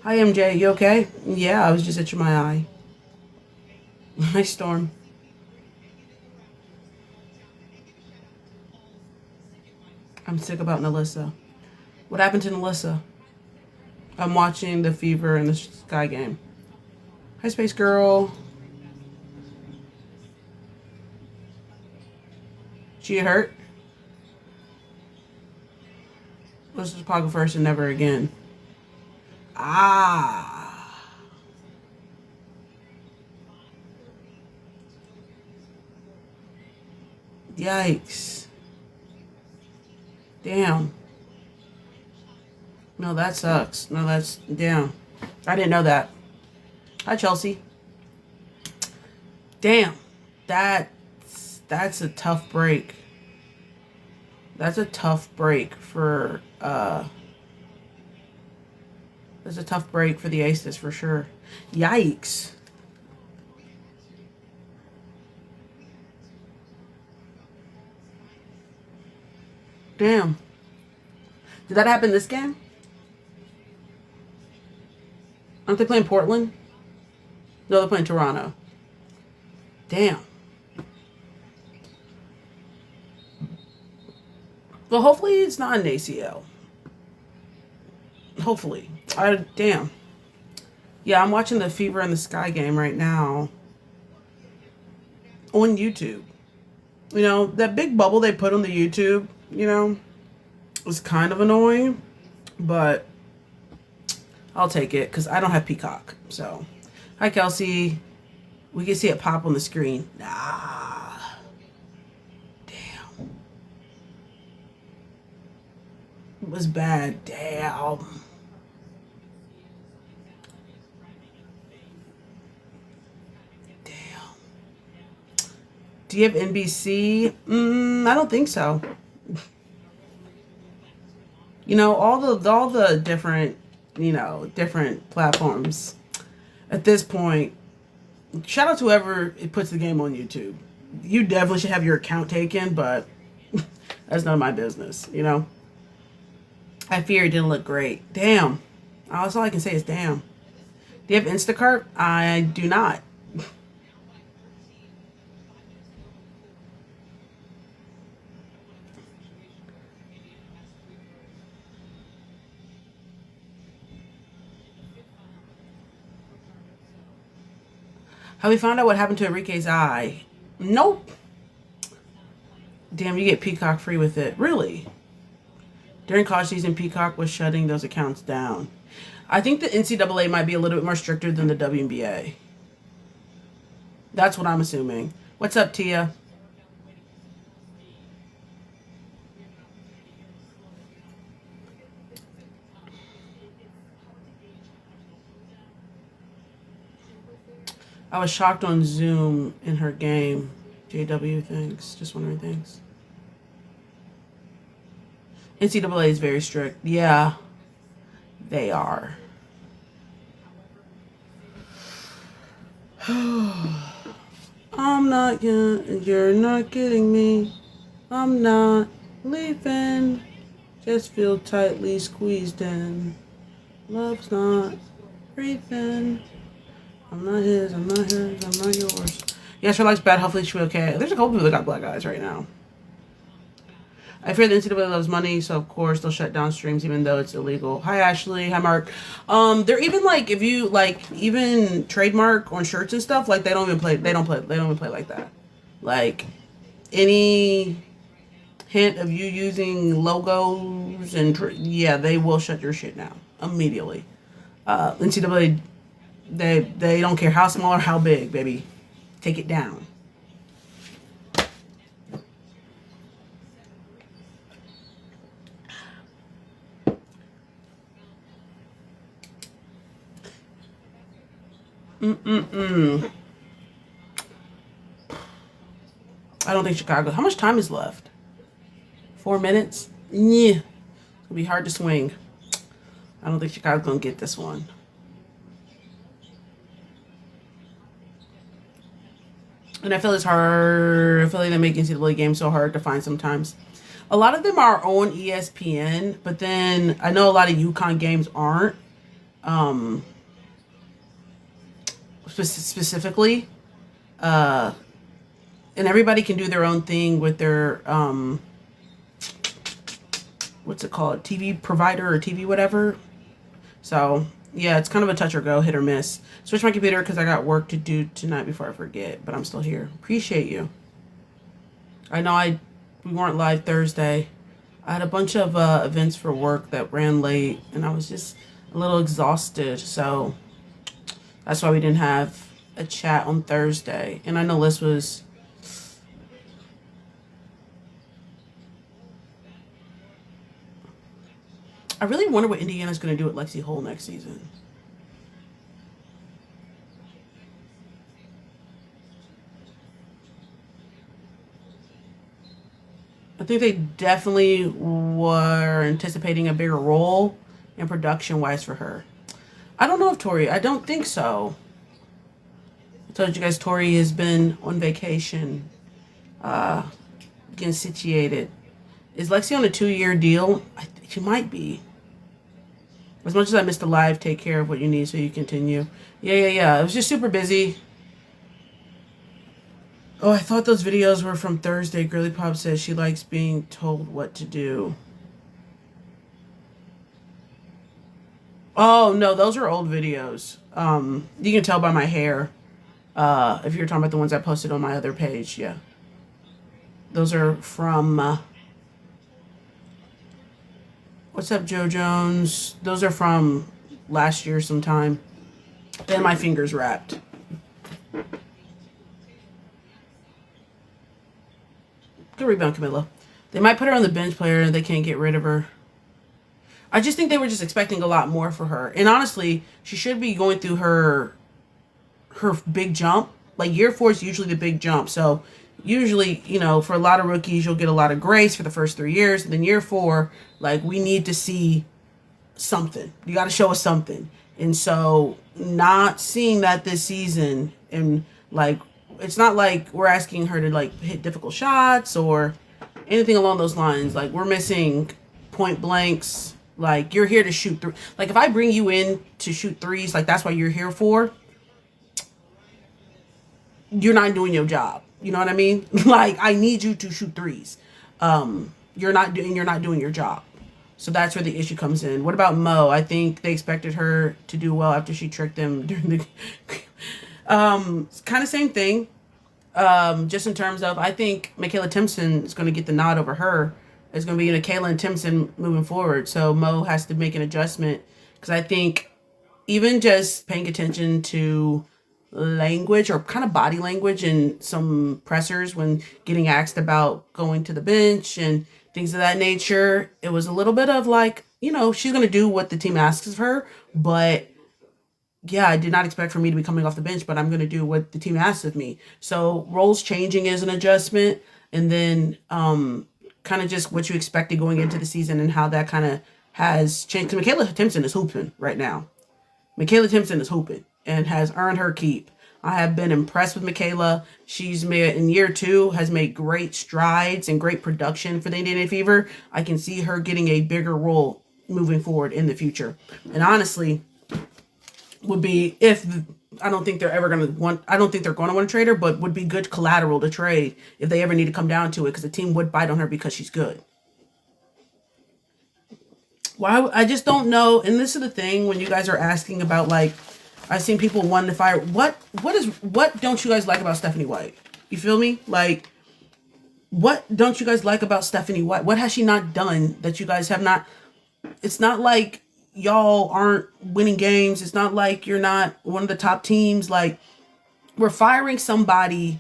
Hi, MJ. You okay? Yeah, I was just itching my eye. Hi, Storm. I'm sick about Nalissa. What happened to Nalissa? I'm watching the Fever and the Sky game. Hi, Space Girl. She hurt? Let's just go first and never again. Ah. Yikes. Damn. No, that sucks. No, that's... Damn. I didn't know that. Hi, Chelsea. Damn. That's a tough break. That's a tough break for... That's a tough break for the Aces, for sure. Yikes. Damn. Did that happen this game? Aren't they playing Portland? No, they're playing Toronto. Damn. Well, hopefully it's not an ACL. Hopefully. Damn. Yeah, I'm watching the Fever in the Sky game right now on YouTube. You know, that big bubble they put on the YouTube, you know, was kind of annoying, but I'll take it because I don't have Peacock. So, hi, Kelsey. We can see it pop on the screen. Nah. Damn. It was bad. Damn. Do you have NBC? I don't think so. You know, all the different, you know, different platforms. At this point, shout out to whoever puts the game on YouTube. You definitely should have your account taken, but that's none of my business, you know? I fear it didn't look great. Damn. That's all I can say is damn. Do you have Instacart? I do not. Have we found out what happened to Enrique's eye? Nope. Damn, you get Peacock free with it. Really? During college season, Peacock was shutting those accounts down. I think the NCAA might be a little bit more stricter than the WNBA. That's what I'm assuming. What's up, Tia? I was shocked on Zoom in her game. JW, thanks. Just wondering, thanks. NCAA is very strict. Yeah, they are. I'm not you're not getting me. I'm not leaving. Just feel tightly squeezed in. Love's not breathing. I'm not his, I'm not hers, I'm not yours. Yeah, she likes bad. Hopefully she'll be okay. There's a couple people that got black eyes right now. I fear the NCAA loves money, so of course they'll shut down streams even though it's illegal. Hi Ashley, hi Mark. They're even like if you like even trademark on shirts and stuff, like they don't even play like that. Like any hint of you using logos and yeah, they will shut your shit down immediately. NCAA they don't care how small or how big, baby. Take it down. I don't think Chicago. How much time is left? 4 minutes? Yeah. It's gonna be hard to swing. I don't think Chicago's gonna get this one. And I feel it's hard. I feel like they make NCAA games so hard to find sometimes. A lot of them are on ESPN, but then I know a lot of UConn games aren't. specifically. And everybody can do their own thing with their, what's it called? TV provider or TV whatever. So, yeah, it's kind of a touch or go, hit or miss. Switch my computer because I got work to do tonight before I forget, but I'm still here. Appreciate you. I know we weren't live Thursday. I had a bunch of events for work that ran late, and I was just a little exhausted, so that's why we didn't have a chat on Thursday. And I know Liz was... I really wonder what Indiana's going to do with Lexi Hull next season. I think they definitely were anticipating a bigger role in production-wise for her. I don't know if Tori... I don't think so. I told you guys Tori has been on vacation, getting situated. Is Lexi on a 2-year deal? She might be. As much as I missed the live, take care of what you need so you continue. Yeah. It was just super busy. Oh, I thought those videos were from Thursday. Girly Pop says she likes being told what to do. Oh, no, those are old videos. You can tell by my hair. If you're talking about the ones I posted on my other page, yeah. Those are from... What's up, Joe Jones? Those are from last year sometime. Then my fingers wrapped. Good rebound, Camilla. They might put her on the bench player and they can't get rid of her. I just think they were just expecting a lot more for her. And honestly, she should be going through her big jump. Like year 4 is usually the big jump. So usually, you know, for a lot of rookies, you'll get a lot of grace for the first 3 years. And then year 4, like, we need to see something. You got to show us something. And so not seeing that this season, and, like, it's not like we're asking her to, like, hit difficult shots or anything along those lines. Like, we're missing point blanks. Like, you're here to shoot through. Like, if I bring you in to shoot threes, like, that's what you're here for, you're not doing your job. You know what I mean? Like, I need you to shoot threes. You're not doing your job. So that's where the issue comes in. What about Mo? I think they expected her to do well after she tricked them during the kind of same thing. Just in terms of, I think Michaela Timpson is going to get the nod over her. It's going to be Michaela and Timpson moving forward. So Mo has to make an adjustment, because I think even just paying attention to language or kind of body language and some pressers when getting asked about going to the bench and things of that nature, it was a little bit of like, you know, she's going to do what the team asks of her, but yeah, I did not expect for me to be coming off the bench, but I'm going to do what the team asks of me. So roles changing is an adjustment, and then kind of just what you expected going into the season and how that kind of has changed. Because Michaela Timpson is hooping right now. Michaela Timpson is hooping and has earned her keep. I have been impressed with Michaela. She's made, in year 2, has made great strides and great production for the Indiana Fever. I can see her getting a bigger role moving forward in the future. And honestly, would be, if I don't think they're going to want to trade her, but would be good collateral to trade if they ever need to come down to it, because the team would bite on her because she's good. Why? I just don't know. And this is the thing, when you guys are asking about, like, I've seen people wanting to fire. What don't you guys like about Stephanie White? You feel me? Like, what don't you guys like about Stephanie White? What has she not done that you guys have not? It's not like y'all aren't winning games. It's not like you're not one of the top teams. Like, we're firing somebody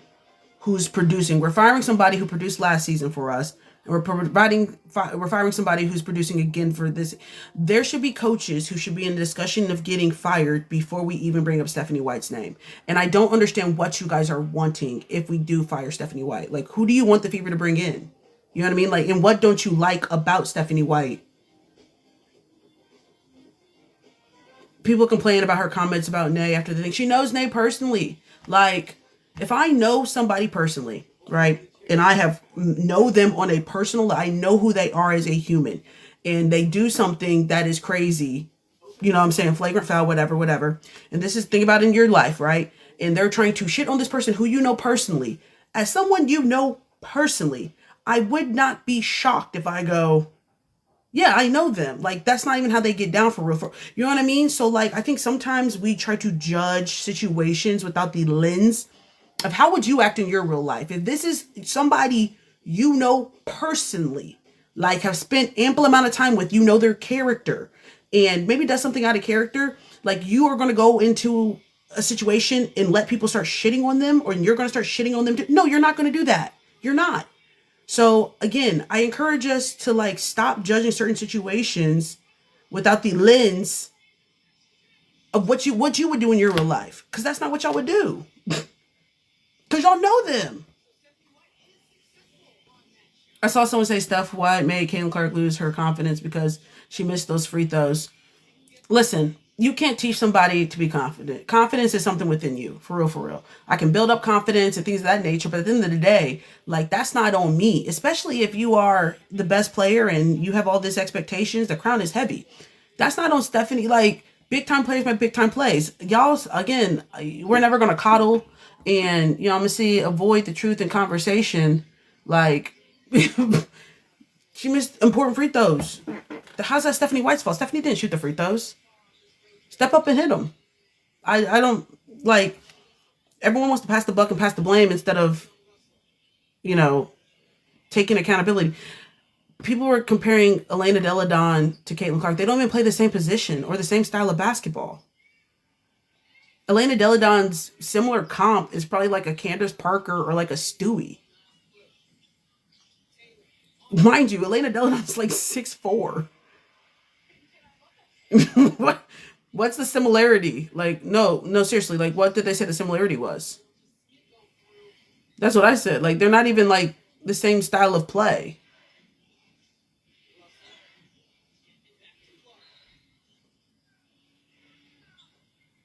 who's producing. We're firing somebody who produced last season for us. And we're firing somebody who's producing again for this. There should be coaches who should be in the discussion of getting fired before we even bring up Stephanie White's name. And I don't understand what you guys are wanting if we do fire Stephanie White. Like, who do you want the Fever to bring in? You know what I mean? Like, and what don't you like about Stephanie White? People complain about her comments about Nay after the thing. She knows Nay personally. Like, if I know somebody personally, right, and I know them on a personal, I know who they are as a human, and they do something that is crazy, you know what I'm saying, flagrant foul, whatever. And this is, think about in your life, right? And they're trying to shit on this person who you know personally. As someone you know personally, I would not be shocked if I go, yeah, I know them. Like, that's not even how they get down for real. You know what I mean? So, like, I think sometimes we try to judge situations without the lens of how would you act in your real life. If this is somebody you know personally, like have spent ample amount of time with, you know their character, and maybe does something out of character, like you are going to go into a situation and let people start shitting on them, or you're going to start shitting on them too. No, you're not going to do that. You're not. So again, I encourage us to like stop judging certain situations without the lens of what you would do in your real life, because that's not what y'all would do. Because y'all know them. I saw someone say Steph White made Caitlin Clark lose her confidence because she missed those free throws. Listen, you can't teach somebody to be confident. Confidence is something within you, for real, for real. I can build up confidence and things of that nature, but at the end of the day, like, that's not on me, especially if you are the best player and you have all these expectations. The crown is heavy. That's not on Stephanie. Like, big time players make big time plays. Y'all, again, we're never going to coddle and, you know, I'm going to see avoid the truth in conversation. Like, she missed important free throws. How's that Stephanie White's fault? Stephanie didn't shoot the free throws. Step up and hit them. I don't, like, everyone wants to pass the buck and pass the blame instead of, you know, taking accountability. People were comparing Elena Delle Donne to Caitlin Clark. They don't even play the same position or the same style of basketball. Elena Delle Donne's similar comp is probably like a Candace Parker or like a Stewie. Mind you, Elena Delle Donne's like 6'4". What's the similarity? Like, no, seriously, like, what did they say the similarity was? That's what I said. Like, they're not even like the same style of play.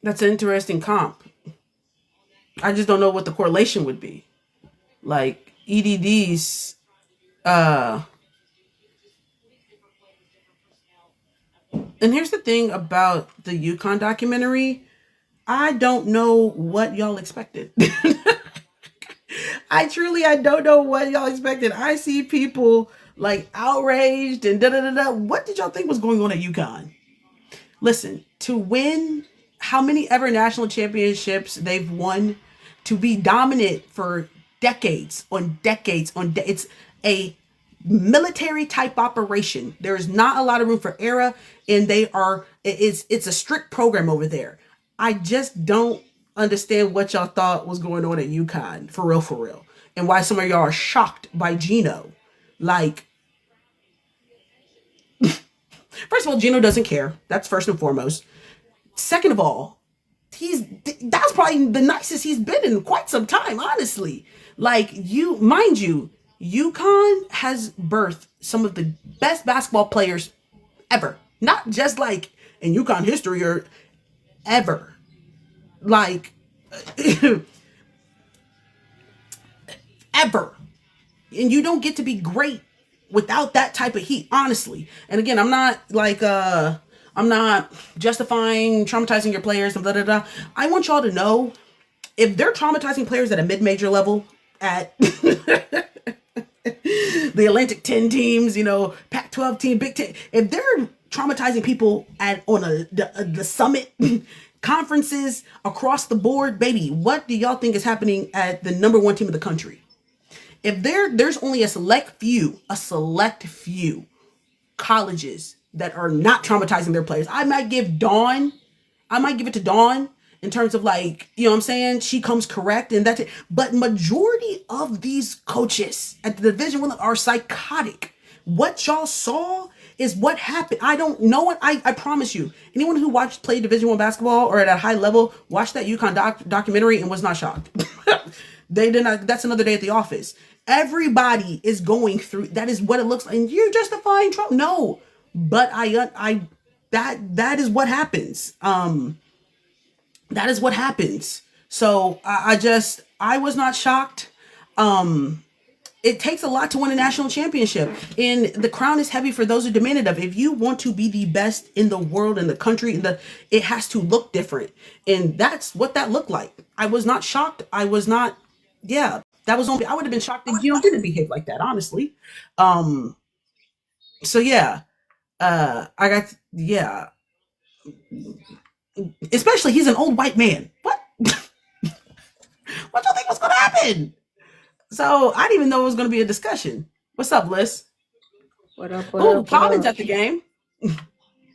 That's an interesting comp. I just don't know what the correlation would be. Like, EDD's, and here's the thing about the UConn documentary. I don't know what y'all expected. I don't know what y'all expected. I see people like outraged and da-da-da-da. What did y'all think was going on at UConn? Listen, to win how many ever national championships they've won, to be dominant for decades on decades it's a military type operation. There is not a lot of room for error, and it's a strict program over there. I just don't understand what y'all thought was going on at UConn, for real, and why some of y'all are shocked by Gino. Like, first of all, Gino doesn't care. That's first and foremost. Second of all, that's probably the nicest he's been in quite some time, honestly. Like, mind you, UConn has birthed some of the best basketball players ever. Not just like in UConn history or ever. Like, ever. And you don't get to be great without that type of heat, honestly. And again, I'm not justifying traumatizing your players and blah, blah, blah. I want y'all to know, if they're traumatizing players at a mid-major level, at the Atlantic 10 teams, you know, Pac-12 team, Big 10, if they're traumatizing people on the summit conferences across the board, baby, what do y'all think is happening at the number one team of the country? If there's only a select few colleges that are not traumatizing their players, I might give it to Dawn in terms of, like, you know what I'm saying, she comes correct and that's it. But majority of these coaches at the Division I are psychotic. What y'all saw is what happened. I don't know. I promise you, anyone who played Division I basketball or at a high level watched that UConn documentary and was not shocked. They did not. That's another day at the office. Everybody is going through. That is what it looks like. And you're justifying Trump. No, but that is what happens. That is what happens. So I was not shocked. it takes a lot to win a national championship, and the crown is heavy for those who demand it. Of if you want to be the best in the world, in the country, it has to look different, and that's what that looked like. I was not shocked. I was not. Yeah, that was only. I would have been shocked if didn't behave like that. Honestly. So yeah, I got Especially he's an old white man. What? What do you think was going to happen? So I didn't even know it was going to be a discussion. What's up, Liz? What up? Common's at the game.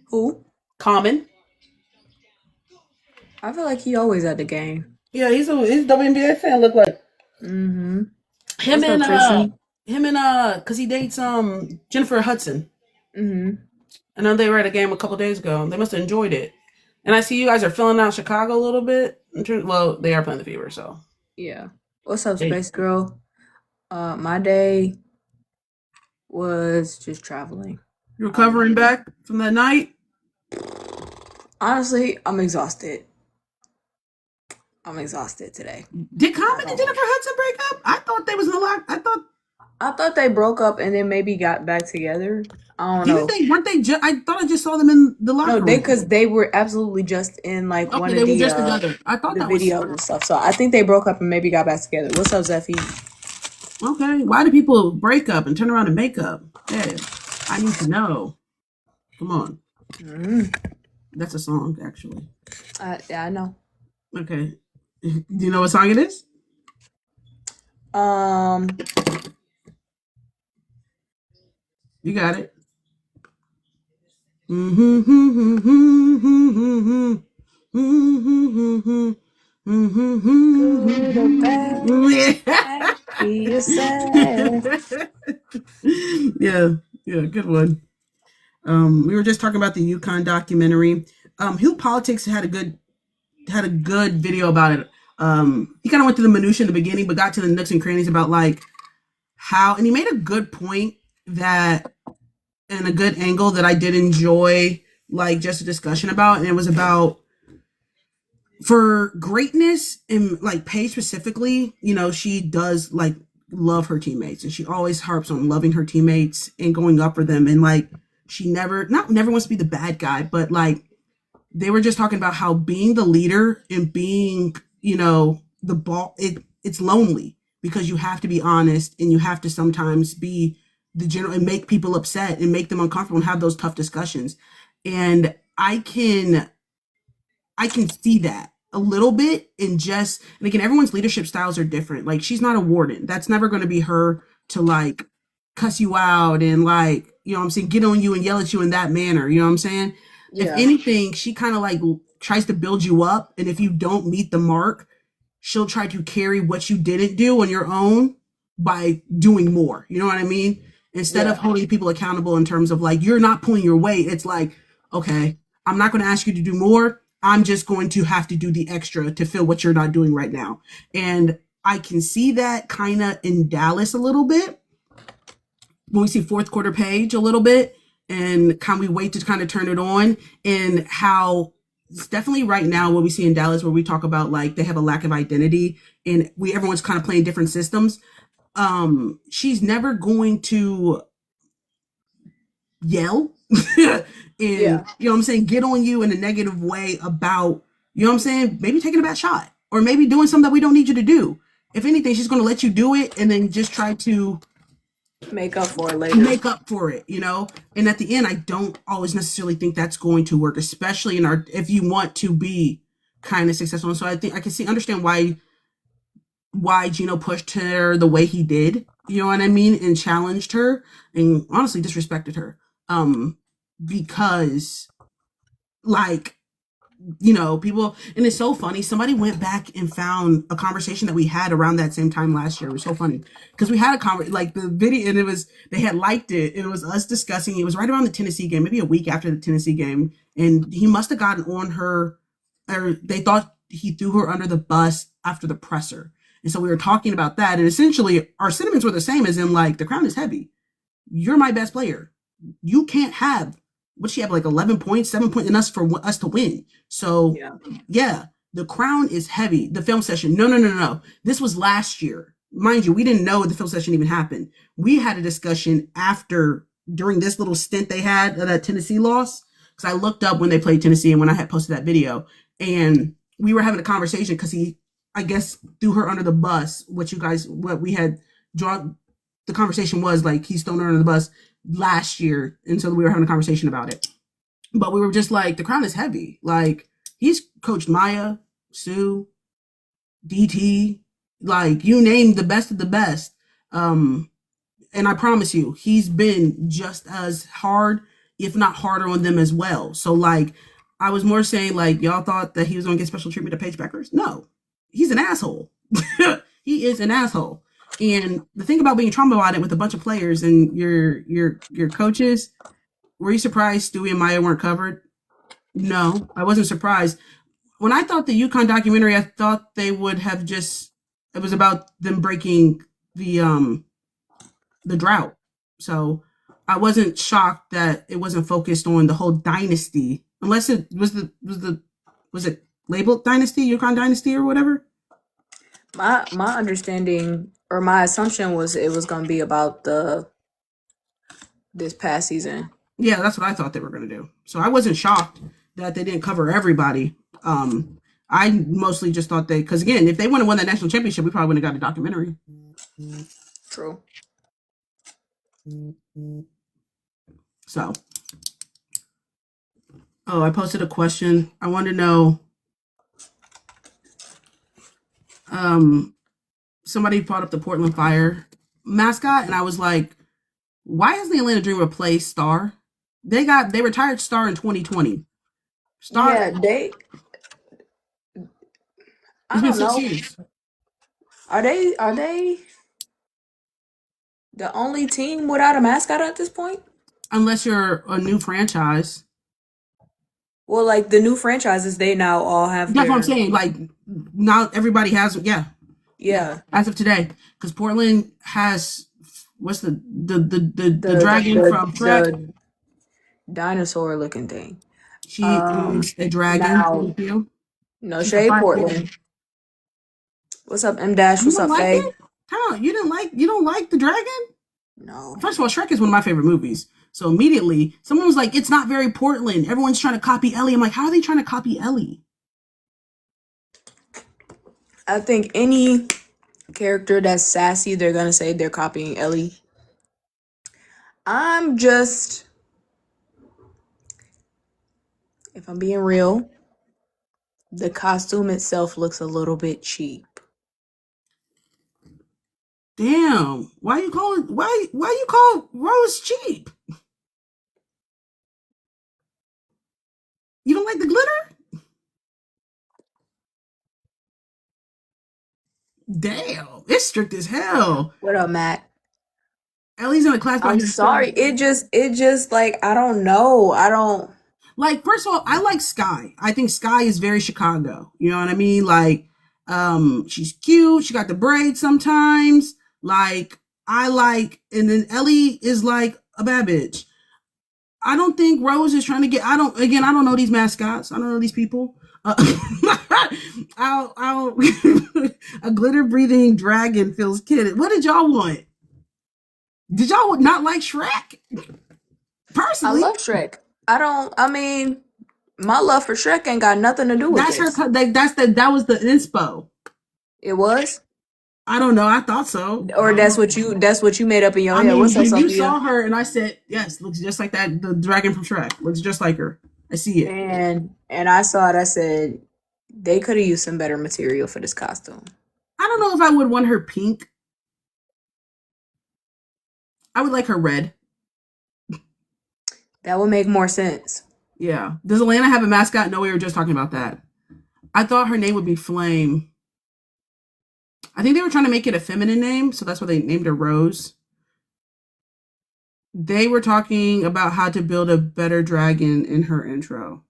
Who? Common. I feel like he always at the game. Yeah, he's a WNBA fan. Look like. Mm-hmm. Him and because he dates Jennifer Hudson. Mm-hmm. I know they were at a game a couple days ago. They must have enjoyed it. And I see you guys are filling out Chicago a little bit. Well, they are playing the Fever, so. Yeah. What's up, Space Girl? My day was just traveling. You recovering back from that night? Honestly, I'm exhausted. I'm exhausted today. Did Common and Jennifer Hudson break up? I thought they was in the lock. I thought they broke up and then maybe got back together. I don't know. Weren't they? I thought I just saw them in the locker room. No, because they were absolutely just in like one of the just together. I thought the that videos and stuff. So I think they broke up and maybe got back together. What's up, Zeffy? Okay, why do people break up and turn around and make up? Hey, I need to know. Come on. That's a song, actually. Yeah, I know. Okay. Do you know what song it is? You got it. Yeah, good one. We were just talking about the UConn documentary. Hugh Politics had a good video about it. He kind of went through the minutia in the beginning, but got to the nooks and crannies about like how, and he made a good point that, and a good angle that I did enjoy, like just a discussion about, and it was about for greatness and like Paige specifically, she does like love her teammates, and she always harps on loving her teammates and going up for them, and like she never wants to be the bad guy, but like they were just talking about how being the leader and being, the ball, it's lonely because you have to be honest and you have to sometimes be the general and make people upset and make them uncomfortable and have those tough discussions. And I can see that a little bit and again, everyone's leadership styles are different. Like she's not a warden. That's never going to be her to like cuss you out and like, what I'm saying, get on you and yell at you in that manner. You know what I'm saying? Yeah. If anything, she kind of like tries to build you up. And if you don't meet the mark, she'll try to carry what you didn't do on your own by doing more. You know what I mean? Instead of holding people accountable in terms of like, you're not pulling your weight. It's like, okay, I'm not going to ask you to do more. I'm just going to have to do the extra to fill what you're not doing right now. And I can see that kind of in Dallas a little bit. When we see fourth quarter Paige a little bit and can we wait to kind of turn it on, and how it's definitely right now what we see in Dallas where we talk about like they have a lack of identity and everyone's kind of playing different systems. She's never going to yell and you know what I'm saying, get on you in a negative way about, you know what I'm saying, maybe taking a bad shot or maybe doing something that we don't need you to do. If anything, she's going to let you do it and then just try to make up for it later. Make up for it, And at the end, I don't always necessarily think that's going to work, especially if you want to be kind of successful. And so I think I can understand why Gino pushed her the way he did, you know what I mean, and challenged her and honestly disrespected her. Because like, people, and it's so funny. Somebody went back and found a conversation that we had around that same time last year. It was so funny because we had a like the video, and they had liked it. It was us discussing. It was right around the Tennessee game, maybe a week after the Tennessee game, and he must have gotten on her, or they thought he threw her under the bus after the presser. And so we were talking about that, and essentially our sentiments were the same, as in like the crown is heavy. You're my best player. You can't have. What she have, like 11 points, 7 points in us for us to win. So yeah, the crown is heavy. The film session. No. This was last year. mind you, we didn't know the film session even happened. We had a discussion during this little stint they had of that Tennessee loss, because I looked up when they played Tennessee and when I had posted that video, and we were having a conversation because he, I guess, threw her under the bus. What we had drawn, the conversation was like he's thrown her under the bus last year, and so we were having a conversation about it. But we were just like, the crown is heavy. Like, he's coached Maya, Sue, DT, like, you name the best of the best. And I promise you, he's been just as hard, if not harder on them as well. So, like, I was more saying, like, y'all thought that he was going to get special treatment to Paige Beckers? No. He's an asshole. He is an asshole. And the thing about being traumatized with a bunch of players and your coaches, were you surprised Stewie and Maya weren't covered? No, I wasn't surprised. When I thought the UConn documentary, I thought they would have it was about them breaking the drought. So I wasn't shocked that it wasn't focused on the whole dynasty, unless it was it labeled dynasty, UConn dynasty or whatever? My understanding or my assumption was it was going to be about this past season. Yeah, that's what I thought they were going to do. So I wasn't shocked that they didn't cover everybody. I mostly just thought because again, if they would have won that national championship, we probably wouldn't have got a documentary. True. So, I posted a question. I want to know, somebody brought up the Portland Fire mascot, and I was like, why has the Atlanta Dream replaced Star? They retired Star in 2020. Star, yeah, I don't know. 6 years. Are they the only team without a mascot at this point? Unless you're a new franchise. Well, like the new franchises, they now all have. That's what I'm saying. Like, now everybody has. Yeah. As of today, because Portland has what's the dragon from Shrek? The dinosaur looking thing. She is a dragon. Now, no shade, Portland. What's up, M Dash? What's up, Faye? You don't like the dragon? No. First of all, Shrek is one of my favorite movies. So immediately, someone was like, "It's not very Portland. Everyone's trying to copy Ellie." I'm like, "How are they trying to copy Ellie?" I think any character that's sassy, they're gonna say they're copying Ellie. If I'm being real, the costume itself looks a little bit cheap. Damn. Why you call Rose cheap? You don't like the glitter? Damn. It's strict as hell. What up, Matt? Ellie's in a class. I'm sorry. It just like, I don't know. Like, first of all, I like Sky. I think Sky is very Chicago. You know what I mean? Like, she's cute. She got the braids sometimes. Like, and then Ellie is like a bad bitch. I don't think Rose is trying to get, I don't know these mascots. I don't know these people. I'll a glitter breathing dragon feels kidded. What did y'all want? Did y'all not like Shrek? Personally, I love Shrek. I mean, my love for Shrek ain't got nothing to do with that's this. That was the inspo. It was? I don't know. I thought so. Or that's what you made up in your head. What's up, you saw her and I said, yes, looks just like that. The dragon from Shrek looks just like her. I see it. And I saw it. I said, they could have used some better material for this costume. I don't know if I would want her pink. I would like her red. That would make more sense. Yeah. Does Atlanta have a mascot? No, we were just talking about that. I thought her name would be Flame. I think they were trying to make it a feminine name, so that's why they named her Rose. They were talking about how to build a better dragon in her intro.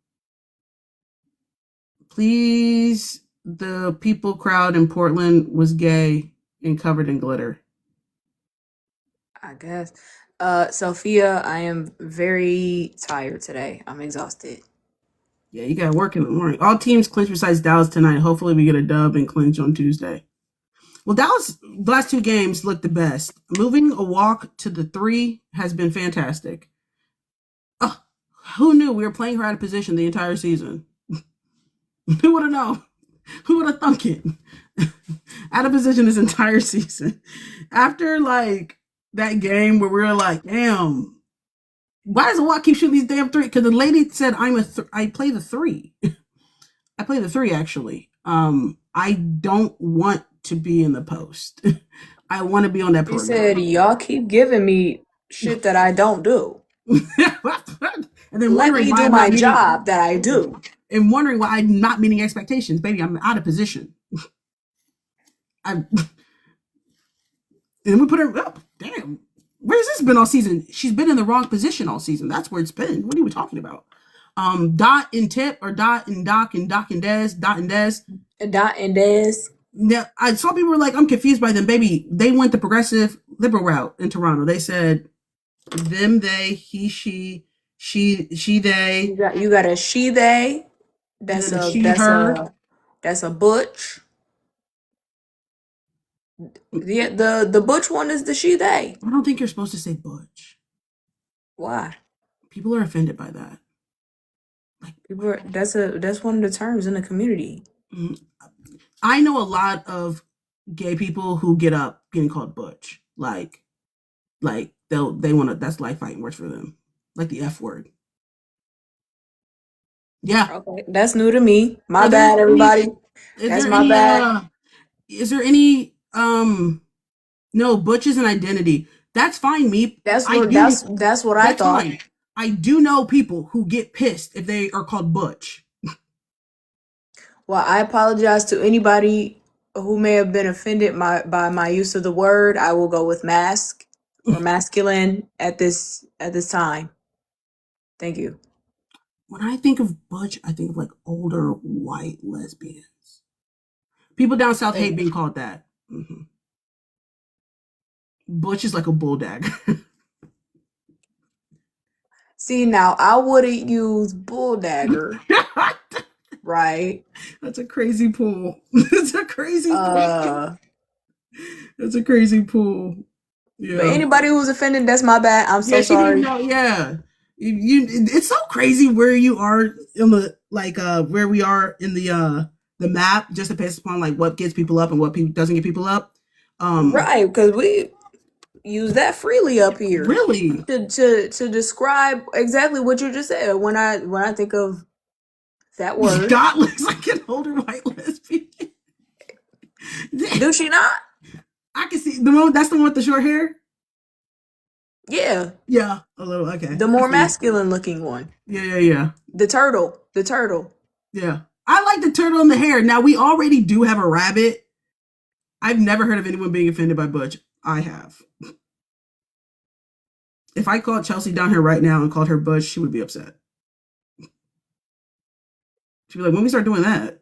Please, the people crowd in Portland was gay and covered in glitter. I guess. Sophia, I am very tired today. I'm exhausted. Yeah, you got to work in the morning. All teams clinch besides Dallas tonight. Hopefully we get a dub and clinch on Tuesday. Well, Dallas, the last 2 games looked the best. Moving a walk to the 3 has been fantastic. Oh, who knew we were playing her out of position the entire season? Who would have known? Who would have thunk it? Out of position this entire season. After like that game where we were like, damn, why does the walk keep shooting these damn 3? Because the lady said I play the 3. I play the 3 actually. I don't want to be in the post. I want to be on that He perimeter. said, y'all keep giving me shit that I don't do. And then let me do my job that I do. And wondering why I'm not meeting expectations. Baby, I'm out of position. And we put her up. Damn. Where's this been all season? She's been in the wrong position all season. That's where it's been. What are we talking about? Dot and Tip or Dot and Doc and Doc and Des. Dot and Des. Dot and Des. Yeah, I saw people were like, I'm confused by them. Baby, they went the progressive liberal route in Toronto. They said them, they, he, she, they. You got a she, they. That's a butch. The butch one is the she, they. I don't think you're supposed to say butch. Why? People are offended by that. That's one of the terms in the community. I know a lot of gay people who get up getting called butch. Like they want to. That's life fighting words for them. Like the F word. Yeah. Okay, that's new to me. My bad, everybody. That's my bad. Is there any no, butch is an identity. That's fine, me. That's what I thought. Fine. I do know people who get pissed if they are called butch. Well, I apologize to anybody who may have been offended by my use of the word. I will go with mask or masculine at this time. Thank you. When I think of butch, I think of like older white lesbians. People down south hate being called that. Mm-hmm. Butch is like a bull dagger. See, now I wouldn't use bull dagger. Right. That's a crazy pull. That's a crazy pull. That's a crazy pull. Yeah. But anybody who's offended, that's my bad. I'm so sorry. It's so crazy where you are in the where we are in the map, just based upon like what gets people up and what doesn't get people up. Right, because we use that freely up here. Really, to describe exactly what you just said. When I think of that word, God looks like an older white lesbian. Do she not? I can see the one. That's the one with the short hair. Yeah. Yeah, a little. Okay. The more masculine looking one. Yeah. The turtle. Yeah, I like the turtle and the hair. Now we already do have a rabbit. I've never heard of anyone being offended by butch. I have. If I called Chelsea down here right now and called her butch, she would be upset. She'd be like, when we start doing that?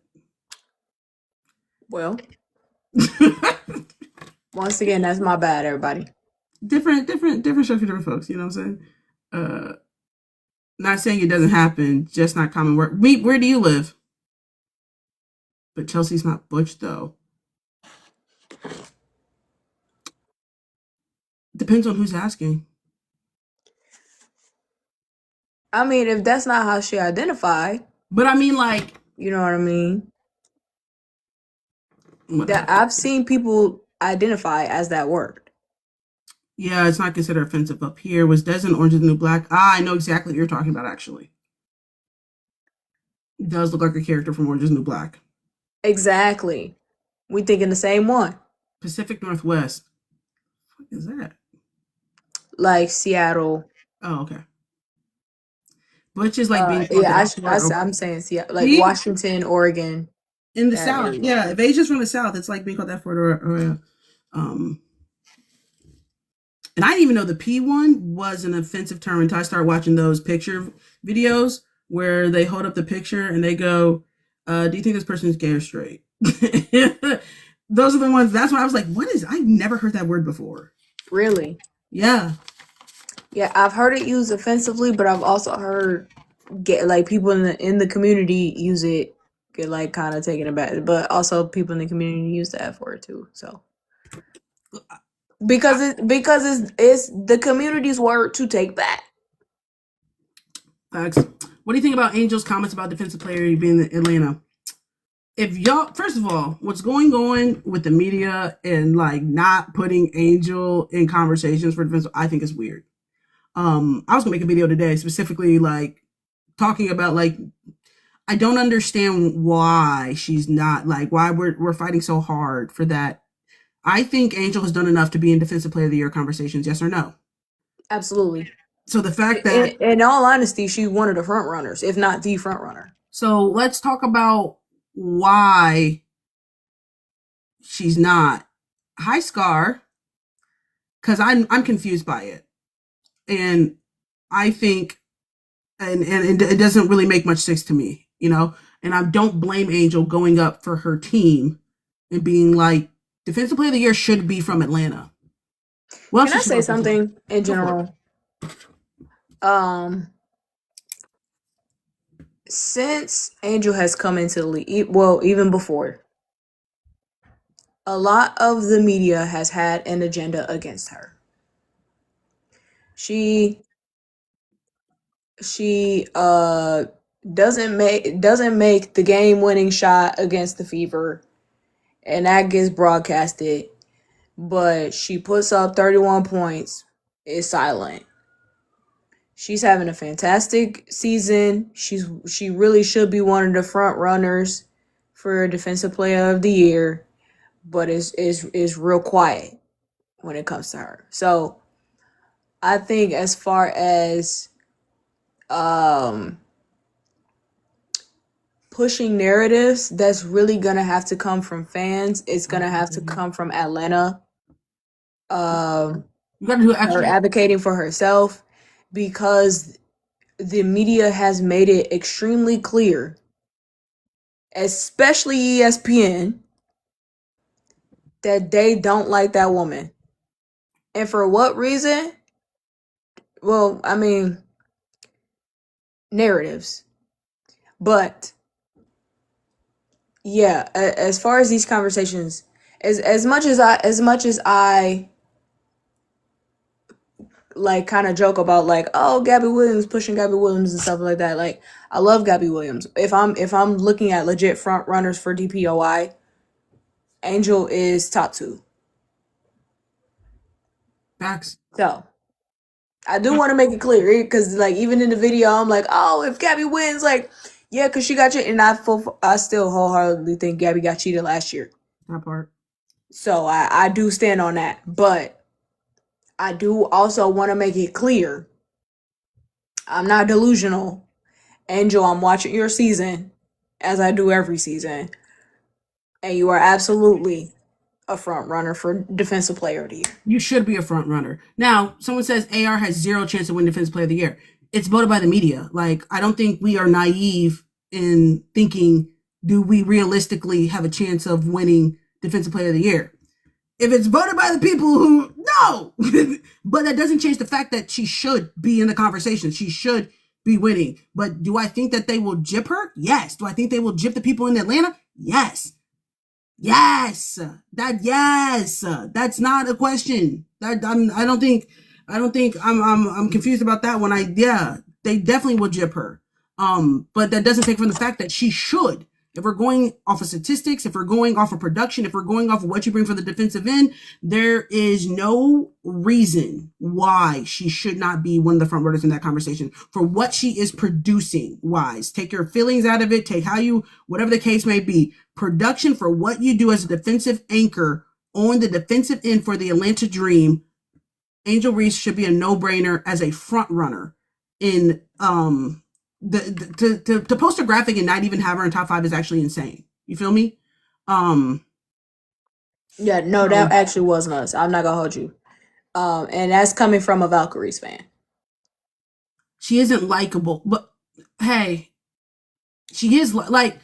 Well, once again, that's my bad, everybody. Different stuff for different folks, you know what I'm saying? Not saying it doesn't happen, just not common word. Where do you live? But Chelsea's not butch, though. Depends on who's asking. I mean, if that's not how she identified. But I mean, like... You know what I mean? That I've seen people identify as that word. Yeah, it's not considered offensive up here. Was Des in Orange is the New Black? I know exactly what you're talking about, actually. It does look like a character from Orange is the New Black. Exactly. We thinking the same one. Pacific Northwest. What is that? Like Seattle. Oh, okay. Butch is like being... I'm saying Seattle. Like Washington, Oregon. In the South. Area. Yeah, if Asia's from the South, it's like being called that for and I didn't even know the P one was an offensive term until I started watching those picture videos where they hold up the picture and they go, do you think this person is gay or straight? Those are the ones. That's when I was like, I've never heard that word before. Really? Yeah. Yeah, I've heard it used offensively, but I've also heard people in the community use it, get like kind of taken aback. But also people in the community use the F word too. So Because it's the community's word to take back. Facts. What do you think about Angel's comments about defensive player being in Atlanta? If y'all, first of all, what's going on with the media and like not putting Angel in conversations for defense, I think is weird. I was gonna make a video today specifically like talking about like I don't understand why she's not like why we're fighting so hard for that. I think Angel has done enough to be in defensive player of the year conversations, yes or no? Absolutely. So the fact that in all honesty, she's one of the front runners, if not the front runner. So let's talk about why she's not. Hi, Scar, because I'm confused by it, and I think, and it doesn't really make much sense to me, you know. And I don't blame Angel going up for her team and being like, defensive player of the year should be from Atlanta. Well, can I say something in general? Since Angel has come into the league, well, even before, a lot of the media has had an agenda against her. She doesn't make the game-winning shot against the Fever, and that gets broadcasted. But she puts up 31 points, is silent. She's having a fantastic season. She really should be one of the front runners for Defensive Player of the Year, but is real quiet when it comes to her. So I think as far as pushing narratives, that's really gonna have to come from fans. It's gonna have to come from Atlanta. You gotta do her advocating for herself, because the media has made it extremely clear, especially ESPN, that they don't like that woman. And for what reason? Well, I mean, narratives. But yeah, as far as these conversations, as much as I like kind of joke about like, oh, Gabby Williams, pushing Gabby Williams and stuff like that. Like, I love Gabby Williams. If I'm looking at legit front runners for DPOY, Angel is top 2. Facts. So I do want to make it clear, because like even in the video, I'm like, oh, if Gabby wins, like, yeah, because she got cheated, and I still wholeheartedly think Gabby got cheated last year. That part. So I do stand on that, but I do also want to make it clear, I'm not delusional. Angel, I'm watching your season, as I do every season, and you are absolutely a front runner for Defensive Player of the Year. You should be a front runner. Now, someone says AR has 0 chance to win Defensive Player of the Year. It's voted by the media. Like, I don't think we are naive in thinking, do we realistically have a chance of winning Defensive Player of the Year? If it's voted by the people who, no! But that doesn't change the fact that she should be in the conversation. She should be winning. But do I think that they will gyp her? Yes. Do I think they will gyp the people in Atlanta? Yes. Yes. That's not a question. I'm confused about that one. They definitely will gyp her. But that doesn't take from the fact that she should. If we're going off of statistics, if we're going off of production, if we're going off of what you bring for the defensive end, there is no reason why she should not be one of the front runners in that conversation for what she is producing wise. Take your feelings out of it. Take whatever the case may be. Production for what you do as a defensive anchor on the defensive end for the Atlanta Dream. Angel Reese should be a no-brainer as a front runner in, to post a graphic and not even have her in top 5 is actually insane. You feel me? Yeah, no, that actually was nuts. I'm not gonna hold you. And that's coming from a Valkyries fan. She isn't likable, but hey, she is like,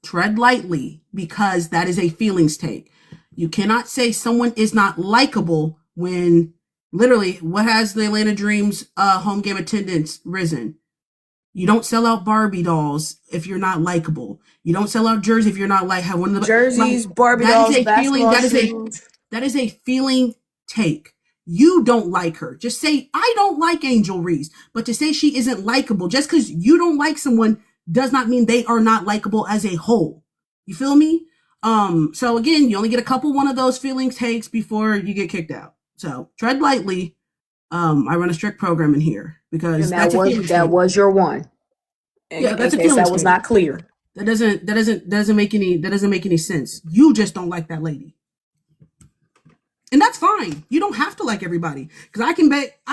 tread lightly, because that is a feelings take. You cannot say someone is not likable when literally, what has the Atlanta Dream's home game attendance risen? You don't sell out Barbie dolls if you're not likable. You don't sell out jerseys if you're not like have one of the Jerseys, Barbie that is dolls, a feeling. basketball shoes. That is a feeling take. You don't like her. Just say, I don't like Angel Reese. But to say she isn't likable, just because you don't like someone does not mean they are not likable as a whole. You feel me? So again, you only get a couple one of those feeling takes before you get kicked out. So tread lightly. I run a strict program in here because that was your one. Yeah, that's in case that was not clear. That doesn't make any sense. You just don't like that lady. And that's fine. You don't have to like everybody. Because I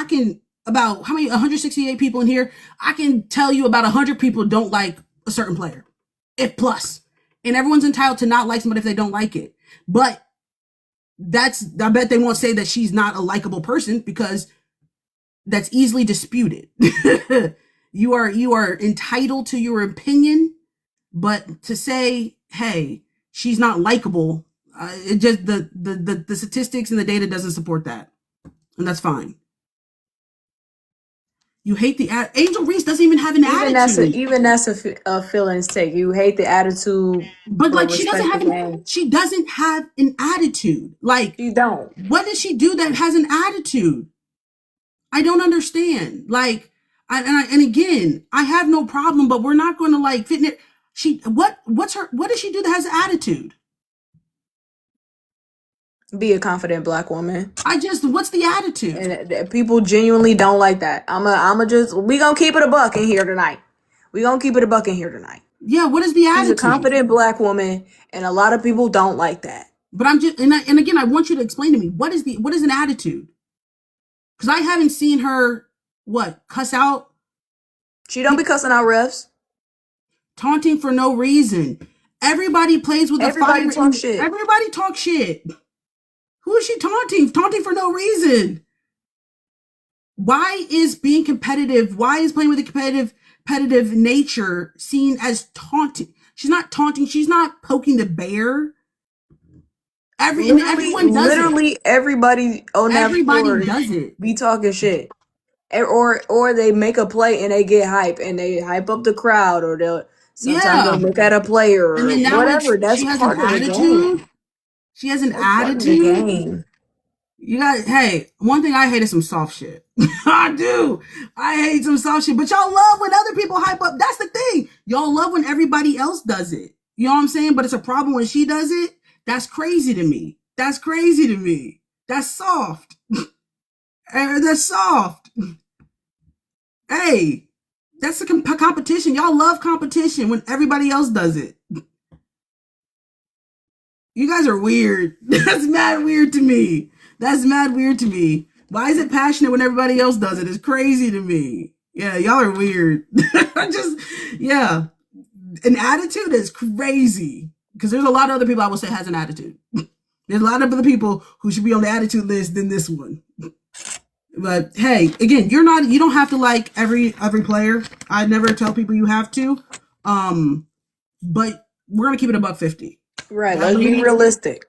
can about how many 168 people in here, I can tell you about 100 people don't like a certain player. If plus. And everyone's entitled to not like somebody if they don't like it. But I bet they won't say that she's not a likable person because that's easily disputed. You are entitled to your opinion, but to say, hey, she's not likable, it just the statistics and the data doesn't support that, and that's fine. You hate the Angel Reese doesn't even have an attitude. That's a feelings take. You hate the attitude, but like she doesn't have an attitude. Like you don't. What does she do that has an attitude? I don't understand. Like, and again, I have no problem, but we're not going to like fit in it. What does she do that has attitude? Be a confident Black woman. What's the attitude? And people genuinely don't like that. We gonna keep it a buck in here tonight. Yeah, what is the attitude? She's a confident Black woman, and a lot of people don't like that. But and again, I want you to explain to me, what is an attitude? Because I haven't seen her, cuss out? She don't be cussing out refs. Taunting for no reason. Everybody plays with a fire. Everybody talks shit. Who is she taunting? Taunting for no reason. Why is being competitive, why is playing with a competitive nature seen as taunting? She's not taunting. She's not poking the bear. Everyone does literally it. Everybody on that floor does it. Be talking shit. Or they make a play and they get hype and they hype up the crowd, or they'll look at a player or whatever. That's part of the game. She has an attitude. You guys, hey, one thing I hate is some soft shit. I do. I hate some soft shit. But y'all love when other people hype up. That's the thing. Y'all love when everybody else does it. You know what I'm saying? But it's a problem when she does it. That's crazy to me. That's soft. That's soft. Hey, that's a competition. Y'all love competition when everybody else does it. You guys are weird. That's mad weird to me. Why is it passionate when everybody else does it? It's crazy to me. Yeah, y'all are weird. An attitude is crazy. Because there's a lot of other people I will say has an attitude. There's a lot of other people who should be on the attitude list than this one. But hey, again, you don't have to like every player. I never tell people you have to. But we're gonna keep it $150. Right, let's be realistic.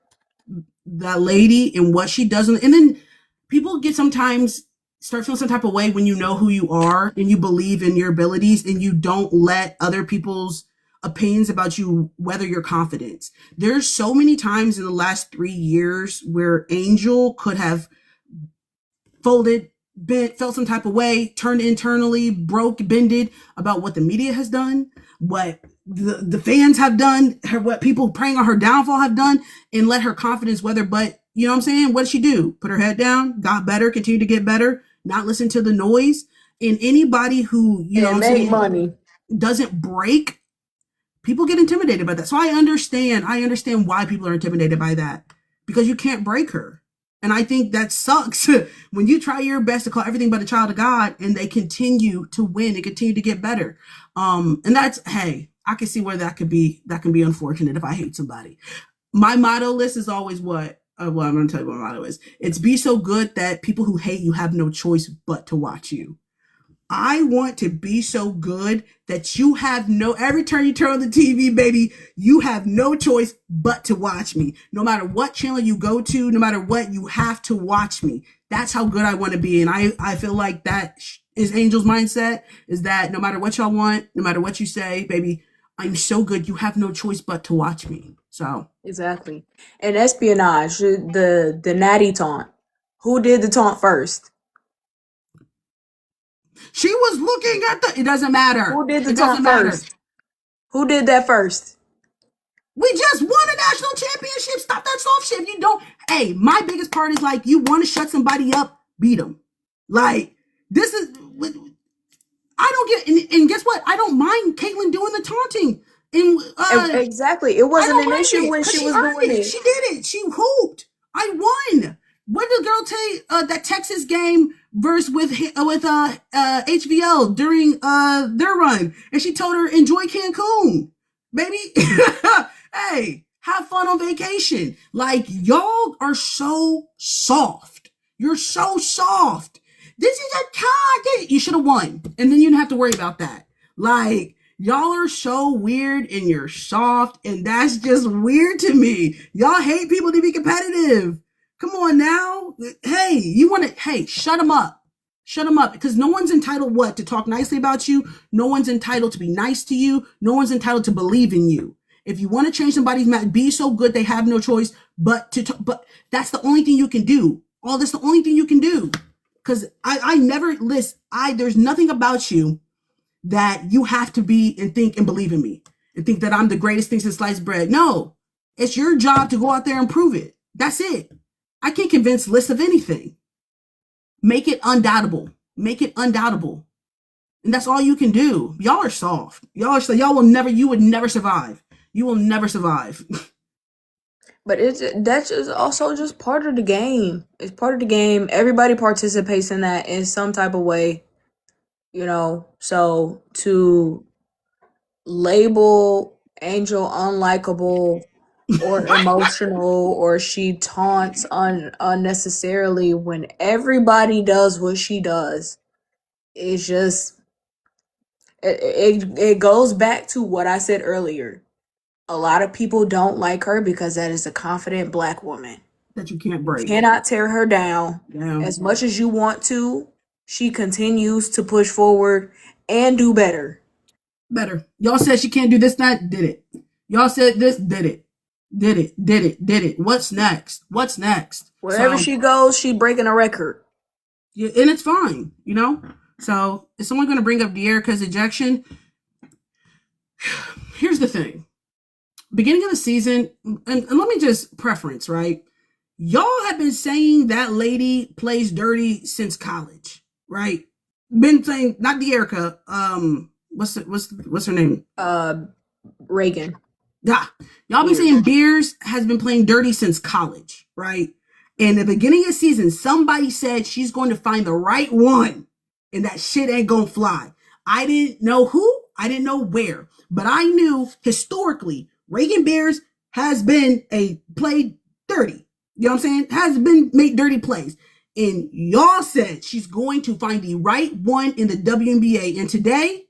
That lady and what she does, and then people sometimes start feeling some type of way when you know who you are and you believe in your abilities and you don't let other people's opinions about you whether your confidence. There's so many times in the last 3 years where Angel could have folded, bent, felt some type of way, turned internally, bended about what the media has done, what the fans have done, what people praying on her downfall have done, and let her confidence weather. But you know what I'm saying? What did she do? Put her head down, got better, continued to get better, not listen to the noise. And anybody who, money doesn't break, people get intimidated by that. So I understand why people are intimidated by that, because you can't break her. And I think that sucks when you try your best to call everything but a child of God and they continue to win and continue to get better. And that's, hey, I can see where that can be unfortunate if I hate somebody. My motto list is always what? I'm going to tell you what my motto is. It's be so good that people who hate you have no choice but to watch you. I want to be so good that you have every time you turn on the TV, baby, you have no choice but to watch me. No matter what channel you go to, no matter what, you have to watch me. That's how good I want to be. And I feel like that is Angel's mindset, is that no matter what y'all want, no matter what you say, baby, I'm so good. You have no choice but to watch me. So. Exactly. And espionage, the natty taunt. Who did the taunt first? She was looking at it doesn't matter. Who did the it taunt doesn't matter. first? Who did that first? We just won a national championship. Stop that soft shit. If you don't, hey, my biggest part is like, you want to shut somebody up, beat them. Like, this is, I don't get, and guess what? I don't mind Caitlyn doing the taunting. And exactly. It wasn't an issue when she was doing it. She did it. She hooped. I won. What did the girl tell that Texas game verse with HVL during their run? And she told her, enjoy Cancun, baby. Hey, have fun on vacation. Like, y'all are so soft. You're so soft. This is a tie. You should have won. And then you didn't have to worry about that. Like, y'all are so weird and you're soft, and that's just weird to me. Y'all hate people to be competitive. Come on now. Hey, shut them up. Shut them up. Because no one's entitled to talk nicely about you. No one's entitled to be nice to you. No one's entitled to believe in you. If you want to change somebody's mind, be so good they have no choice but that's the only thing you can do. That's the only thing you can do. Because I never list. There's nothing about you that you have to be and think and believe in me and think that I'm the greatest thing since sliced bread. No, it's your job to go out there and prove it. That's it. I can't convince Liz of anything. Make it undoubtable. Make it undoubtable. And that's all you can do. Y'all are soft. You would never survive. You will never survive. But that's just also just part of the game. It's part of the game. Everybody participates in that in some type of way. So to label Angel unlikable or emotional, or she taunts unnecessarily when everybody does what she does, it's just it goes back to what I said earlier. A lot of people don't like her because that is a confident Black woman that you can't break. You cannot tear her down. As much as you want to. She continues to push forward and do better. Y'all said she can't do this, that, did it. Y'all said this, did it. Did it. What's next? Wherever she goes, she's breaking a record. Yeah, and it's fine, So, is someone going to bring up Dearica's ejection? Here's the thing. Beginning of the season, and let me just preference, right? Y'all have been saying that lady plays dirty since college, right? Been saying, not Dearica, what's her name? Reagan. Yeah. Y'all been saying Beers has been playing dirty since college, right? In the beginning of the season, somebody said she's going to find the right one and that shit ain't gonna fly. I didn't know who, I didn't know where, but I knew historically Reagan Beers has been played dirty. You know what I'm saying? Has been made dirty plays. And y'all said she's going to find the right one in the WNBA. And today,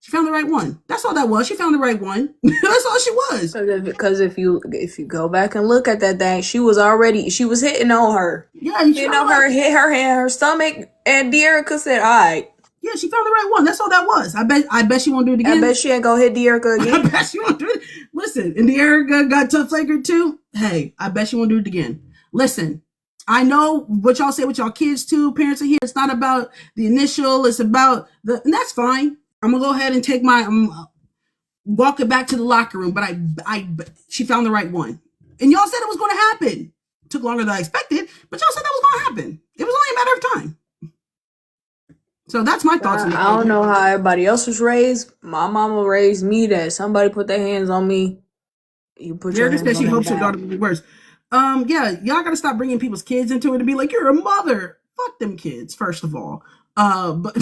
she found the right one. That's all that was. She found the right one. That's all she was. Because if you go back and look at that thing, she was hitting on her. Yeah, hit her in her stomach, and Dearica said, "All right." Yeah, she found the right one. That's all that was. I bet she won't do it again. I bet she ain't gonna hit Dearica again. I bet she won't do it. Listen, and Dearica got tough flagrant too. Hey, I bet she won't do it again. Listen, I know what y'all say with y'all kids too. Parents are here. It's not about the initial. It's about and that's fine. I'm gonna go ahead and take walk it back to the locker room. But she found the right one. And y'all said it was going to happen. It took longer than I expected, but y'all said that was going to happen. It was only a matter of time. So that's my thoughts. I don't know how everybody else was raised. My mama raised me that somebody put their hands on me. You put your hands on me. She hopes her daughter will be worse. Yeah, y'all got to stop bringing people's kids into it and be like, you're a mother. Fuck them kids, first of all. But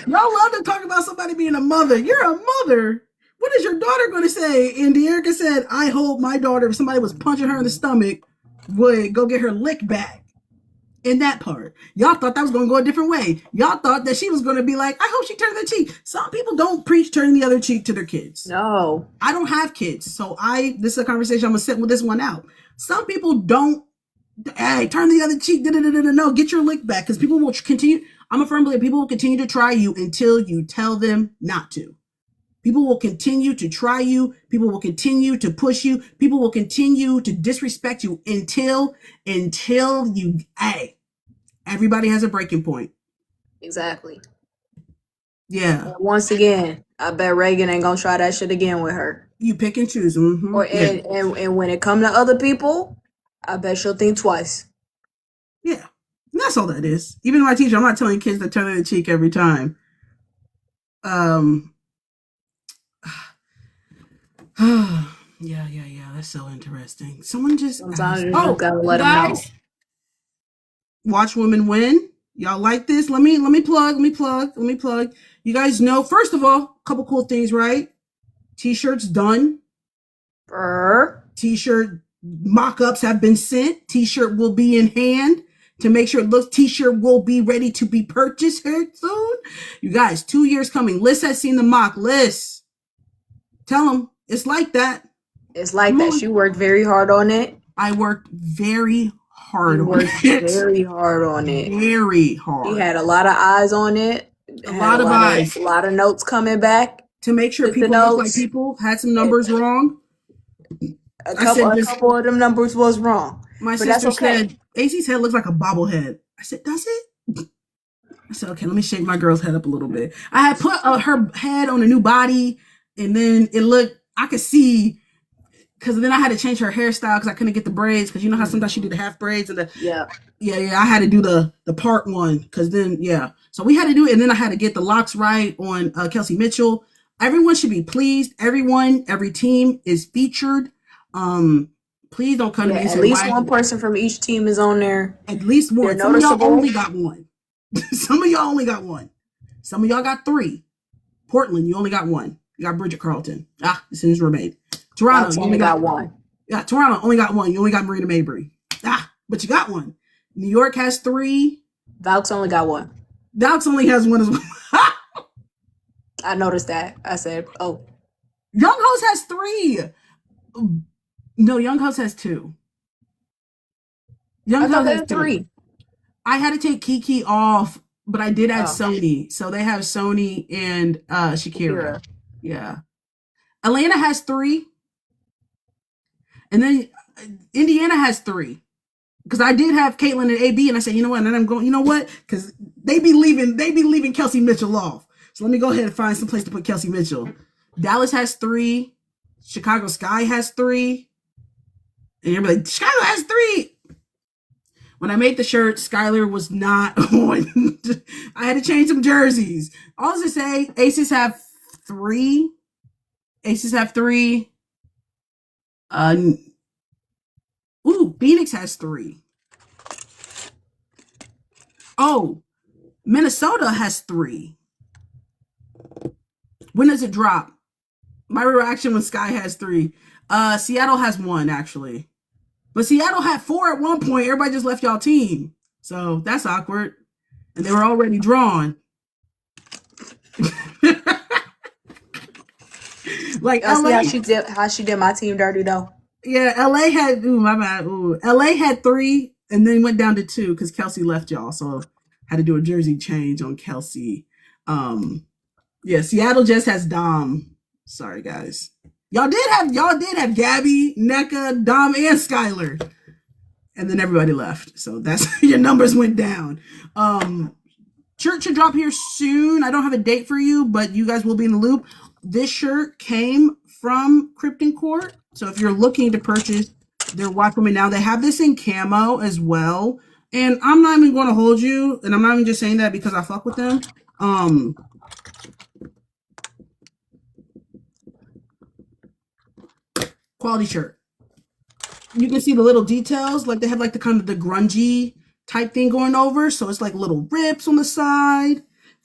y'all love to talk about somebody being a mother. You're a mother. What is your daughter going to say? And Dearica said, I hope my daughter, if somebody was punching her in the stomach, would go get her lick back. In that part. Y'all thought that was going to go a different way. Y'all thought that she was going to be like, I hope she turned the cheek. Some people don't preach turning the other cheek to their kids. No. I don't have kids. So this is a conversation. I'm going to sit with this one out. Some people don't, hey, turn the other cheek. No, get your lick back. Because people will continue. I'm a firm believer. People will continue to try you until you tell them not to. People will continue to try you. People will continue to push you. People will continue to disrespect you until you, hey, everybody has a breaking point. Exactly. Yeah. And once again, I bet Reagan ain't gonna try that shit again with her. You pick and choose. Mm-hmm. And when it come to other people, I bet she'll think twice. Yeah. And that's all that is. Even my teacher, I'm not telling kids to turn the cheek every time. Yeah. That's so interesting. Someone just sometimes you just gotta let them know. Watch women win. Y'all like this? Let me plug. You guys know, first of all, a couple cool things, right? T-shirts done. T-shirt mock-ups have been sent. T-shirt will be in hand to make sure it looks. T-shirt will be ready to be purchased here soon. You guys, 2 years coming. Liz has seen the mock. Liz, tell them it's like that. It's like that. She worked very hard on it. I worked very hard on it. Very hard on it. Very hard. He had a lot of eyes on it. A lot of eyes. A lot of notes coming back. To make sure people look like people. Had some numbers wrong. A couple of them numbers was wrong. My sister said, AC's head looks like a bobblehead. I said, does it? I said, okay, let me shake my girl's head up a little bit. I had put her head on a new body, and then I could see, because then I had to change her hairstyle because I couldn't get the braids, because you know how sometimes she did the half braids and yeah, I had to do the part one, because then so we had to do it, and then I had to get the locks right on Kelsey Mitchell. Everyone should be pleased. Every team is featured. Please don't come to me and say, at least one person from each team is on there. At least one. Some of y'all only got one. Some of y'all only got one. Some of y'all got three. Portland, you only got one. You got Bridget Carlton. As soon as we're made. Toronto, you only got one. Yeah, Toronto only got one. You only got Marina Mabry. But you got one. New York has three. Valks only got one. Valks only has one as well. I noticed that. I said, oh. Young Host has three. No, Young Host has two. Young Host has three. I had to take Kiki off, but I did add Sony. So they have Sony and Shakira. Yeah. Atlanta has three. And then Indiana has three. Because I did have Caitlin and AB, and I said, you know what? And then I'm going, you know what? Because they be leaving Kelsey Mitchell off. So let me go ahead and find some place to put Kelsey Mitchell. Dallas has three. Chicago Sky has three. And you're like, Chicago has three. When I made the shirt, Skylar was not on. I had to change some jerseys. All to say, Aces have three. Phoenix has three. Oh, Minnesota has three. When does it drop? My reaction when Sky has three. Seattle has one, actually. But Seattle had four at one point. Everybody just left y'all team. So that's awkward. And they were already drawn. Like LA, how she did my team dirty though. Yeah, LA had my bad. LA had three and then went down to two because Kelsey left y'all. So had to do a jersey change on Kelsey. Seattle just has Dom. Sorry guys. Y'all did have Gabby, NECA, Dom, and Skylar. And then everybody left. So that's your numbers went down. Shirt should drop here soon. I don't have a date for you, but you guys will be in the loop. This shirt came from Krypton Court. So if you're looking to purchase their Watch Women now, they have this in camo as well. And I'm not even going to hold you. And I'm not even just saying that because I fuck with them. Quality shirt. You can see the little details. Like they have like the kind of the grungy type thing going over. So it's like little rips on the side.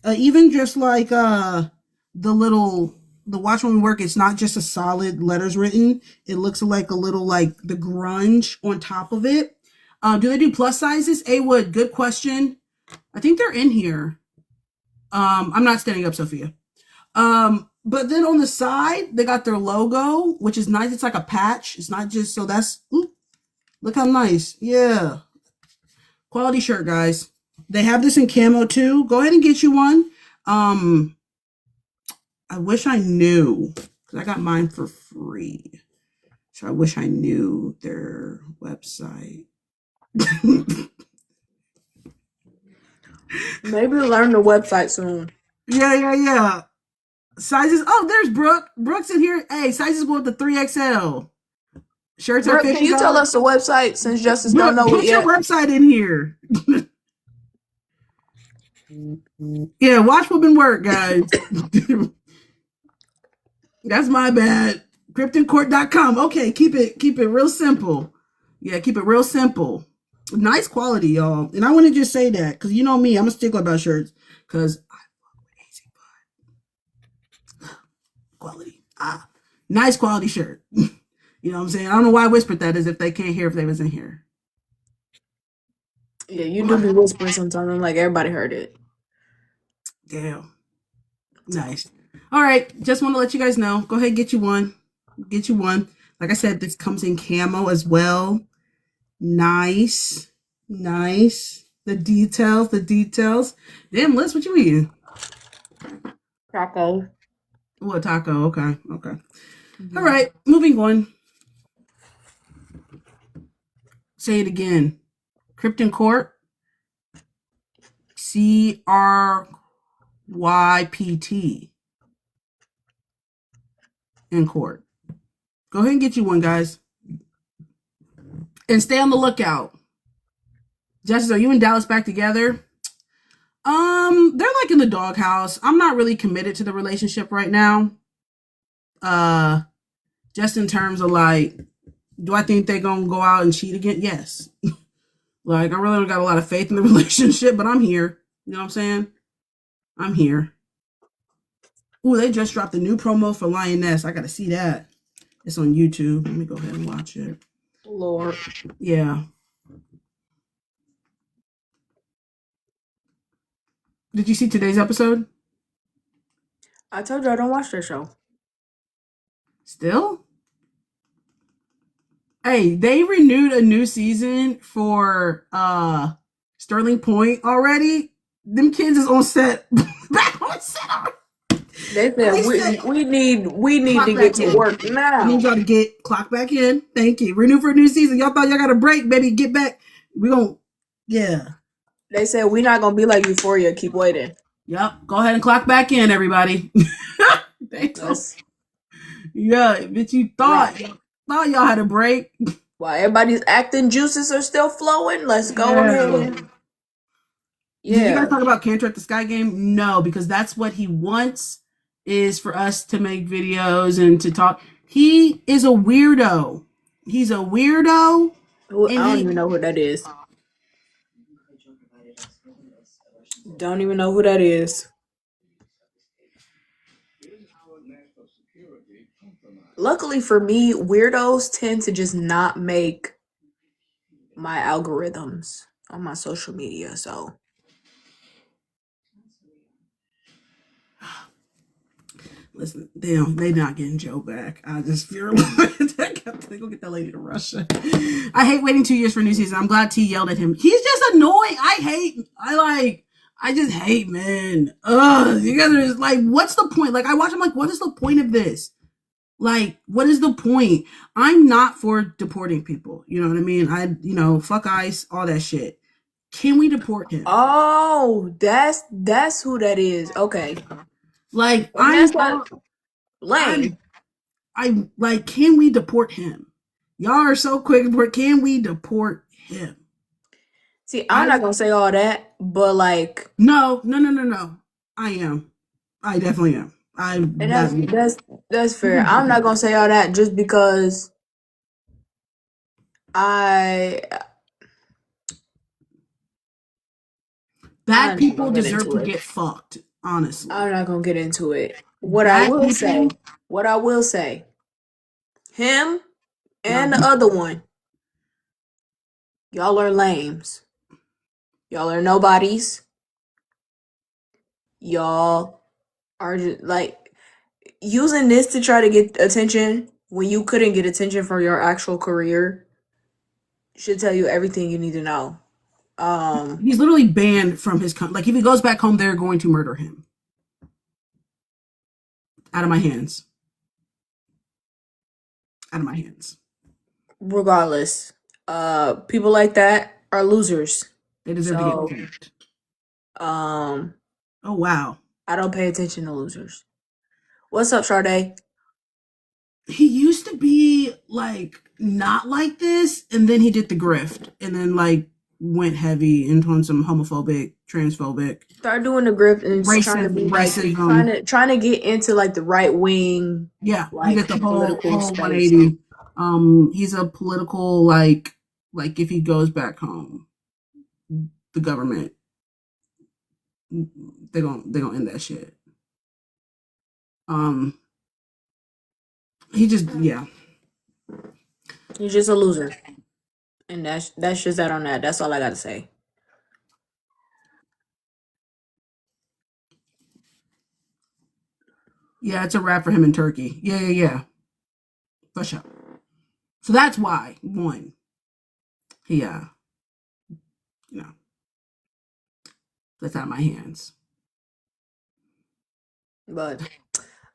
Even just like the Watch Women work, it's not just a solid letters written. It looks like a little like the grunge on top of it. Do they do plus sizes? A Wood, good question. I think they're in here. I'm not standing up, Sophia. But then on the side, they got their logo, which is nice. It's like a patch. It's not just, so that's, look how nice. Yeah. Quality shirt, guys. They have this in camo too. Go ahead and get you one. I wish I knew, because I got mine for free. So I wish I knew their website. Maybe we'll learn the website soon. Yeah. Sizes. Oh, there's Brooke. Brooke's in here. Hey, sizes go up to 3XL. Shirts are $50. Can you tell us the website since Justice Brooke, don't know put it yet? your website in here. Yeah, watch women work, guys. That's my bad. CryptonCourt.com. Okay, keep it real simple. Yeah, keep it real simple. Nice quality, y'all. And I want to just say that because you know me, I'm a stickler about shirts because I love easy butt. Quality. Nice quality shirt. You know what I'm saying? I don't know why I whispered that as if they can't hear if they was in here. Yeah, you do be whispering sometimes. I'm like, everybody heard it. Damn. Nice. All right. Just want to let you guys know. Go ahead, get you one. Get you one. Like I said, this comes in camo as well. Nice. The details. Damn, Liz, what you eating? Taco. What, taco? Okay. Mm-hmm. All right, moving on. Say it again. Krypton Court. CRYPT. In court. Go ahead and get you one, guys. And stay on the lookout. Justice, are you and Dallas back together? They're like in the doghouse. I'm not really committed to the relationship right now. Just in terms of like, do I think they're gonna go out and cheat again? Yes. Like, I really don't got a lot of faith in the relationship, but I'm here. You know what I'm saying? I'm here. Ooh, they just dropped a new promo for Lioness. I gotta see that. It's on YouTube. Let me go ahead and watch it. Lord. Yeah. Did you see today's episode? I told you I don't watch that show. Still? Hey, they renewed a new season for Sterling Point already. Them kids is on set. Back on set. They said we need to get to work now. I need y'all to get clock back in. Thank you. Renew for a new season. Y'all thought y'all got a break, baby. Get back. We gon' yeah. They said we're not gonna be like Euphoria. Keep waiting. Yep. Go ahead and clock back in, everybody. Yeah, bitch, you thought y'all had a break. While everybody's acting juices are still flowing, let's go ahead. Yeah. Did you guys talk about Cantor at the Sky game? No, because that's what he wants, is for us to make videos and to talk. He is a weirdo. He's a weirdo. I don't even know who that is. Don't even know who that is. Luckily for me, weirdos tend to just not make my algorithms on my social media, so. Listen, damn, they not getting Joe back. I just fear like they go get that lady to Russia. I hate waiting 2 years for a new season. I'm glad T yelled at him. He's just annoying. I just hate men. Ugh, you guys are just like, what's the point? Like, I watch, I'm like, what is the point of this? Like, what is the point? I'm not for deporting people. You know what I mean? Fuck ICE, all that shit. Can we deport him? Oh, that's who that is. Okay. Like, Lame. I'm like, can we deport him? Y'all are so quick. Can we deport him? See, I'm not gonna say all that, but like, no. I am. I definitely am. That's fair. I'm not gonna say all that just because bad people deserve to get fucked. Honestly, I'm not gonna get into it. What I will say, him and the other one, Y'all are lames. Y'all are nobodies. Y'all are just like using this to try to get attention when you couldn't get attention for your actual career should tell you everything you need to know. He's literally banned from his like if he goes back home, they're going to murder him. Out of my hands. Out of my hands. Regardless, people like that are losers. They deserve to get kicked. Oh wow. I don't pay attention to losers. What's up, Sade? He used to be like not like this, and then he did the grift, and then like went heavy into some homophobic, transphobic. Start doing the grift and trying to be like trying to get into like the right wing. Yeah, like you get the whole 180. He's a political like if he goes back home, the government they gonna end that shit. He just He's just a loser. And that's just that on that. That's all I gotta say. Yeah, it's a wrap for him in Turkey. Yeah. For sure. So that's why, one, that's out of my hands. But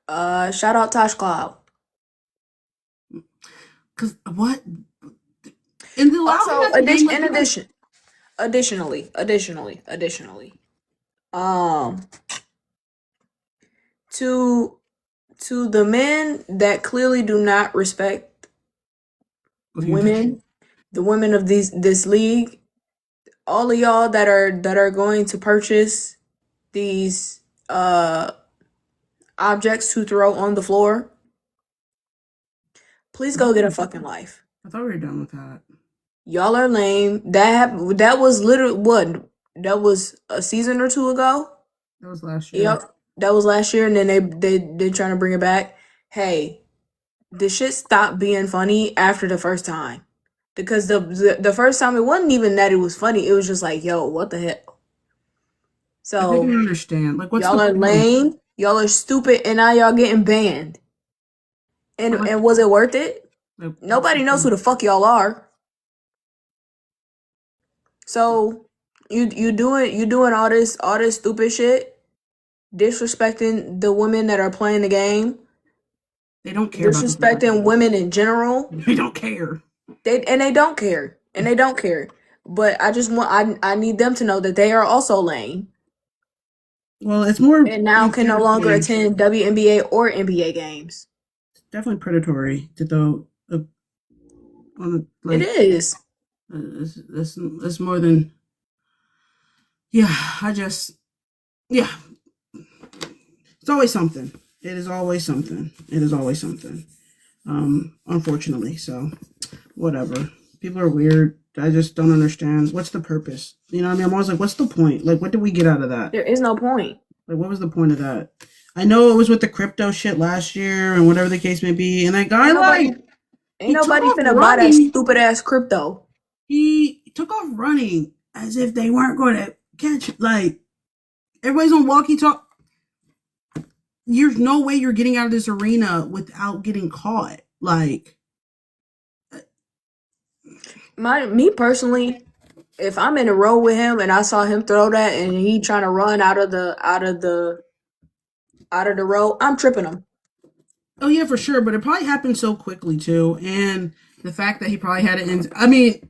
shout out Tosh Cloud. Cause what? In the also, additionally, to the men that clearly do not respect women, the women of this league, all of y'all that are going to purchase these objects to throw on the floor, please go get a fucking life. I thought we were done with that. Y'all are lame. That was literally what? That was a season or two ago. That was last year. Yep, that was last year, and then they trying to bring it back. Hey, the shit stopped being funny after the first time, because the first time it wasn't even that it was funny. It was just like, yo, what the hell? So I didn't understand. Like, what's y'all are lame. Y'all are stupid, and now y'all getting banned. And was it worth it? Nobody knows who the fuck y'all are. So you doing all this stupid shit, disrespecting the women that are playing the game. They don't care. Disrespecting women in general. They don't care. They don't care. But I need them to know that they are also lame. Well, it's more. And now can no longer attend WNBA or NBA games. It's definitely predatory to throw. It is. It's more than. Yeah, It's always something. It is always something. Unfortunately, so whatever. People are weird. I just don't understand. What's the purpose? You know what I mean? I'm always like, what's the point? Like, what did we get out of that? There is no point. Like, what was the point of that? I know it was with the crypto shit last year and whatever the case may be. And that guy, ain't nobody finna buy that stupid ass crypto. He took off running as if they weren't going to catch it. Like, everybody's on walkie-talkie. There's no way you're getting out of this arena without getting caught. Like, me personally, if I'm in a row with him and I saw him throw that and he trying to run out of the row, I'm tripping him. Oh yeah, for sure. But it probably happened so quickly too, and the fact that he probably had it in. I mean,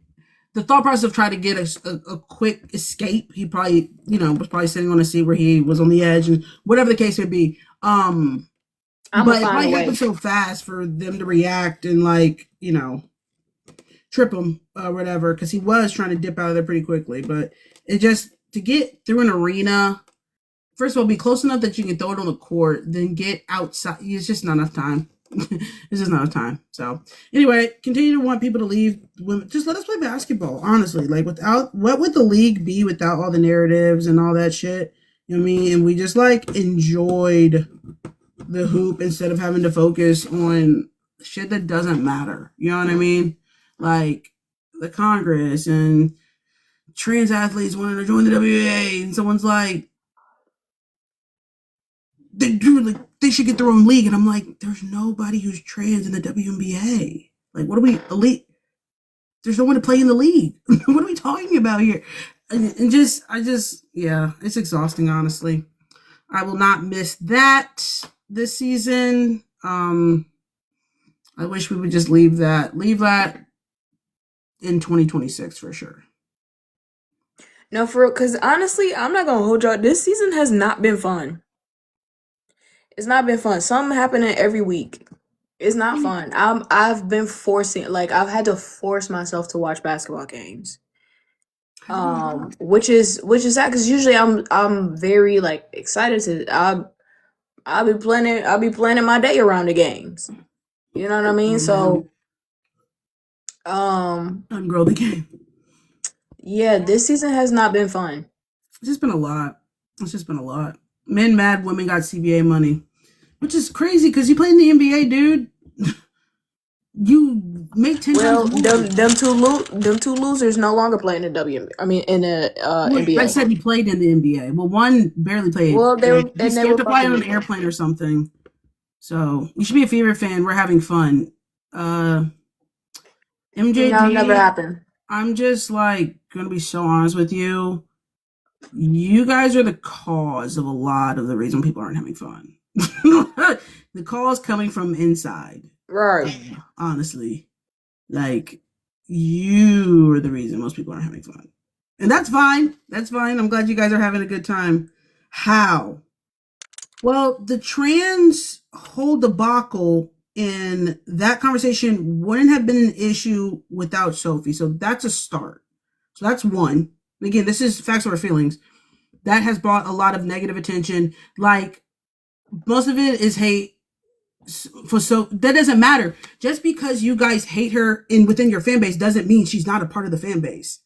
the thought process of trying to get a quick escape. He probably, was probably sitting on a seat where he was on the edge, and whatever the case may be. But it probably happened so fast for them to react and trip him or whatever, because he was trying to dip out of there pretty quickly. But it just, to get through an arena, first of all, be close enough that you can throw it on the court, then get outside. It's just not enough time. It's just not enough time. So anyway, continue to want people to leave. Just let us play basketball, honestly. Like, what would the league be without all the narratives and all that shit? You know what I mean? And we just enjoyed the hoop instead of having to focus on shit that doesn't matter. You know what I mean? Like, the Congress and trans athletes wanting to join the WNBA, and someone's like, they should get their own league, and I'm like, there's nobody who's trans in the WNBA. Like, what are we, elite? There's no one to play in the league. What are we talking about here? And yeah, it's exhausting, honestly. I will not miss that this season. I wish we would just leave that in 2026 for sure. No, for real, because honestly, I'm not gonna hold y'all. This season has not been fun. It's not been fun. Something happening every week. It's not fun. I've been forcing, like, I've had to force myself to watch basketball games. Which is sad because usually I'm very like excited to I'll be planning my day around the games. You know what I mean? So ungrow the game. Yeah, this season has not been fun. It's just been a lot. Men mad, women got CBA money, which is crazy because you play in the NBA, dude. You make 10 Well, times more. them two losers no longer play in the NBA. I said he played in the NBA. Well, one barely played. Well, they were scared to fly on an airplane or something. So you should be a Fever fan. We're having fun. MJD, That'll never happen. I'm just like gonna be so honest with you. You guys are the cause of a lot of the reason people aren't having fun. The cause coming from inside. Right. Honestly. Like, you are the reason most people aren't having fun. And that's fine. I'm glad you guys are having a good time. How? Well, the trans whole debacle in that conversation wouldn't have been an issue without Sophie. So that's a start. So that's one. And again, this is facts over feelings. That has brought a lot of negative attention. Like, most of it is hate. So that doesn't matter. Just because you guys hate her within your fan base doesn't mean she's not a part of the fan base.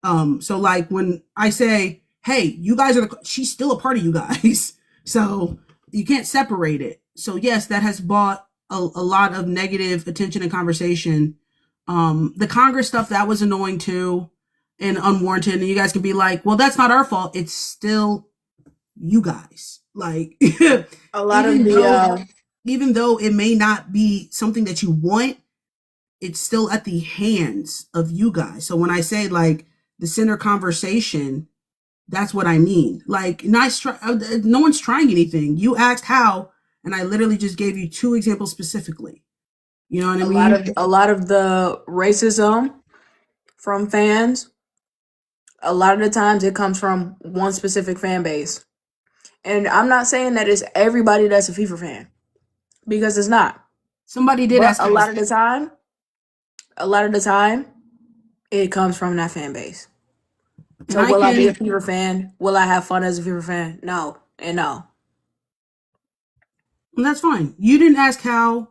So like when I say, hey, you guys are she's still a part of you guys. So you can't separate it. So yes, that has brought a lot of negative attention and conversation. The Congress stuff, that was annoying too and unwarranted. And you guys can be like, well, that's not our fault. It's still you guys. Like a lot of the even though it may not be something that you want, it's still at the hands of you guys. So when I say like the center conversation, that's what I mean. Like, no one's trying anything. You asked how, and I literally just gave you 2 examples specifically. You know what I mean? A lot of the racism from fans, a lot of the times it comes from one specific fan base. And I'm not saying that it's everybody that's a FIFA fan. Because it's not. Somebody did ask. A lot of the time, it comes from that fan base. So will I be a Fever fan? Will I have fun as a Fever fan? No, and no. And that's fine. You didn't ask how.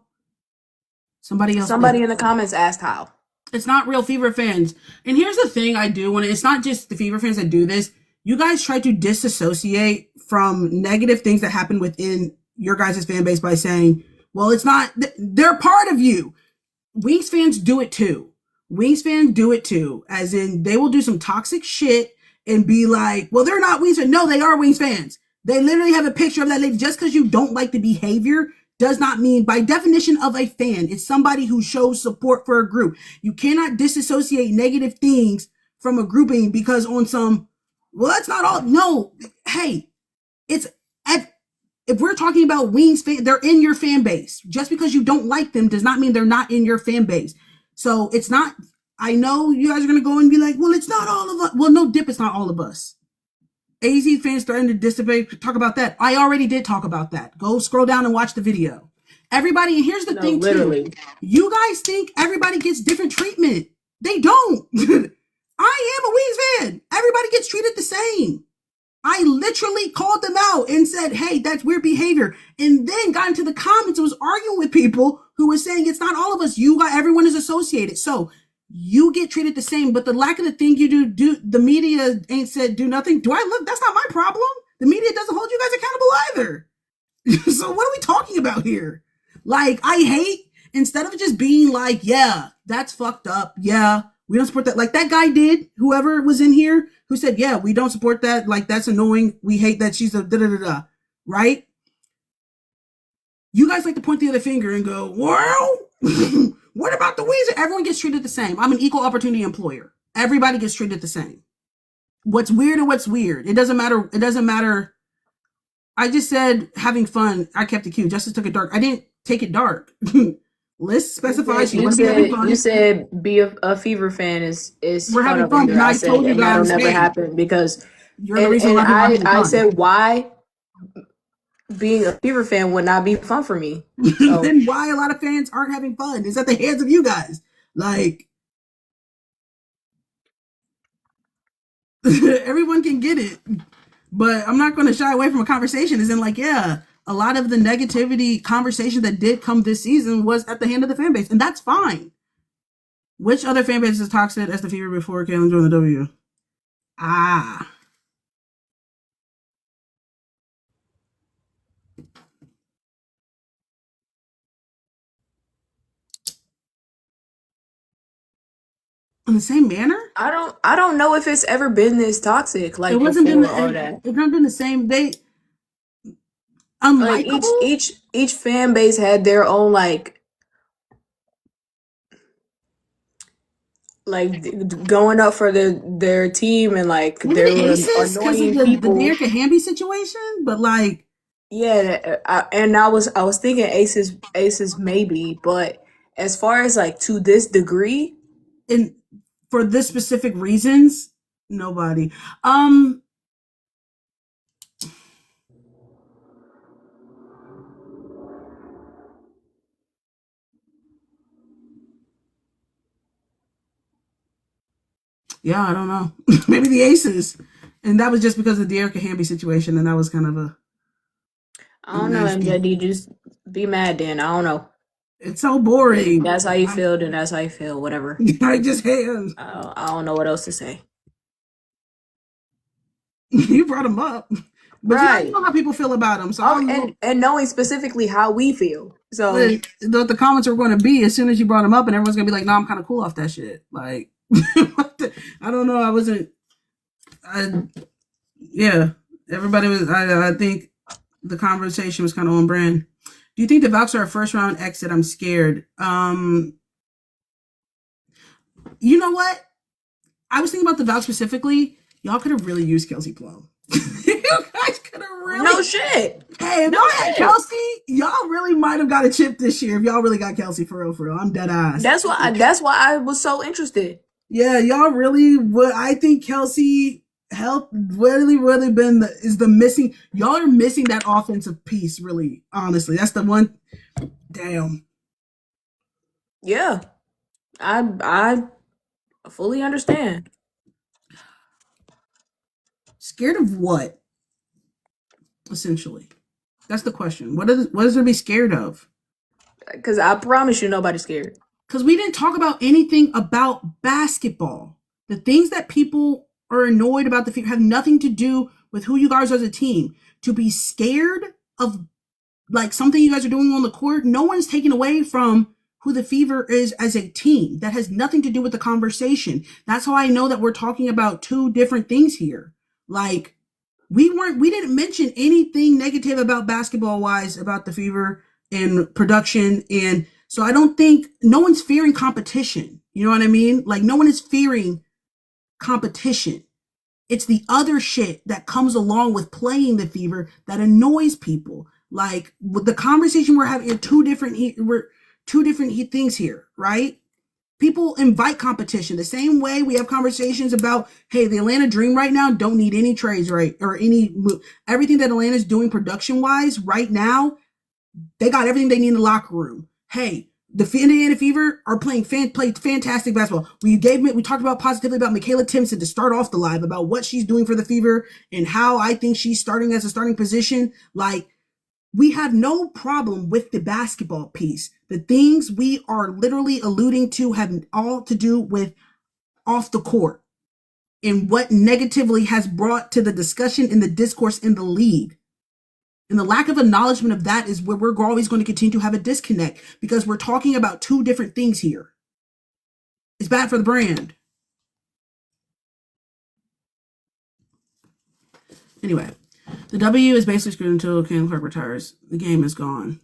Somebody in the comments asked how. It's not real Fever fans. And here's the thing I do when it's not just the Fever fans that do this. You guys try to disassociate from negative things that happen within your guys' fan base by saying, well, it's not, they're part of you. Wings fans do it too. As in, they will do some toxic shit and be like, well, they're not Wings fans. No, they are Wings fans. They literally have a picture of that lady. Just because you don't like the behavior does not mean, by definition of a fan, it's somebody who shows support for a group. You cannot disassociate negative things from a grouping because on some, well, that's not all. No, hey, if we're talking about Wings fan, they're in your fan base. Just because you don't like them does not mean they're not in your fan base. So it's not, I know you guys are going to go and be like, well, it's not all of us. Well, no dip, it's not all of us. AZ fans starting to dissipate, talk about that. I already did talk about that. Go scroll down and watch the video. Everybody, and here's the thing too. You guys think everybody gets different treatment. They don't. I am a Wings fan. Everybody gets treated the same. I literally called them out and said, hey, that's weird behavior. And then got into the comments and was arguing with people who were saying it's not all of us. Everyone is associated. So you get treated the same. But the lack of the thing you do, the media ain't said do nothing. Do I look? That's not my problem. The media doesn't hold you guys accountable either. So what are we talking about here? Like, I hate, instead of just being like, yeah, that's fucked up. Yeah, We don't support that. Like that guy did, whoever was in here, who said, yeah, we don't support that. Like, that's annoying. We hate that she's a da-da-da-da. Right? You guys like to point the other finger and go, well, what about the Weezer? Everyone gets treated the same. I'm an equal opportunity employer. Everybody gets treated the same. What's weird or what's weird. It doesn't matter. It doesn't matter. I just said having fun. I kept it cute. Justice took it dark. I didn't take it dark. List specifies You said be a Fever fan is we're having fun. And I told you guys that'll never happen because you're the reason why I said why being a Fever fan would not be fun for me. So. Then why a lot of fans aren't having fun? It's at the hands of you guys. Like everyone can get it, but I'm not going to shy away from a conversation. As in, like, yeah, a lot of the negativity conversation that did come this season was at the hand of the fan base, and that's fine. Which other fan base is toxic as the Fever before Kalen joined the W? In the same manner? I don't know if it's ever been this toxic. Like it wasn't been all that. It's not been the same. They unlikable. Like each fan base had their own like going up for their team and like their annoying people. The Dearica Hamby situation, but like yeah, I was thinking Aces maybe, but as far as like to this degree, and for this specific reasons, nobody. Yeah, I don't know. Maybe the Aces. And that was just because of the Dearica Hamby situation, and that was kind of a I don't know, MJD, just be mad then. I don't know. It's so boring. That's how you feel, then that's how you feel, whatever. I just hate him. I don't know what else to say. You brought him up. But right. You know how people feel about him. So and knowing specifically how we feel. So the comments are going to be as soon as you brought him up, and everyone's going to be like, no, I'm kind of cool off that shit. Like, I don't know. Yeah, everybody was, I think the conversation was kind of on brand. Do you think the Valks are a first round exit? I'm scared. You know what? I was thinking about the Valks specifically. Y'all could have really used Kelsey Plum. You guys could have really. No shit. Hey, if y'all had Kelsey, y'all really might have got a chip this year. If y'all really got Kelsey for real. I'm dead ass. That's why I was so interested. Yeah, y'all really would. I think Kelsey helped really been is the missing. Y'all are missing that offensive piece, really. Honestly, that's the one. Damn. Yeah, I fully understand. Scared of what? Essentially, that's the question. What is there to be scared of? Because I promise you, nobody's scared. Because we didn't talk about anything about basketball. The things that people are annoyed about the Fever have nothing to do with who you guys are as a team. To be scared of like something you guys are doing on the court, no one's taken away from who the Fever is as a team. That has nothing to do with the conversation. That's how I know that we're talking about two different things here. Like we didn't mention anything negative about basketball wise about the Fever and production. And so I don't think no one's fearing competition. You know what I mean? Like no one is fearing competition. It's the other shit that comes along with playing the Fever that annoys people. Like with the conversation we're having, two different things here, right? People invite competition the same way we have conversations about, hey, the Atlanta Dream right now don't need any trades, right? Or everything that Atlanta's doing production wise right now, they got everything they need in the locker room. Hey, the Indiana Fever are played fantastic basketball. We talked about positively about Michaela Timpson to start off the live about what she's doing for the Fever and how I think she's starting as a starting position. Like, we have no problem with the basketball piece. The things we are literally alluding to have all to do with off the court and what negatively has brought to the discussion and the discourse in the league. And the lack of acknowledgement of that is where we're always going to continue to have a disconnect because we're talking about two different things here. It's bad for the brand. Anyway, the W is basically screwed until Caitlin Clark retires. The game is gone.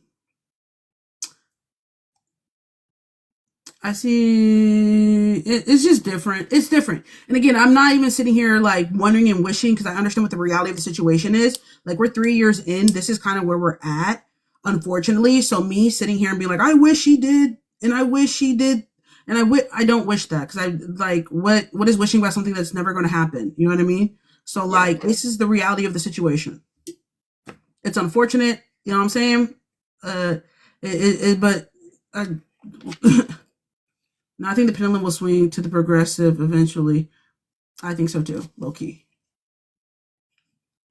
I see. It's just different. It's different. And again, I'm not even sitting here like wondering and wishing because I understand what the reality of the situation is. Like we're 3 years in. This is kind of where we're at, unfortunately. So me sitting here and being like, I wish she did, and I wish she did, and I don't wish that because I like what is wishing about something that's never going to happen. You know what I mean? So like this is the reality of the situation. It's unfortunate. You know what I'm saying? But. No, I think the pendulum will swing to the progressive eventually. I think so too, low key.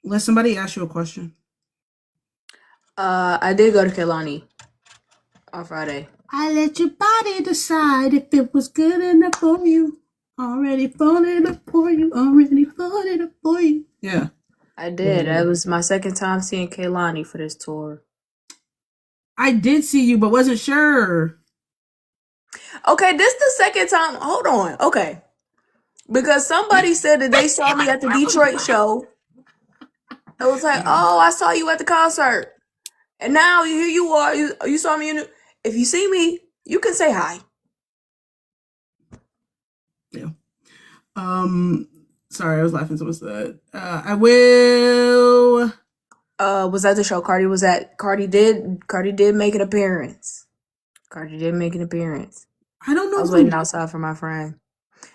Let somebody ask you a question. I did go to Kehlani on Friday. I let your body decide if it was good enough for you. Already falling up for you. Already falling up for you. Yeah. I did. That was my second time seeing Kehlani for this tour. I did see you, but wasn't sure. Okay, this the second time. Hold on. Okay. Because somebody said that they saw me at the Detroit show. It was like, oh, I saw you at the concert. And now here you are. You saw me if you see me, you can say hi. Yeah. Sorry, I was laughing. Someone said, I will. Was that the show Cardi was at? Cardi did make an appearance. I don't know. I was waiting outside for my friend.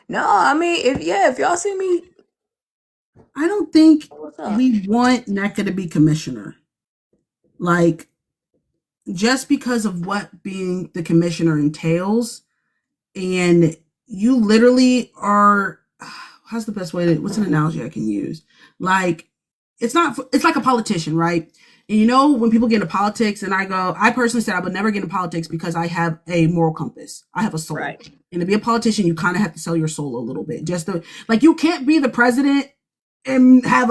No, I mean, if y'all see me. I don't think we want NECA to be commissioner. Like, just because of what being the commissioner entails. And you literally are, how's the best way what's an analogy I can use? Like, it's like a politician, right? And you know, when people get into politics and I personally said I would never get into politics because I have a moral compass. I have a soul. Right. And to be a politician, you kind of have to sell your soul a little bit. You can't be the president and have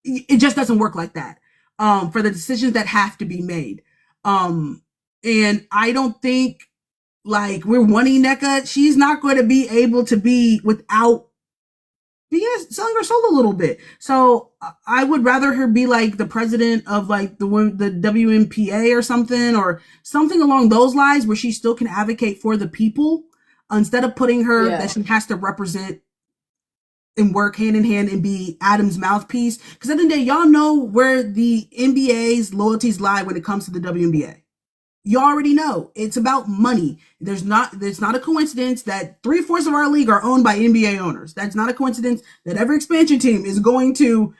it just doesn't work like that. For the decisions that have to be made. And I don't think we're wanting NECA. She's not going to be able to be without selling her soul a little bit. So I would rather her be like the president of the WNPA or something along those lines where she still can advocate for the people instead of putting her that she has to represent and work hand in hand and be Adam's mouthpiece. Because at the end of the day, y'all know where the NBA's loyalties lie when it comes to the WNBA. You already know it's about money. It's not a coincidence that 3/4 of our league are owned by NBA owners. That's not a coincidence that every expansion team is going to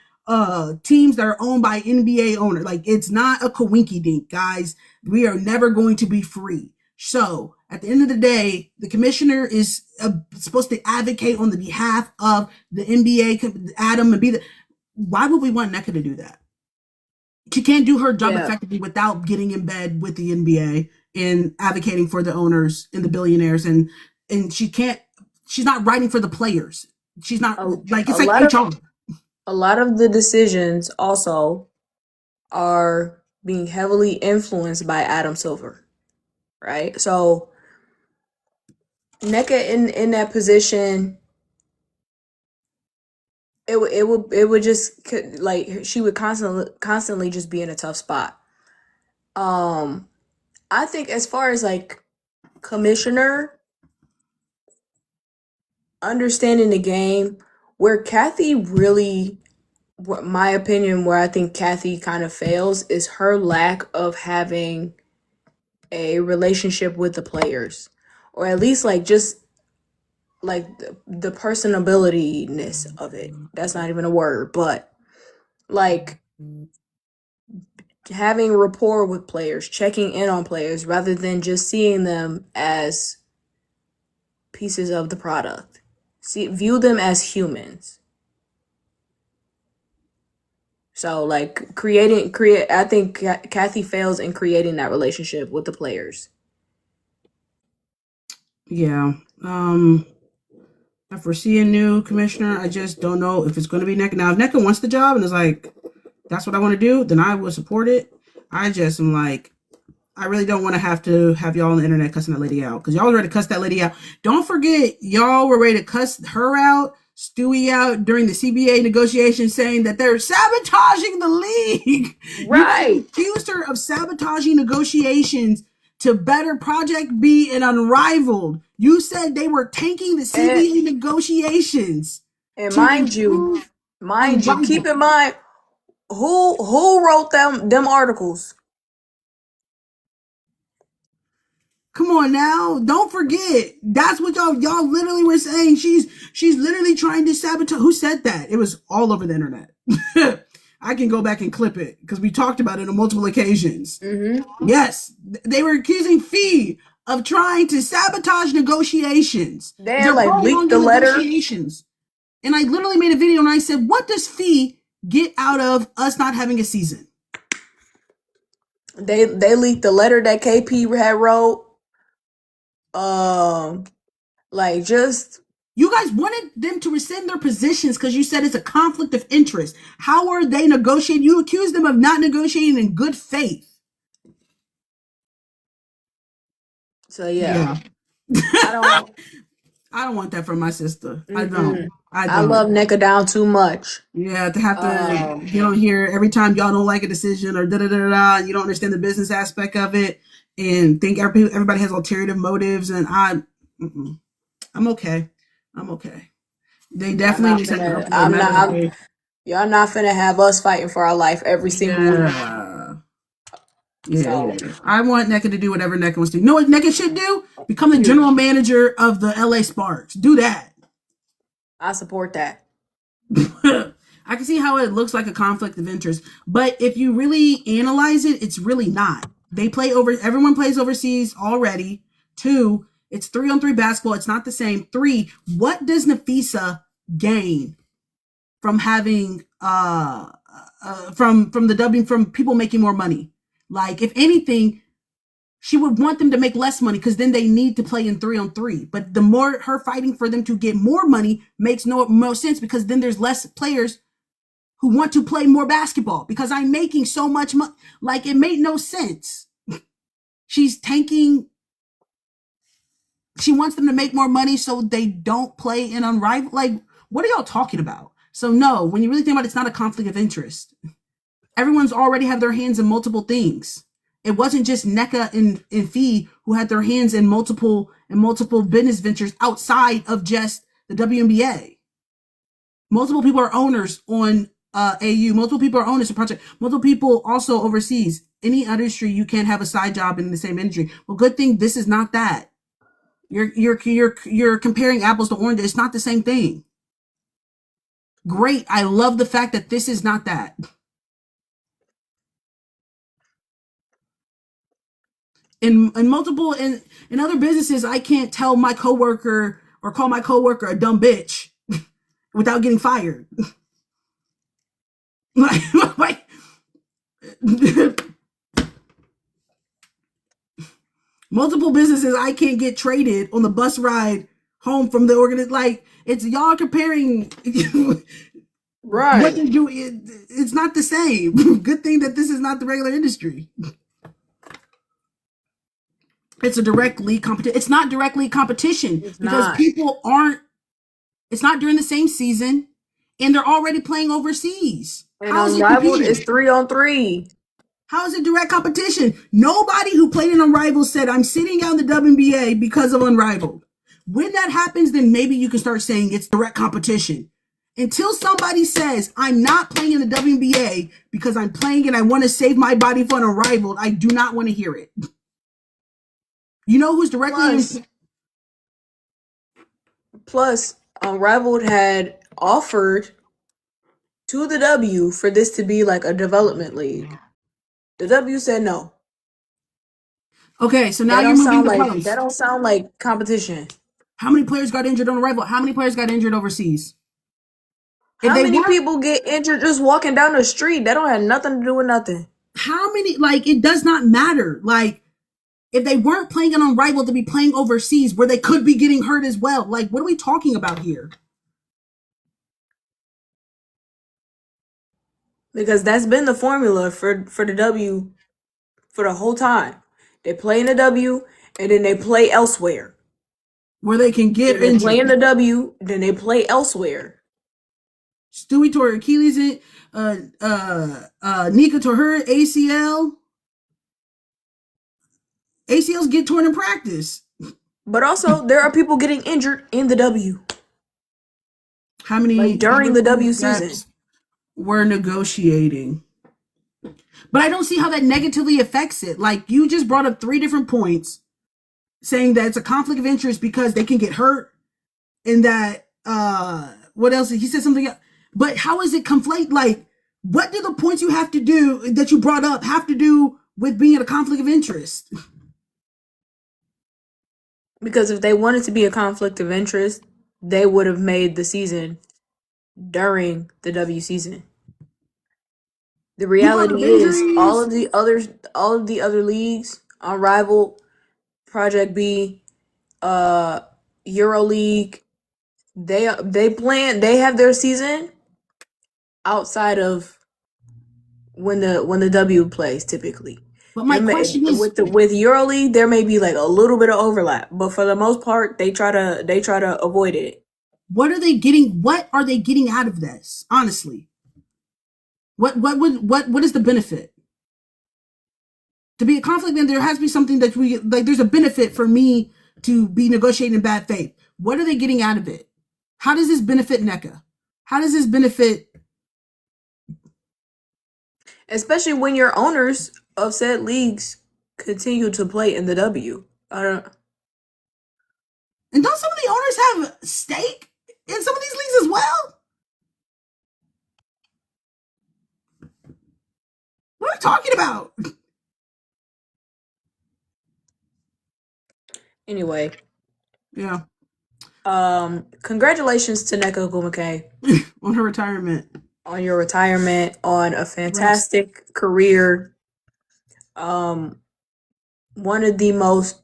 teams that are owned by NBA owners. It's not a coinky dink, guys. We are never going to be free. So at the end of the day, the commissioner is supposed to advocate on the behalf of the NBA, Adam, and why would we want NECA to do that? She can't do her job effectively without getting in bed with the NBA and advocating for the owners and the billionaires. And she's not writing for the players. She's not it's like HR. A lot of the decisions also are being heavily influenced by Adam Silver, right? So NECA in that position, it would just she would constantly just be in a tough spot. I think as far as commissioner understanding the game, where Kathy really, my opinion, where I think Kathy kind of fails is her lack of having a relationship with the players, or at least just the personability-ness of it. That's not even a word, but having rapport with players, checking in on players rather than just seeing them as pieces of the product. View them as humans. So I think Kathy fails in creating that relationship with the players. Yeah. I foresee a new commissioner. I just don't know if it's going to be NECA. Now, if NECA wants the job and is that's what I want to do, then I will support it. I just am I really don't want to have y'all on the internet cussing that lady out, because y'all were ready to cuss that lady out. Don't forget, y'all were ready to cuss her out Stewie out during the CBA negotiations saying that they're sabotaging the league. Right. You accused her of sabotaging negotiations to better Project B and Unrivaled. You said they were tanking the CBA negotiations. And mind you, keep in mind who wrote them articles. Come on now, don't forget. That's what y'all literally were saying. She's literally trying to sabotage. Who said that? It was all over the internet. I can go back and clip it because we talked about it on multiple occasions. Mm-hmm. Yes, they were accusing Fee of trying to sabotage negotiations. They're like leaked the letter. And I literally made a video and I said, what does Fee get out of us not having a season? They leaked the letter that KP had wrote. You guys wanted them to rescind their positions because you said it's a conflict of interest. How are they negotiating? You accused them of not negotiating in good faith. So yeah. I don't want that from my sister. I Mm-mm. don't. I love Nneka down too much. Yeah, to have to get on here every time y'all don't like a decision or da-da-da-da, and you don't understand the business aspect of it and think everybody has alternative motives, and I'm okay. They definitely just y'all not finna have us fighting for our life every single week. Yeah. I want Nneka to do whatever Nneka wants to do. You know what Nneka should do? Become the general manager of the LA Sparks. Do that. I support that. I can see how it looks like a conflict of interest, but if you really analyze it, it's really not. Everyone plays overseas already. 2, it's 3-on-3 basketball. It's not the same. 3, what does Nafisa gain from having from people making more money? Like, if anything, she would want them to make less money because then they need to play in 3-on-3. But the more her fighting for them to get more money makes no sense because then there's less players who want to play more basketball because I'm making so much money. Like, it made no sense. She's tanking. She wants them to make more money so they don't play in Unrivaled. Like, what are y'all talking about? So no, when you really think about it, it's not a conflict of interest. Everyone's already have their hands in multiple things. It wasn't just Nneka and Fee who had their hands in multiple business ventures outside of just the WNBA. Multiple people are owners on AU. Multiple people are owners of Project. Multiple people also overseas. Any industry, you can't have a side job in the same industry. Well, good thing this is not that. You're comparing apples to oranges. It's not the same thing. Great. I love the fact that this is not that. In other businesses, I can't tell my coworker or call my coworker a dumb bitch without getting fired. like multiple businesses, I can't get traded on the bus ride home from the organization. Like, it's y'all comparing. Right. What they do, it's not the same. Good thing that this is not the regular industry. It's a direct league competition. It's not directly competition because people aren't. It's not during the same season, and they're already playing overseas. And Unrivaled is 3-on-3. How is it direct competition? Nobody who played in Unrivaled said, I'm sitting out in the WNBA because of Unrivaled. When that happens, then maybe you can start saying it's direct competition. Until somebody says, I'm not playing in the WNBA because I'm playing and I want to save my body for an Unrivaled, I do not want to hear it. You know who's directly... Plus, Unrivaled had offered to the W for this to be like a development league. The W said no. Okay, so now you're moving the post. That don't sound like competition. How many players got injured on Unrivaled? How many players got injured overseas? How many people get injured just walking down the street? That don't have nothing to do with nothing. How many? Like, it does not matter. Like, if they weren't playing an Unrivaled to be playing overseas where they could be getting hurt as well. Like, what are we talking about here? Because that's been the formula for the W for the whole time. They play in the W and then they play elsewhere. where they can get They injured. play in the W, then they play elsewhere. Stewie tore Achilles, Nika tore her ACL. ACLs get torn in practice. But also, there are people getting injured in the W. How many like during the W season? We're negotiating. But I don't see how that negatively affects it. Like, you just brought up 3 different points saying that it's a conflict of interest because they can get hurt, and that what else? He said something else. But how is it conflate? Like, what do the points you have to do that you brought up have to do with being a conflict of interest? Because if they wanted to be a conflict of interest, they would have made the season during the W season. The reality is all of the other leagues on Rival, Project B, EuroLeague, they have their season outside of when the W plays typically. But my question is, with EuroLeague, there may be like a little bit of overlap, but for the most part, they try to avoid it. What are they getting? What are they getting out of this? Honestly, what is the benefit? To be a conflict, then there has to be something that we like. There's a benefit for me to be negotiating in bad faith. What are they getting out of it? How does this benefit NECA? How does this benefit? Especially when your owners of said leagues continue to play in the W. And don't some of the owners have stake in some of these leagues as well? What are we talking about? Anyway. Yeah. Congratulations to NECA Ogwumike on her retirement. On your retirement, on a fantastic career. One of the most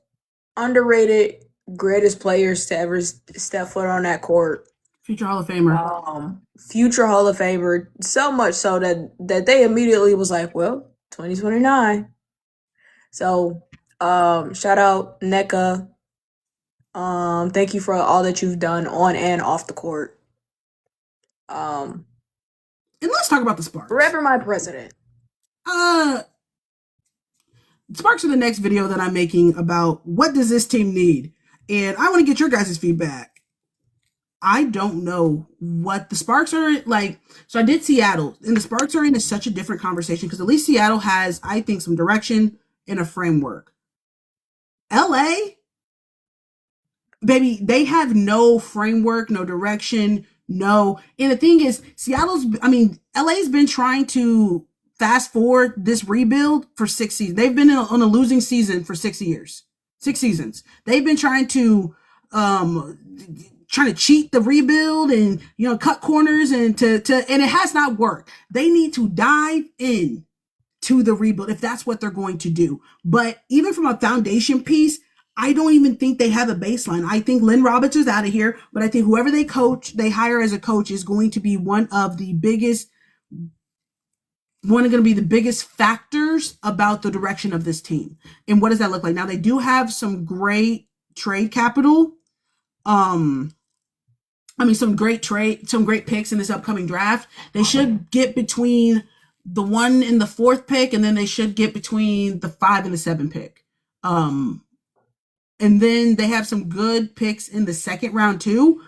underrated, greatest players to ever step foot on that court. Future Hall of Famer. Future Hall of Famer. So much so that they immediately was like, well, 2029. So, shout out NECA. Thank you for all that you've done on and off the court. And let's talk about the Sparks. Forever my president. Sparks are the next video that I'm making about what does this team need. And I want to get your guys' feedback. I don't know what the Sparks are like. So I did Seattle, and the Sparks are in such a different conversation because at least Seattle has, I think, some direction and a framework. LA, baby, they have no framework, no direction, no. And the thing is, LA's been trying to fast forward this rebuild for 6 seasons. They've been on a losing season for 6 years, 6 seasons. They've been trying to cheat the rebuild and, cut corners and and it has not worked. They need to dive in to the rebuild if that's what they're going to do. But even from a foundation piece, I don't even think they have a baseline. I think Lynn Roberts is out of here, but I think whoever they hire as a coach is going to be one of the biggest factors about the direction of this team. And what does that look like? Now, they do have some great trade capital. Some great picks in this upcoming draft. They should get between the 1 and the 4th pick, and then they should get between the 5 and the 7 pick. And then they have some good picks in the 2nd round too.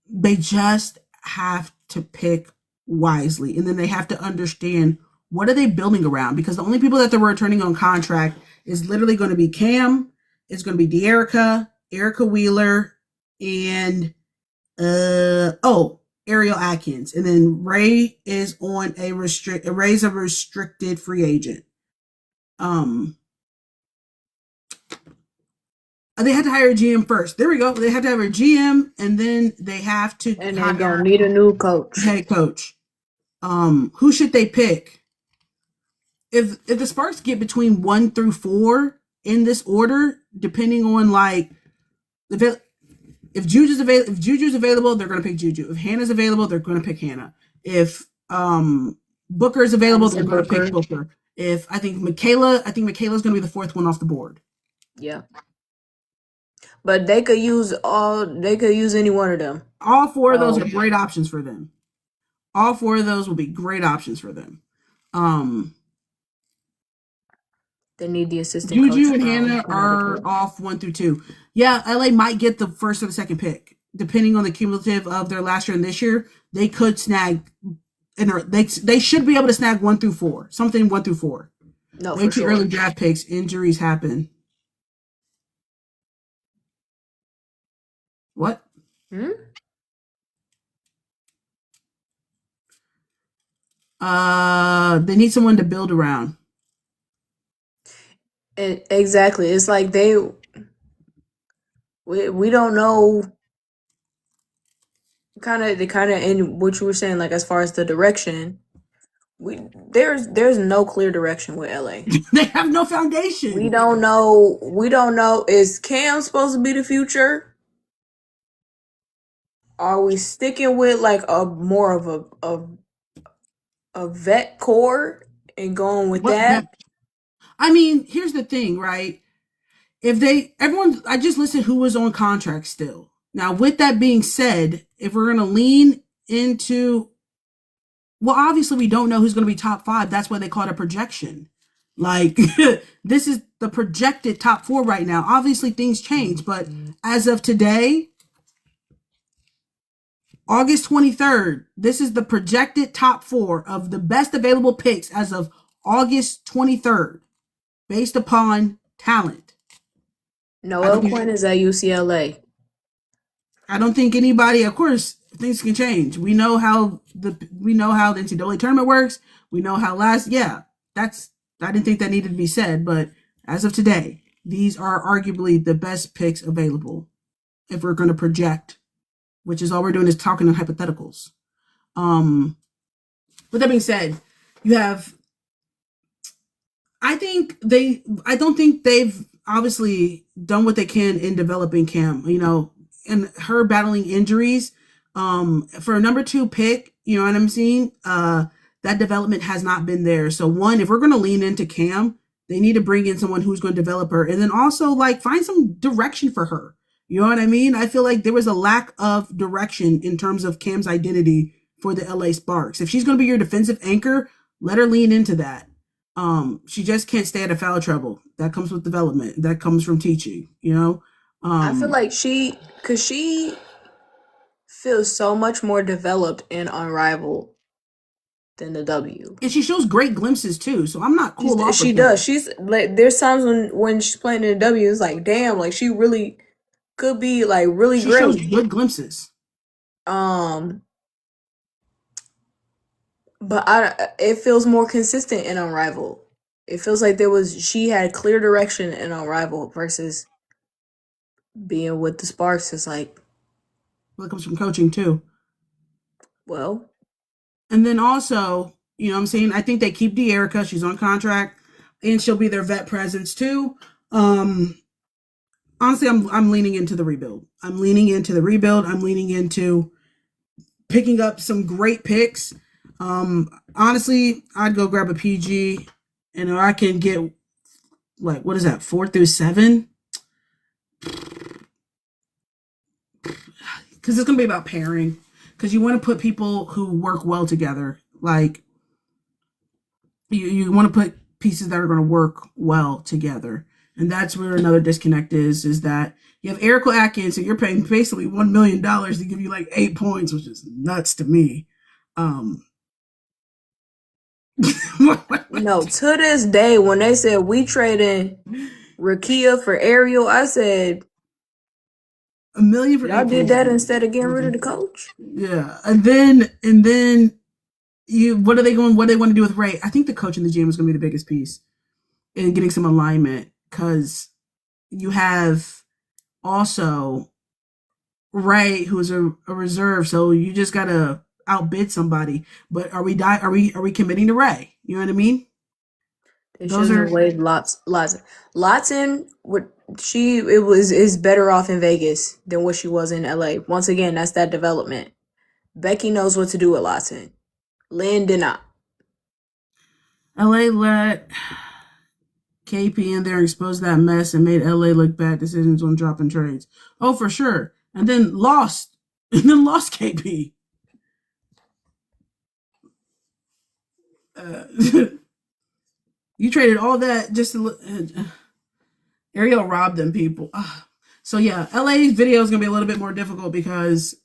They just have to pick wisely. And then they have to understand, what are they building around? Because the only people that they're returning on contract is literally going to be Cam, it's going to be Dearica, Erica Wheeler, and Ariel Atkins. And then Ray is on Ray's a restricted free agent. They had to hire a GM first. There we go. They have to have a GM, and then they have to they're gonna need a new head coach. Who should they pick? If the Sparks get between 1 through 4 in this order, depending on if Juju's available, they're gonna pick Juju. If Hannah's available, they're gonna pick Hannah. If Booker's available, they're gonna pick Booker. I think Michaela's gonna be the 4th one off the board. Yeah. But they could use any one of them. All four of those Oh. are great options for them. All four of those will be great options for them. They need the assistant Juju coach and from Hannah are Connecticut. off 1 through 2. Yeah, LA might get the first or the second pick, depending on the cumulative of their last year and this year. They could snag, and they should be able to snag 1 through 4, something 1 through 4. No, Way for too sure. early draft picks. Injuries happen. What? Hmm? They need someone to build around. Exactly. It's like we don't know kind of in what you were saying, like as far as the direction. There's no clear direction with LA. They have no foundation. We don't know. Is Cam supposed to be the future? Are we sticking with like a more of a vet core and going with that? I mean, here's the thing, right? I just listed who was on contract still. Now, with that being said, if we're going to lean into, well, obviously we don't know who's going to be top 5. That's why they call it a projection. Like, this is the projected top 4 right now. Obviously things change, but as of today, August 23rd, this is the projected top 4 of the best available picks as of August 23rd, based upon talent. Noel Quinn is at UCLA. I don't think anybody, of course, things can change. We know how the NCAA tournament works. We know how I didn't think that needed to be said, but as of today, these are arguably the best picks available if we're going to project, which is all we're doing is talking in hypotheticals. With that being said, you have, I don't think they've obviously done what they can in developing Cam, and her battling injuries. For a number 2 pick, you know what I'm saying? That development has not been there. So one, if we're going to lean into Cam, they need to bring in someone who's going to develop her, and then also like find some direction for her. You know what I mean? I feel like there was a lack of direction in terms of Cam's identity for the LA Sparks. If she's going to be your defensive anchor, let her lean into that. She just can't stay out of foul trouble. That comes with development. That comes from teaching, I feel like she feels so much more developed and unrivaled than the W. And she shows great glimpses too, so I'm not cool off. She does. She's like, there's times when she's playing in the W, it's like, damn, like she really could be like really great. She shows good glimpses. But it feels more consistent and unrivaled. It feels like she had clear direction and unrivaled versus being with the Sparks. It's like, well, it comes from coaching too. Well, and then also, you know what I'm saying? I think they keep Dearica. She's on contract, and she'll be their vet presence too. Honestly, I'm leaning into the rebuild. I'm leaning into picking up some great picks. Honestly, I'd go grab a PG, and I can get like, what is that, 4 through 7? Because it's gonna be about pairing. Because you want to put people who work well together. Like, you want to put pieces that are going to work well together. And that's where another disconnect is that you have Erica Atkins, and you're paying basically $1 million to give you like 8 points, which is nuts to me. No, to this day, when they said we traded Rakia for Ariel, I said, $1 million for y'all did that instead of getting rid of the coach? Yeah. And then what do they want to do with Ray? I think the coach and the GM is going to be the biggest piece in getting some alignment, because you have also Ray, who is a reserve, so you just got to outbid somebody. But are we committing to Ray? You know what I mean? They should have weighed Lotson is better off in Vegas than what she was in LA. Once again, that's that development. Becky knows what to do with Lotson. Lynn did not. LA let KP in there exposed that mess and made LA look bad decisions on dropping trades. Oh, for sure. And then lost. And then lost KP. You traded all that just to look. Ariel robbed them people. So yeah, LA's video is going to be a little bit more difficult because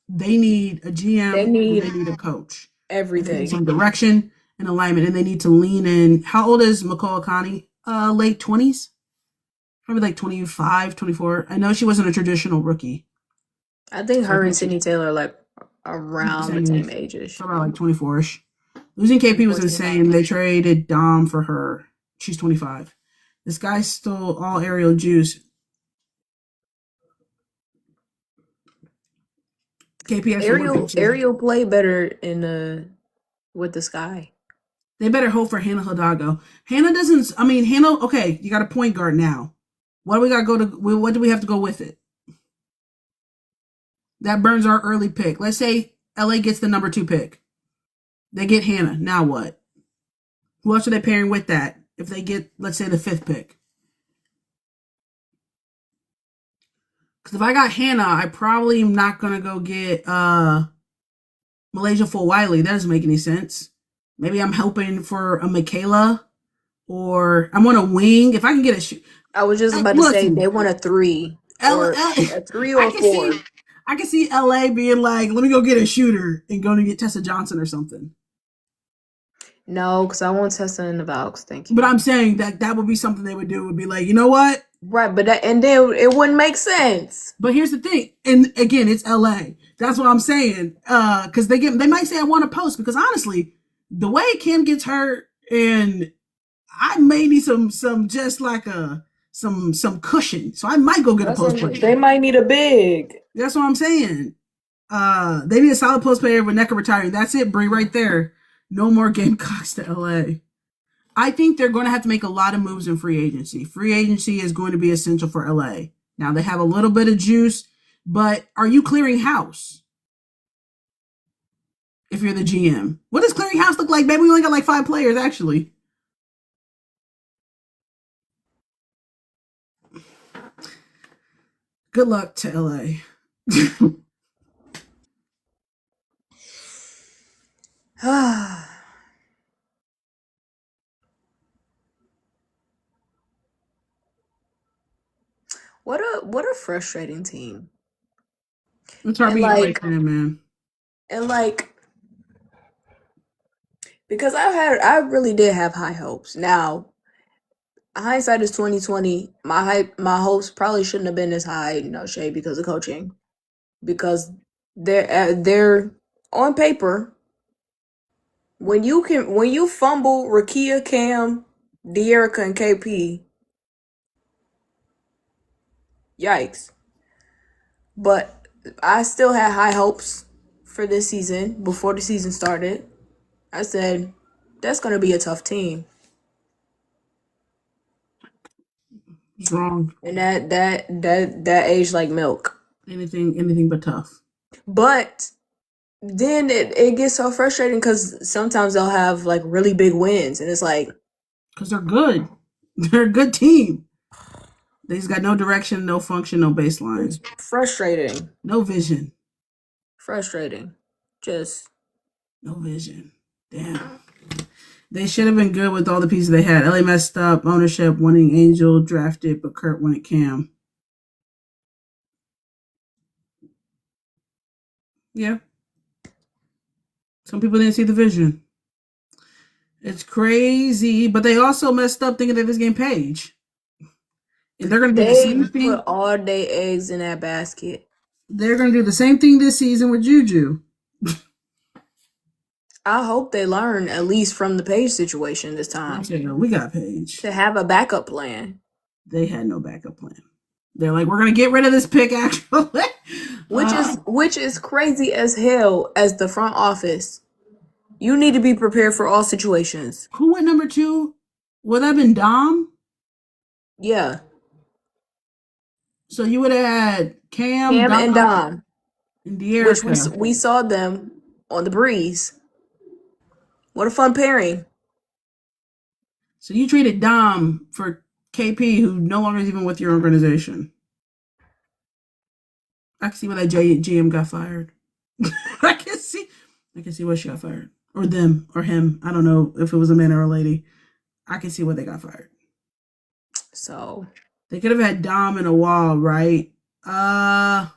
they need a GM. They need a coach. Everything. Some direction and alignment, and they need to lean in. How old is McCall Connie? Late 20s? Probably like 25, 24. I know she wasn't a traditional rookie. I think her and Sydney Taylor are like around the same age-ish. About like 24-ish. Losing KP was insane. They traded Dom for her. She's 25. This guy stole all Ariel juice. KP Ariel played better in with the Sky. They better hope for Hannah Hidalgo. Hannah doesn't. I mean, Hannah. Okay, you got a point guard now. What do we got to go to? What do we have to go with it? That burns our early pick. Let's say LA gets the number 2 pick. They get Hannah. Now what? Who else are they pairing with that? If they get, let's say, the 5th pick. Because if I got Hannah, I probably am not going to go get Malaysia for Wiley. That doesn't make any sense. Maybe I'm hoping for a Michaela or I want a wing. If I can get a shoot. I was just about to say they want a 3. Or a 3 or 4. I can see LA being like, let me go get a shooter and go to get Tessa Johnson or something. No, because I want Tessa in the Valks. Thank you. But I'm saying that would be something they would do. Would be like, you know what? Right, but and then it wouldn't make sense. But here's the thing, and again, it's LA. That's what I'm saying. Because they might say I want a post because honestly, the way Kim gets hurt, and I may need some just like some cushion. So I might go get a post player. They might need a big. That's what I'm saying. They need a solid post player with Necker retiring. That's it, Bree, right there. No more Gamecocks to LA. I think they're going to have to make a lot of moves in free agency. Free agency is going to be essential for LA. Now they have a little bit of juice, but are you clearing house? If you're the GM, what does clearing house look like, baby? We only got like 5 players, actually. Good luck to LA. What a frustrating team. It's hard being like man. And like, because I really did have high hopes. Now, hindsight is 2020. My hopes probably shouldn't have been this high, Shay, because of coaching. Because they're on paper. When you fumble Rakia, Cam, Dearica, and KP, yikes. But I still had high hopes for this season before the season started. I said, that's going to be a tough team. It's wrong. And that aged like milk. Anything but tough. But then it gets so frustrating because sometimes they'll have like really big wins, and it's like, because they're good. They're a good team. They just got no direction, no function, no baseline. It's frustrating. No vision. Frustrating. Just no vision. Damn. They should have been good with all the pieces they had. LA messed up. Ownership, wanting Angel drafted, but Kurt wanted Cam. Yeah. Some people didn't see the vision. It's crazy, but they also messed up thinking that this game Page. And they're going to do the same thing. Put all their eggs in that basket. They're going to do the same thing this season with Juju. I hope they learn at least from the Page situation this time. We got Page. To have a backup plan. They had no backup plan. They're like, we're going to get rid of this pick, actually. Which is crazy as hell as the front office. You need to be prepared for all situations. Who went number 2? Would that have been Dom? Yeah. So you would have had Cam and Dom. And Dearica. Which we saw them on the breeze. What a fun pairing. So you traded Dom for KP, who no longer is even with your organization. I can see why that GM got fired. I can see why she got fired. Or them, or him. I don't know if it was a man or a lady. I can see why they got fired. So they could have had Dom and a wall, right? I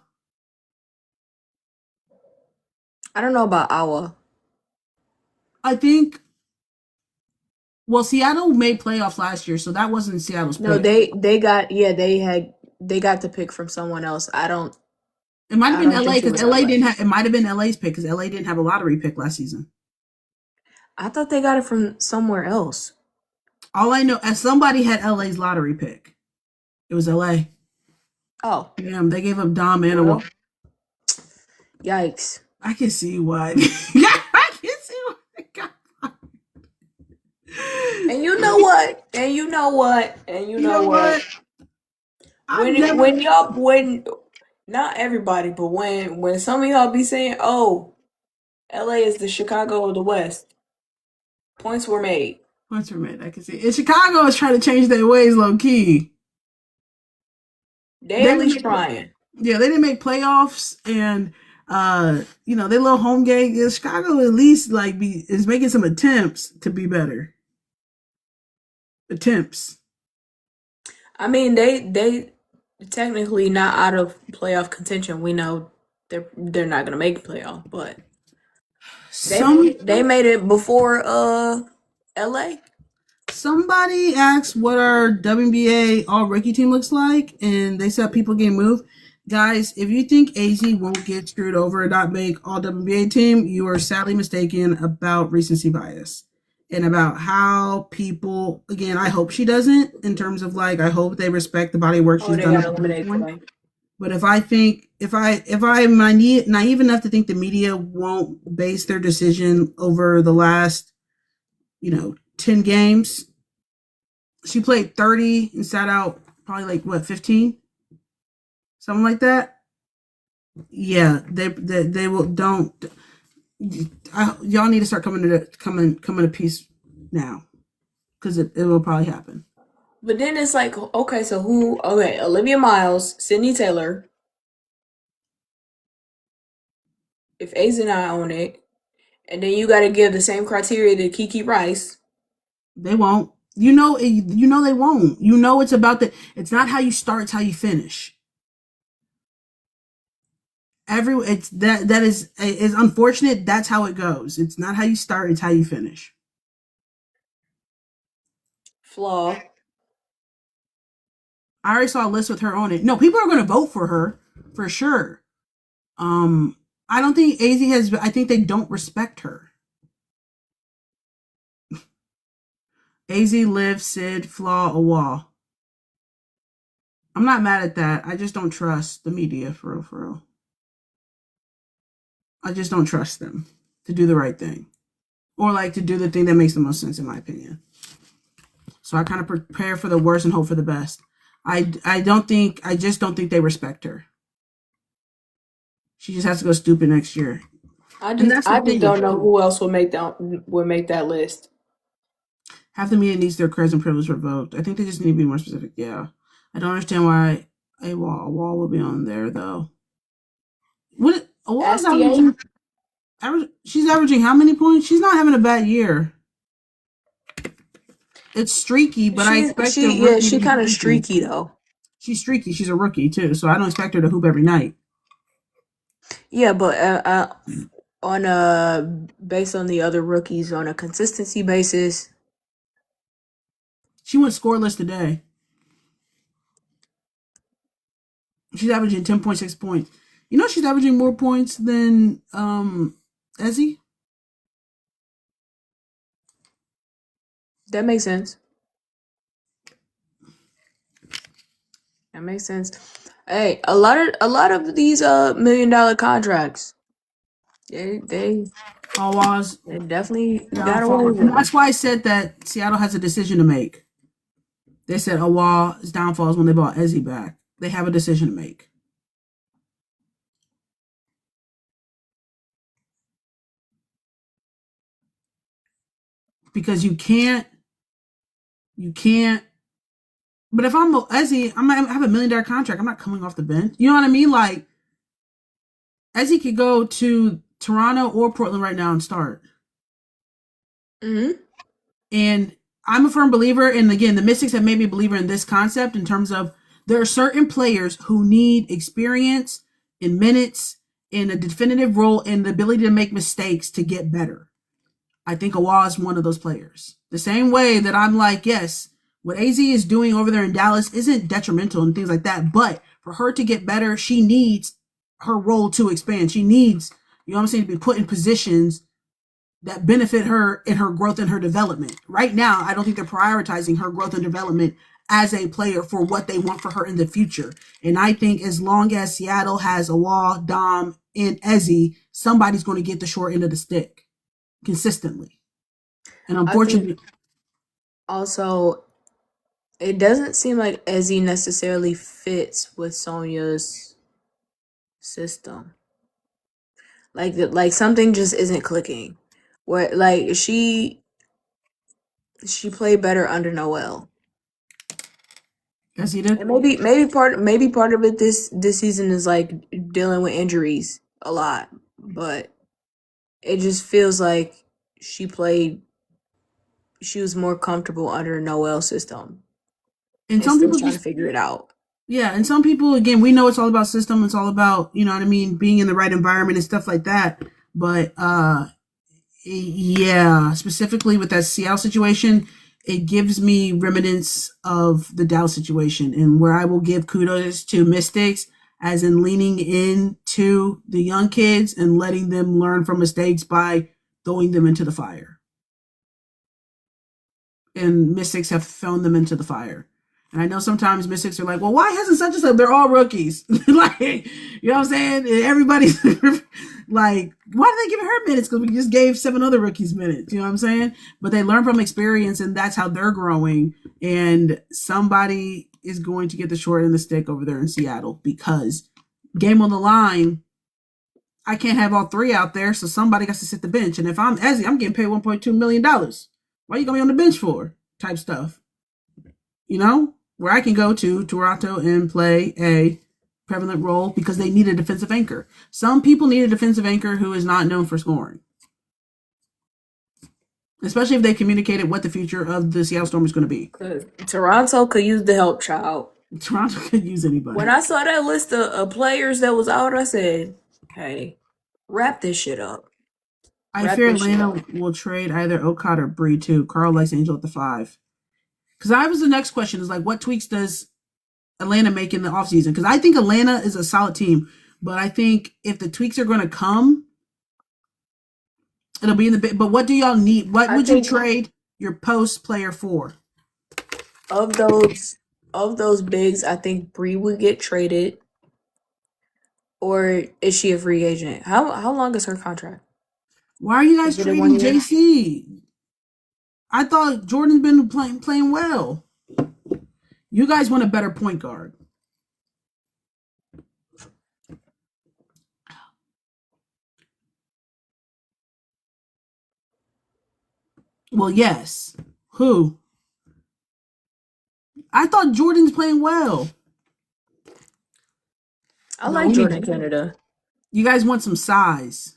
don't know about Awa. I think. Well, Seattle made playoffs last year, so that wasn't Seattle's No, pick. they got they got the pick from someone else. It might have I been don't think LA it because was LA LA. didn't have. It might have been LA's pick because LA didn't have a lottery pick last season. I thought they got it from somewhere else. All I know, as somebody had LA's lottery pick, it was LA. Oh, Damn, they gave up Dom and a well, wall. yikes! I can see why. Yeah, I can see why they got. And you know what? And you know what? And you You know know what? what? I've never. When not everybody, but when some of y'all be saying, "Oh, LA is the Chicago of the West," points were made. Points were made. I can see. And Chicago is trying to change their ways, low key. They They at didn't least make, trying. yeah, they didn't make playoffs, and they little home game. Yeah, Chicago at least is making some attempts to be better. Attempts. I mean, they technically not out of playoff contention. We know they're not gonna make the playoff, but Some they made it before LA. Somebody asked what our WNBA all rookie team looks like, and they said people getting moved. Guys, if you think AZ won't get screwed over and not make all WNBA team, you are sadly mistaken about recency bias and about how people. Again, I hope she doesn't. In terms of I hope they respect the body of work Oh, she's they done got up to this eliminated point. today. But if I'm naive enough to think the media won't base their decision over the last 10 games, she played 30 and sat out probably 15, something like that. Yeah, they will don't. Y'all need to start coming to peace now, because it will probably happen. But then it's like, okay, so who? Okay, Olivia Miles, Sydney Taylor. If A's and I own it, and then you got to give the same criteria to Kiki Rice. They won't. They won't. It's about it's not how you start, it's how you finish. It's that is unfortunate. That's how it goes. It's not how you start, it's how you finish. Flaw. I already saw a list with her on it. No, people are going to vote for her for sure. I don't think AZ has. I think they don't respect her. AZ, Liv, Sid, Flaw, a wall. I'm not mad at that. I just don't trust the media for real. I just don't trust them to do the right thing, or to do the thing that makes the most sense, in my opinion. So I kind of prepare for the worst and hope for the best. I just don't think they respect her. She just has to go stupid next year. I just don't know who else will make that list. Half the media needs their creds and privilege revoked. I think they just need to be more specific. Yeah, I don't understand why a wall will be on there though. What a wall is averaging? She's averaging how many points? She's not having a bad year. It's streaky, but I expect her rookie. She kind of streaky though. She's streaky. She's a rookie too, so I don't expect her to hoop every night. Yeah, but based on the other rookies on a consistency basis, she went scoreless today. She's averaging 10.6 points. She's averaging more points than Ezzy. that makes sense. That makes sense. Hey, a lot of these $1 million contracts, they definitely got away with it. That's why I said that Seattle has a decision to make. They said Awal's downfall is when they brought Ezzy back. They have a decision to make. Because you can't You can't. But if I'm Ezzy, I have $1 million contract. I'm not coming off the bench. You know what I mean? Like, Ezzy could go to Toronto or Portland right now and start. Mm-hmm. And I'm a firm believer, and again, the Mystics have made me a believer in this concept in terms of there are certain players who need experience in minutes, in a definitive role, and the ability to make mistakes to get better. I think Awa is one of those players. The same way that I'm like, yes, what AZ is doing over there in Dallas isn't detrimental and things like that, but for her to get better, she needs her role to expand. She needs, you know what I'm saying, to be put in positions that benefit her in her growth and her development. Right now, I don't think they're prioritizing her growth and development as a player for what they want for her in the future. And I think as long as Seattle has Awa, Dom, and Ezzy, somebody's going to get the short end of the stick consistently. And unfortunately, also, it doesn't seem like Ezzy necessarily fits with Sonya's system. Like something just isn't clicking. Where like she played better under Noel. yes, he did. And maybe part of it this season is like dealing with injuries a lot, but it just feels like she was more comfortable under Noel's system. And some still people trying just to figure it out. Yeah, and some people, again, we know it's all about system. It's all about, you know what I mean, being in the right environment and stuff like that. But yeah, specifically with that Seattle situation, it gives me remnants of the Dallas situation, and where I will give kudos to Mystics as in leaning into the young kids and letting them learn from mistakes by throwing them into the fire. And Mystics have thrown them into the fire. And I know sometimes Mystics are like, well, why hasn't such and such? They're all rookies. Like, you know what I'm saying? And everybody's like, why did they give her minutes? Because we just gave 7 other rookies minutes. You know what I'm saying? But they learn from experience, and that's how they're growing. And somebody is going to get the short end of the stick over there in Seattle, because game on the line, I can't have all 3 out there, so somebody got to sit the bench. And if I'm Ezzy, I'm getting paid $1.2 million. Why you going to be on the bench for? Type stuff. You know? Where I can go to Toronto and play a prevalent role because they need a defensive anchor. Some people need a defensive anchor who is not known for scoring. Especially if they communicated what the future of the Seattle Storm is going to be. Toronto could use the help, child. Toronto could use anybody. When I saw that list of players that was out, I said, hey, wrap this shit up. I fear Atlanta will trade either Okada or Bree too. Carl likes Angel at the 5. Because that was the next question, is like, what tweaks does Atlanta make in the offseason? Because I think Atlanta is a solid team, but I think if the tweaks are going to come, it'll be in the bit. But what do y'all need? What would you trade your post player for? Of those bigs, I think Bree would get traded. Or is she a free agent? How long is her contract? Why are you guys trading JC? I thought Jordan's been playing well. You guys want a better point guard. Well, yes. Who? I thought Jordan's playing well. I like Jordan Canada. You guys want some size.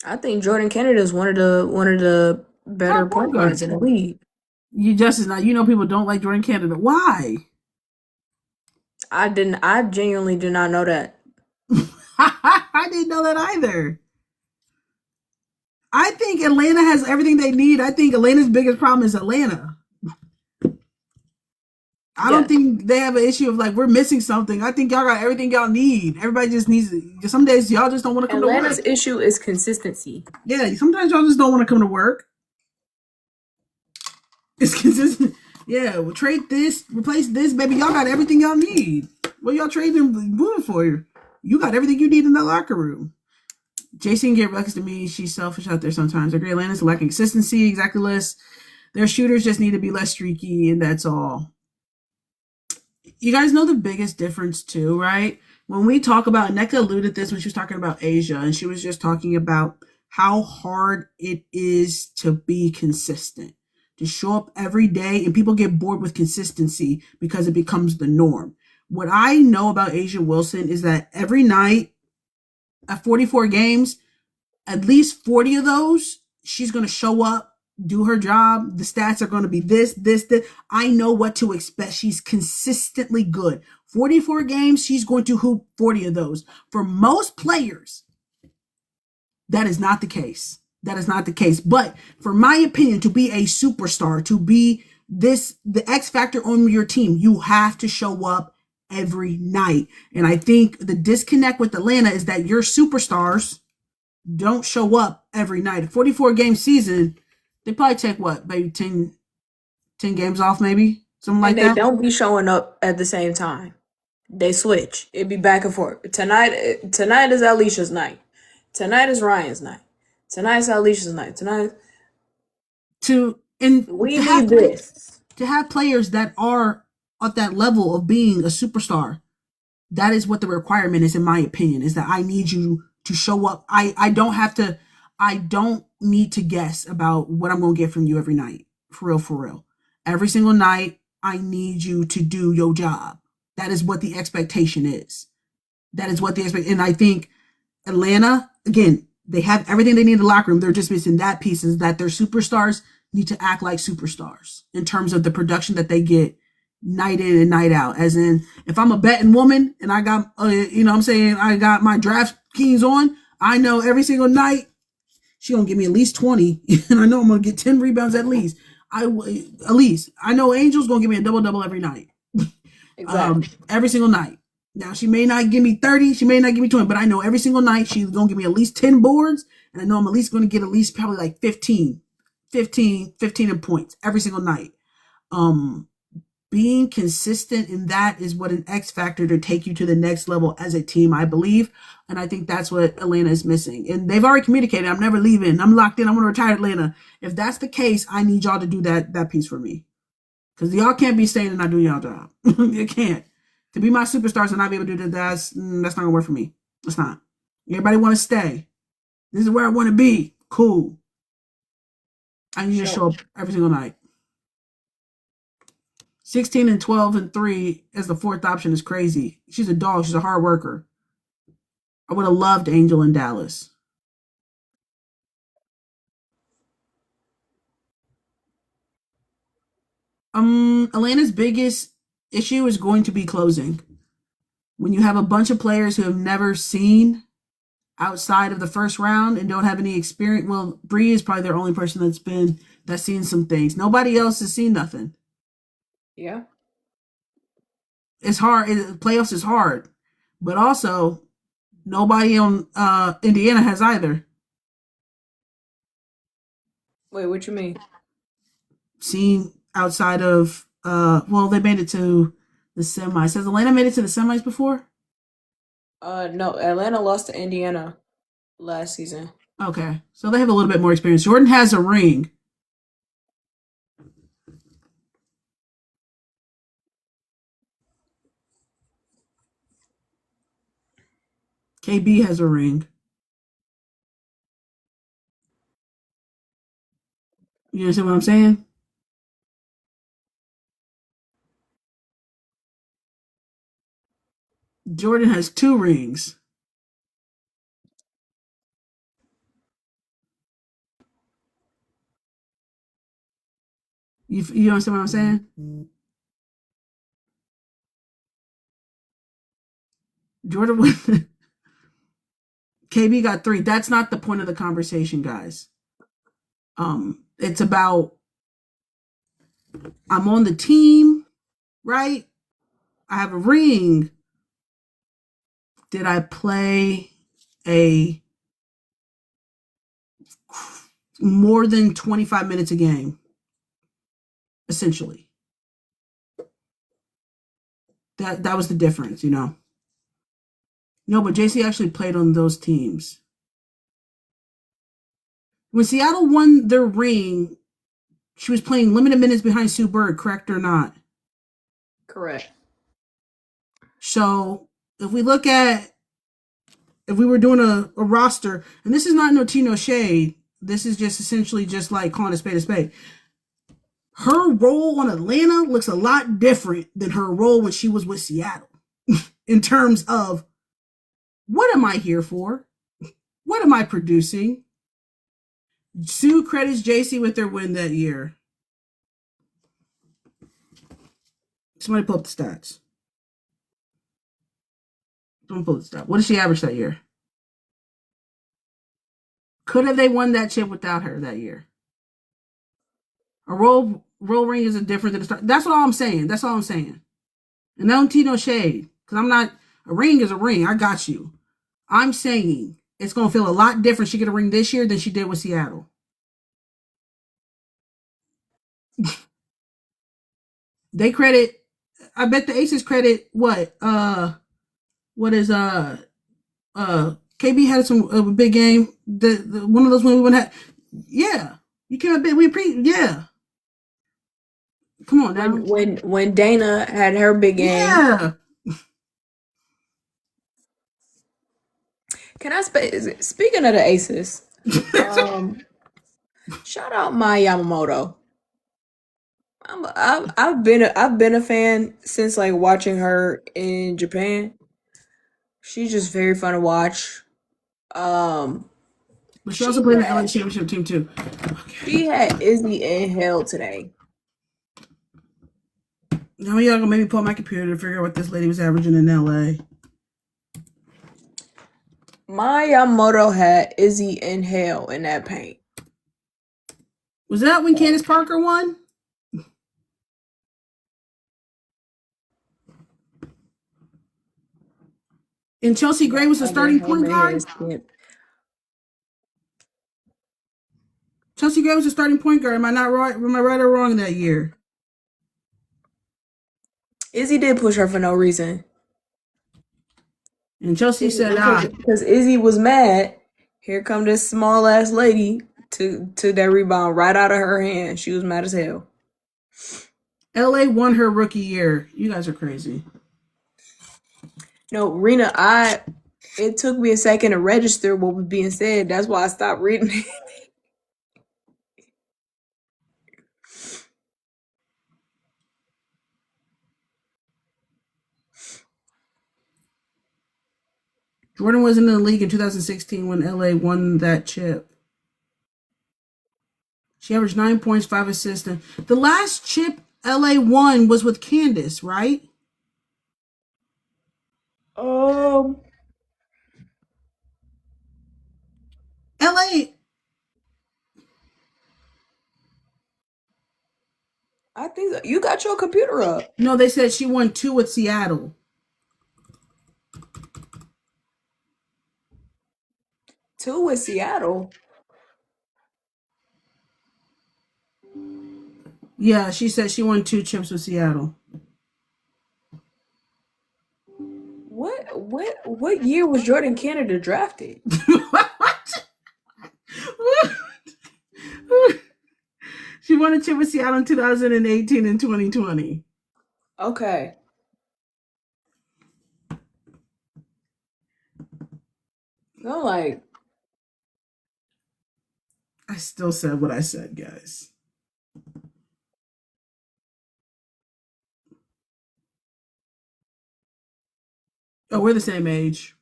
I think Jordan Canada is one of the better point guards in the league. You people don't like Jordan Canada. Why? I genuinely did not know that. I didn't know that either. I think Atlanta has everything they need. I think Atlanta's biggest problem is Atlanta. I don't think they have an issue of like, we're missing something. I think y'all got everything y'all need. Everybody just needs it. Some days y'all just don't want to come to work. Atlanta's issue is consistency. Yeah, sometimes y'all just don't want to come to work. It's consistent. Yeah, we'll trade this, replace this, baby. Y'all got everything y'all need. What y'all trading moving for you? You got everything you need in the locker room. Jason get reckless to me. She's selfish out there sometimes. I agree. Atlanta's lacking consistency, exactly less. Their shooters just need to be less streaky, and that's all. You guys know the biggest difference too, right? When we talk about, Nneka alluded this when she was talking about Asia, and she was just talking about how hard it is to be consistent, to show up every day, and people get bored with consistency because it becomes the norm. What I know about Asia Wilson is that every night at 44 games, at least 40 of those, she's going to show up, do her job. The stats are going to be this. I know what to expect. She's consistently good. 44 games, she's going to hoop 40 of those. For most players, that is not the case. That is not the case. But for my opinion, to be a superstar, to be the X factor on your team, you have to show up every night. And I think the disconnect with Atlanta is that your superstars don't show up every night. A 44 game season, they probably take what, maybe 10 games off, maybe something like that. They don't be showing up at the same time. They switch. It'd be back and forth. Tonight is Alicia's night. Tonight is Ryan's night. Tonight's Alicia's night. To have players that are at that level of being a superstar, that is what the requirement is, in my opinion, is that I need you to show up. I don't need to guess about what I'm going to get from you every night. For real. Every single night, I need you to do your job. That is what the expectation is. And I think Atlanta, again, they have everything they need in the locker room. They're just missing that piece, is that their superstars need to act like superstars in terms of the production that they get night in and night out. As in, if I'm a betting woman and I got, I got my DraftKings on, I know every single night she gonna give me at least 20, and I know I'm gonna get 10 rebounds at least. I know Angel's gonna give me a double every night. Exactly. Every single night. Now, she may not give me 30, she may not give me 20, but I know every single night she's going to give me at least 10 boards, and I know I'm at least going to get at least probably like 15 in points every single night. Being consistent in that is what an X factor to take you to the next level as a team, I believe, and I think that's what Atlanta is missing. And they've already communicated, I'm never leaving, I'm locked in, I'm going to retire Atlanta. If that's the case, I need y'all to do that piece for me, because y'all can't be staying and not doing y'all job. You can't. To be my superstars and not be able to do that, that's not going to work for me. It's not. Everybody want to stay. This is where I want to be. Cool. I need to show up every single night. 16 and 12 and 3 as the fourth option is crazy. She's a dog. She's a hard worker. I would have loved Angel in Dallas. Atlanta's biggest issue is going to be closing. When you have a bunch of players who have never seen outside of the first round and don't have any experience, well, Bree is probably their only person that's seen some things. Nobody else has seen nothing. Yeah. It's hard. Playoffs is hard, but also nobody on Indiana has either. Wait, what you mean? Seen outside of they made it to the semis. Has Atlanta made it to the semis before? No, Atlanta lost to Indiana last season. Okay, so they have a little bit more experience. Jordan has a ring. KB has a ring. You understand what I'm saying? Jordan has 2 rings. You understand what I'm saying? Jordan KB got 3. That's not the point of the conversation, guys. It's about, I'm on the team, right? I have a ring. Did I play a more than 25 minutes a game? Essentially. That was the difference, you know. No, but JC actually played on those teams. When Seattle won their ring, she was playing limited minutes behind Sue Bird, correct or not? Correct. So if we look at if we were doing a roster, and this is not no tea, no shade. This is just essentially just like calling a spade a spade. Her role on Atlanta looks a lot different than her role when she was with Seattle in terms of what am I here for? What am I producing? Sue credits JC with their win that year. Somebody pull up the stats. Someone pull up the stats. What did she average that year? Could have they won that chip without her that year? A role ring is different than a star. That's all I'm saying. That's all I'm saying. And I don't tea no shade. Because I'm not, a ring is a ring. I got you. I'm saying it's going to feel a lot different. She get a ring this year than she did with Seattle. They credit, I bet the Aces credit what? What is KB had some a big game. The one of those when we went had. Yeah, you can't bet yeah. Come on now. When Dana had her big game. Yeah. Can I speaking of the Aces? Shout out my Yamamoto. I've been a fan since like watching her in Japan. She's just very fun to watch. But she also played in the LA championship team too. Okay. She had Izzy in hell today. Now y'all gonna maybe pull up my computer to figure out what this lady was averaging in LA. My Yamamoto had Izzy in hell in that paint. Was that when Candace Parker won? And Chelsea Gray was the starting point guard? Chelsea Gray was the starting point guard. Am I not right? Am I right or wrong that year? Izzy did push her for no reason. And Chelsea said, because Izzy was mad. Here come this small ass lady to that rebound right out of her hand. She was mad as hell. LA won her rookie year. You guys are crazy. No, Rena, it took me a second to register what was being said. That's why I stopped reading it. Jordan was in the league in 2016 when LA won that chip. She averaged 9 points, 5 assists. And the last chip LA won was with Candace, right? LA. I think so. You got your computer up. No, they said she won 2 with Seattle. 2 with Seattle? Yeah, she said she won 2 chips with Seattle. What year was Jordan Canada drafted? She won a chip with Seattle in 2018 and 2020. Okay. No, like. I still said what I said, guys. Oh, we're the same age.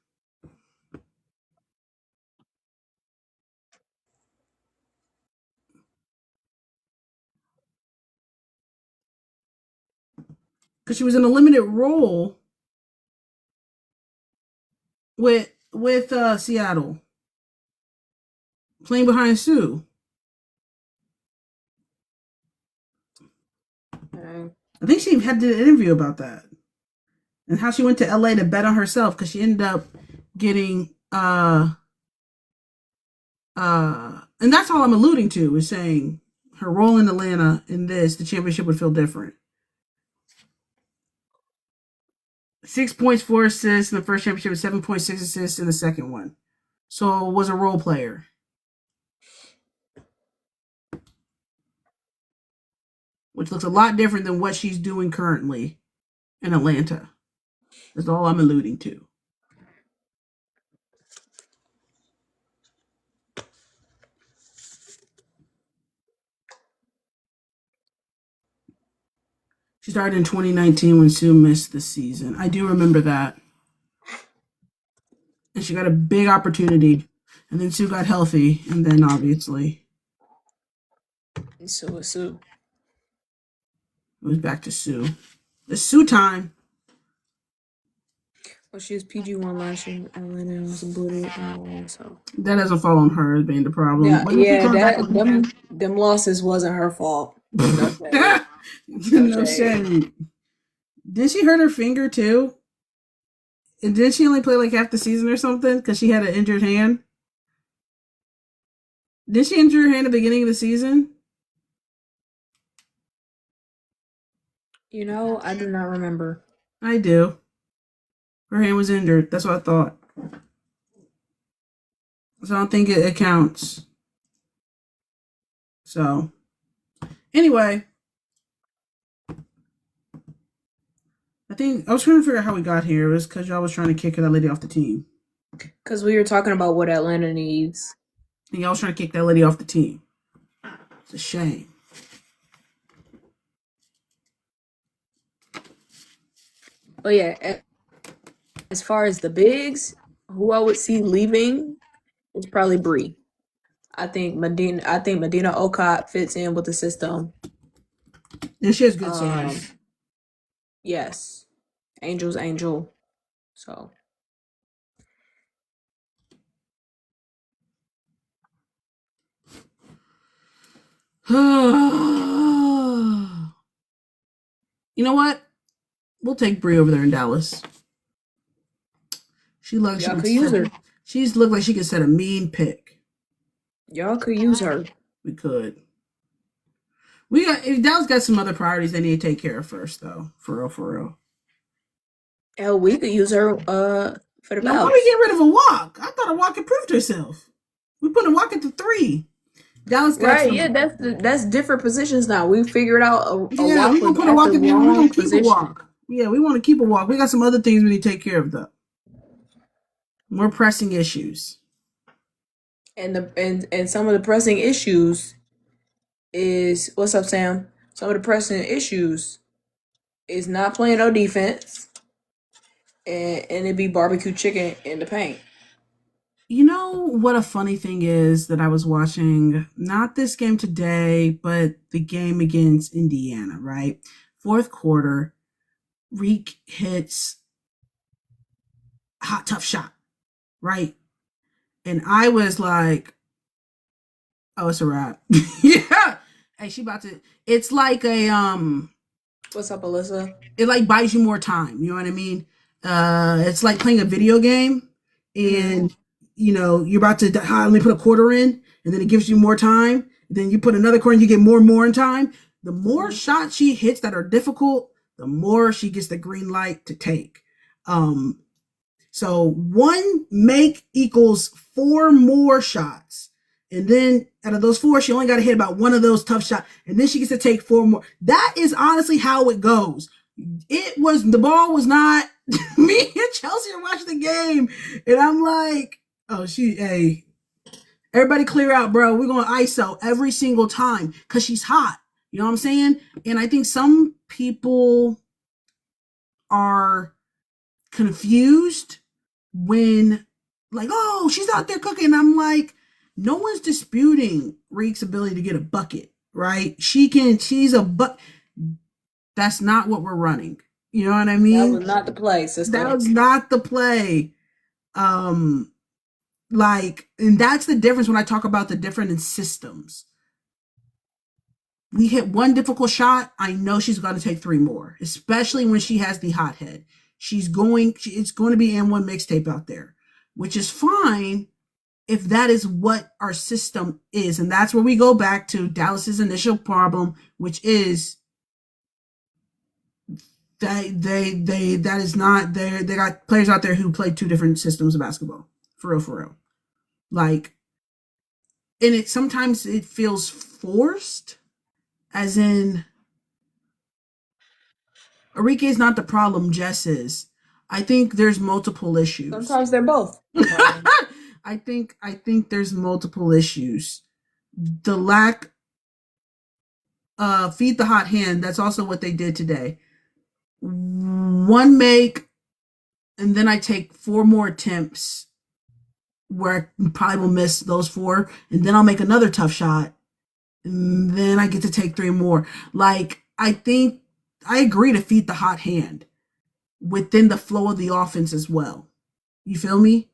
Because she was in a limited role with Seattle, playing behind Sue. Okay. I think she had to interview about that and how she went to LA to bet on herself because she ended up getting and that's all I'm alluding to is saying her role in Atlanta in the championship would feel different. 6 points, 4 assists in the first championship, 7.6 assists in the second one. So was a role player. Which looks a lot different than what she's doing currently in Atlanta. That's all I'm alluding to. She started in 2019 when Sue missed the season. I do remember that. And she got a big opportunity. And then Sue got healthy. And then obviously So it was back to Sue. It's Sue time. well, she was PG1 last year. Atlanta was booted. So That doesn't fall on her as being the problem. yeah, Wasn't she coming back them losses wasn't her fault. No shade. No shade. Did she hurt her finger too? And did she only play like half the season or something because she had an injured hand? Did she injure her hand at the beginning of the season? You know, I do not remember. I do. Her hand was injured. That's what I thought. So I don't think it counts. So, anyway. I think I was trying to figure out how we got here. It was because y'all was trying to kick that lady off the team. Because we were talking about what Atlanta needs. And y'all was trying to kick that lady off the team. It's a shame. But yeah, as far as the bigs, who I would see leaving is probably Bree. I think Medina Okot fits in with the system. And she has good size. Yes. Angel's Angel. So You know what? We'll take Bree over there in Dallas. She looks. y'all could use her. She's looked like she could set a mean pick. Y'all could use her. We could. Dallas got some other priorities they need to take care of first, though. For real. Hell, we could use her for the Now, why Bells. we get rid of a walk? I thought a walk improved herself. We put a walk at the 3. Dallas got Right, some, yeah, that's different positions now. We figured out a yeah, walk we're gonna put a walk in there. We're gonna keep a walk. Yeah, we want to keep a walk. We got some other things we need to take care of, though. More pressing issues. And some of the pressing issues is what's up, Sam? Some of the pressing issues is not playing no defense, and it be barbecue chicken in the paint. You know what a funny thing is that I was watching, not this game today, but the game against Indiana, right? Fourth quarter, Reek hits hot, tough shot, right? And I was like, oh, it's a wrap. Yeah. Hey, she about to, it's like a, What's up, Alyssa? it like buys you more time. You know what I mean? It's like playing a video game and you know, you're about to only put a quarter in and then it gives you more time. Then you put another quarter and you get more and more in time. The more shots she hits that are difficult, the more she gets the green light to take. So 1 make equals 4 more shots. And then out of those 4, she only got to hit about 1 of those tough shots. And then she gets to take 4 more. That is honestly how it goes. The ball was not, me and Chelsea are watching the game. And I'm like, oh, hey, everybody clear out, bro. We're going to ISO every single time because she's hot. You know what I'm saying? And I think some people are confused when, like, oh, she's out there cooking. I'm like, no one's disputing Reek's ability to get a bucket, right? She's a That's not what we're running. You know what I mean? That was not the play, sister. That was not the play. And that's the difference when I talk about the different in systems. We hit 1 difficult shot, I know she's going to take 3 more, especially when she has the hot head. It's going to be N1 mixtape out there, which is fine if that is what our system is. And that's where we go back to Dallas's initial problem, which is they got players out there who play 2 different systems of basketball. For real. Like, and sometimes it feels forced, as in Arike is not the problem, Jess is. I think there's multiple issues. Sometimes they're both. I think there's multiple issues. The lack feed the hot hand. That's also what they did today. One make, and then I take 4 more attempts where I probably will miss those 4, and then I'll make another tough shot, and then I get to take 3 more. Like, I think I agree to feed the hot hand within the flow of the offense as well. You feel me?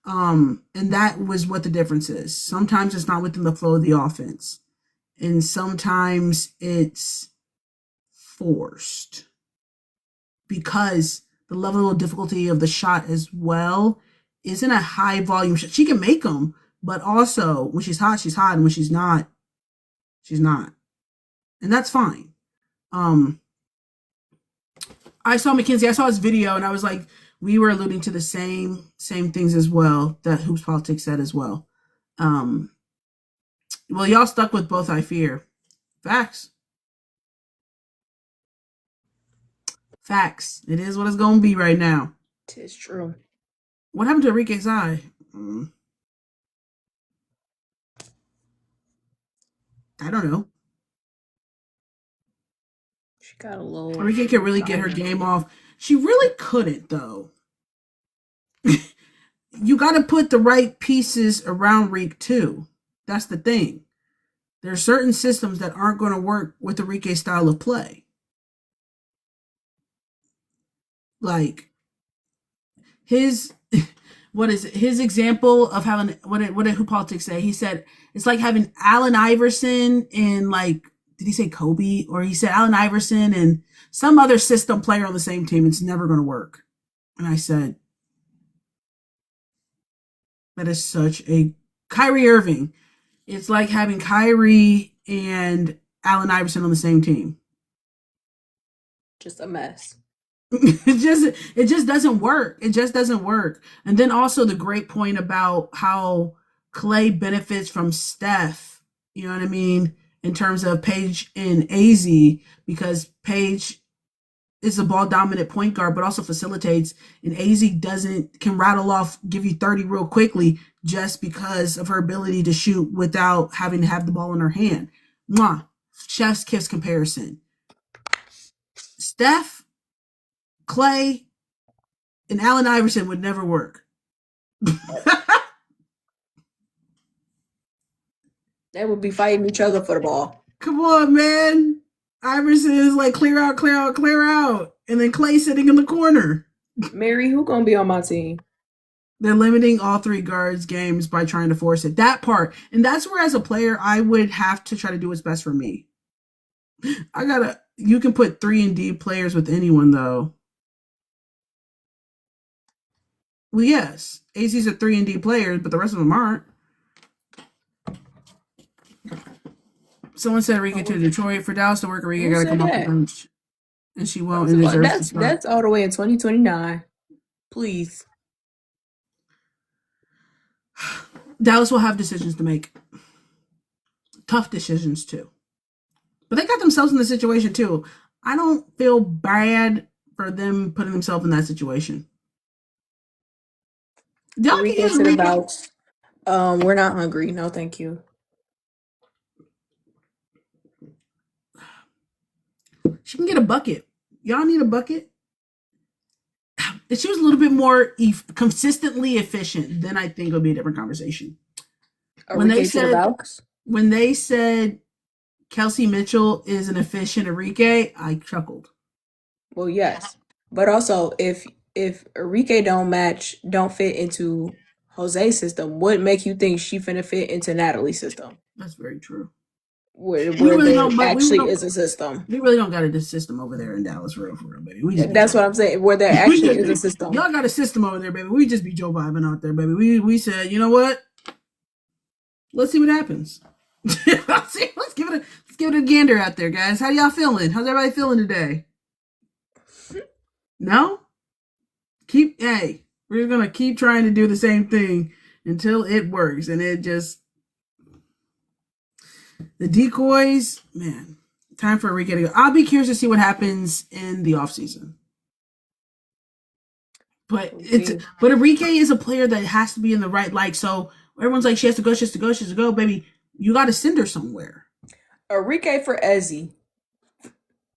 And that was what the difference is. Sometimes it's not within the flow of the offense, and sometimes it's forced because the level of difficulty of the shot as well isn't a high volume shot. She can make them, but also when she's hot, and when she's not, she's not. And that's fine. I saw Mackenzie, I saw his video, and I was like, we were alluding to the same things as well that Hoops Politics said as well. Well, y'all stuck with both, I fear. Facts. Facts. It is what it's going to be right now. Tis true. What happened to Enrique's eye? I don't know. She got a little. Enrique could really get her game off. She really couldn't, though. You got to put the right pieces around Reek, too. That's the thing. There are certain systems that aren't going to work with Enrique's style of play. Like, his example of having, what did Who Politics say? He said, it's like having Allen Iverson and, like, did he say Kobe? Or he said Allen Iverson and some other system player on the same team. It's never going to work. And I said, that is such a Kyrie Irving. It's like having Kyrie and Allen Iverson on the same team. Just a mess. It just doesn't work. It just doesn't work. And then also the great point about how Clay benefits from Steph, you know what I mean, in terms of Paige and AZ, because Paige is a ball dominant point guard, but also facilitates, and AZ can rattle off, give you 30 real quickly just because of her ability to shoot without having to have the ball in her hand. Mwah. Chef's kiss comparison. Steph, Clay, and Allen Iverson would never work. They would be fighting each other for the ball. Come on, man. Iverson is like clear out, clear out, clear out. And then Clay sitting in the corner. Mary, who gonna be on my team? They're limiting all 3 guards games by trying to force it. That part. And that's where, as a player, I would have to try to do what's best for me. You can put 3-and-D players with anyone, though. Well, yes. AZ's are 3-and-D players, but the rest of them aren't. Someone said Rika to Detroit. For Dallas to work, Rika got to come off the bench. And she won't. That's all the way in 2029. Please. Dallas will have decisions to make. Tough decisions, too. But they got themselves in the situation, too. I don't feel bad for them putting themselves in that situation. We're not hungry. No, thank you. She can get a bucket. Y'all need a bucket? If she was a little bit more consistently efficient, then I think it would be a different conversation. When they said Kelsey Mitchell is an efficient Enrique, I chuckled. Well, yes. But also, if Enrique don't fit into Jose's system, what make you think she finna fit into Natalie's system? That's very true. Where there actually is a system. We really don't got a system over there in Dallas, for real, baby. That's what I'm saying. Where there actually is a system. Y'all got a system over there, baby. We just be Joe vibing out there, baby. We said, you know what? Let's see what happens. Let's give it a gander out there, guys. How y'all feeling? How's everybody feeling today? No? We're gonna keep trying to do the same thing until it works, and it just. The decoys, man, time for Enrique to go. I'll be curious to see what happens in the offseason. But Enrique is a player that has to be in the right, so everyone's like, she has to go, baby. You got to send her somewhere. Enrique for Ezzy.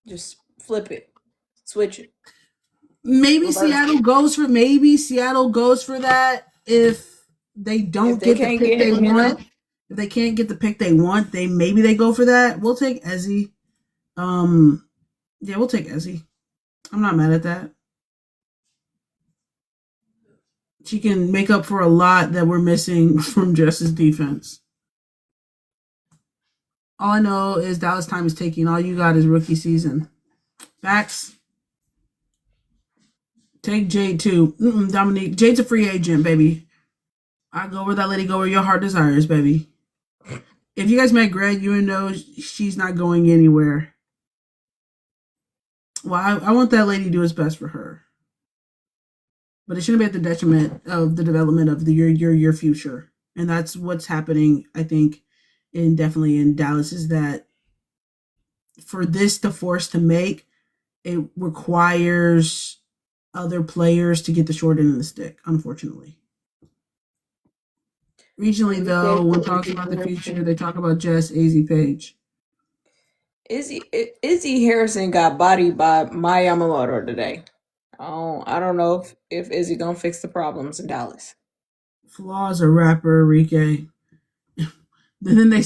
Just flip it. Switch it. Maybe Reverse. Seattle goes for that if they don't If they get the can't pick get, they you want. know, If they can't get the pick they want, they go for that. We'll take Ezzy. Yeah, we'll take Ezzy. I'm not mad at that. She can make up for a lot that we're missing from Jess's defense. All I know is Dallas time is taking. All you got is rookie season. Facts. Take Jade too. Dominique. Jade's a free agent, baby. I go where that lady go where your heart desires, baby. If you guys met Greg, you would know she's not going anywhere. Well, I want that lady to do what's best for her. But it shouldn't be at the detriment of the development of your future. And that's what's happening, I think, definitely in Dallas, is that for this to force to make, it requires other players to get the short end of the stick, unfortunately. Regionally, though, when talking about the future, they talk about Jess, AZ, Page. Izzy Harrison got bodied by Maya Yamamoto today. I don't know if Izzy gonna fix the problems in Dallas. Flaws a rapper, Enrique. Then they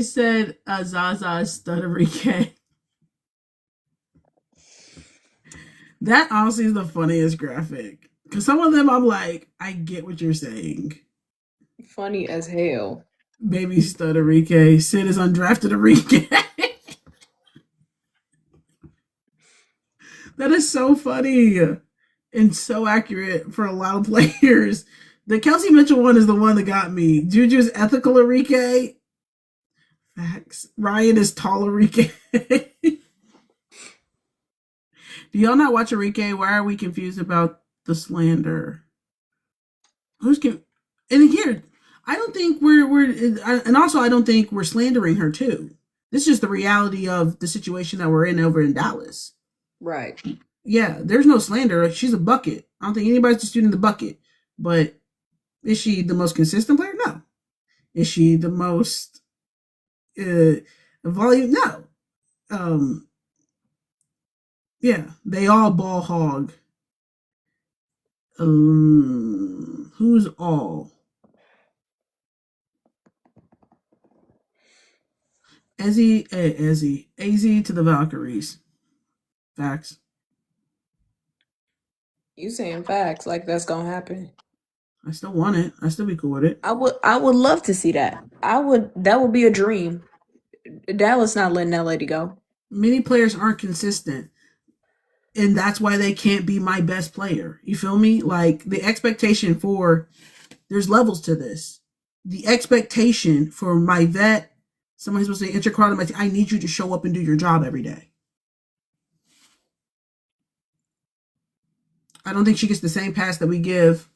said Zaza stud Enrique. That honestly is the funniest graphic. Because some of them I'm like, I get what you're saying. Funny as hell. Baby stud Enrique. Sid is undrafted Enrique. That is so funny and so accurate for a lot of players. The Kelsey Mitchell one is the one that got me. Juju's ethical Enrique. Facts. Ryan is tall Enrique. Do y'all not watch Enrique? Why are we confused about the slander? And here, I don't think and also I don't think we're slandering her too. This is just the reality of the situation that we're in over in Dallas. Right. Yeah, there's no slander. She's a bucket. I don't think anybody's disputing the bucket. But is she the most consistent player? No. Is she the most volume? No. Yeah, they all ball hog. Who's all? Ezzy AZ to the Valkyries. Facts. You saying facts like that's gonna happen? I still want it. I still be cool with it. I would love to see that. That would be a dream. Dallas not letting that lady go. Many players aren't consistent. And that's why they can't be my best player. You feel me? Like the expectation there's levels to this. The expectation for my vet, someone who's supposed to enter crowd, I need you to show up and do your job every day. I don't think she gets the same pass that we give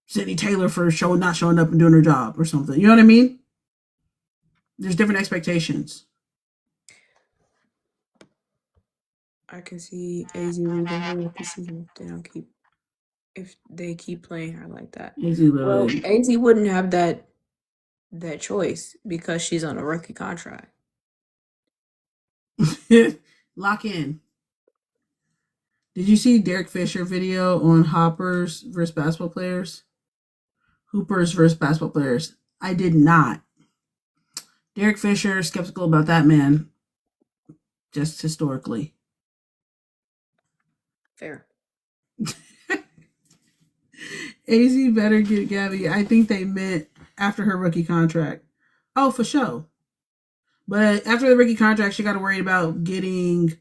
Sydney Taylor for not showing up and doing her job or something. You know what I mean? There's different expectations. I can see AZ leaving her with the season if they keep playing her like that. Well, AZ wouldn't have that choice because she's on a rookie contract. Lock in. Did you see Derek Fisher video on Hoppers versus basketball players? Hoopers versus basketball players. I did not. Derek Fisher, skeptical about that man. Just historically. Fair. AZ better get Gabby. I think they meant after her rookie contract. Oh, for sure. But after the rookie contract, she got to worry about being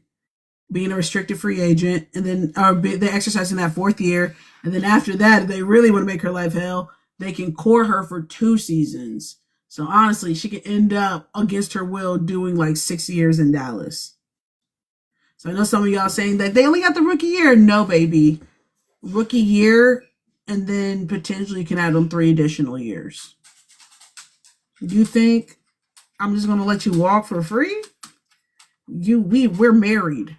a restricted free agent, and then they exercising that 4th year. And then after that, if they really want to make her life hell, they can core her for 2 seasons. So honestly, she could end up against her will doing like 6 years in Dallas. So I know some of y'all saying that they only got the rookie year. No, baby. Rookie year, and then potentially can add on 3 additional years. You think I'm just gonna let you walk for free? We're married.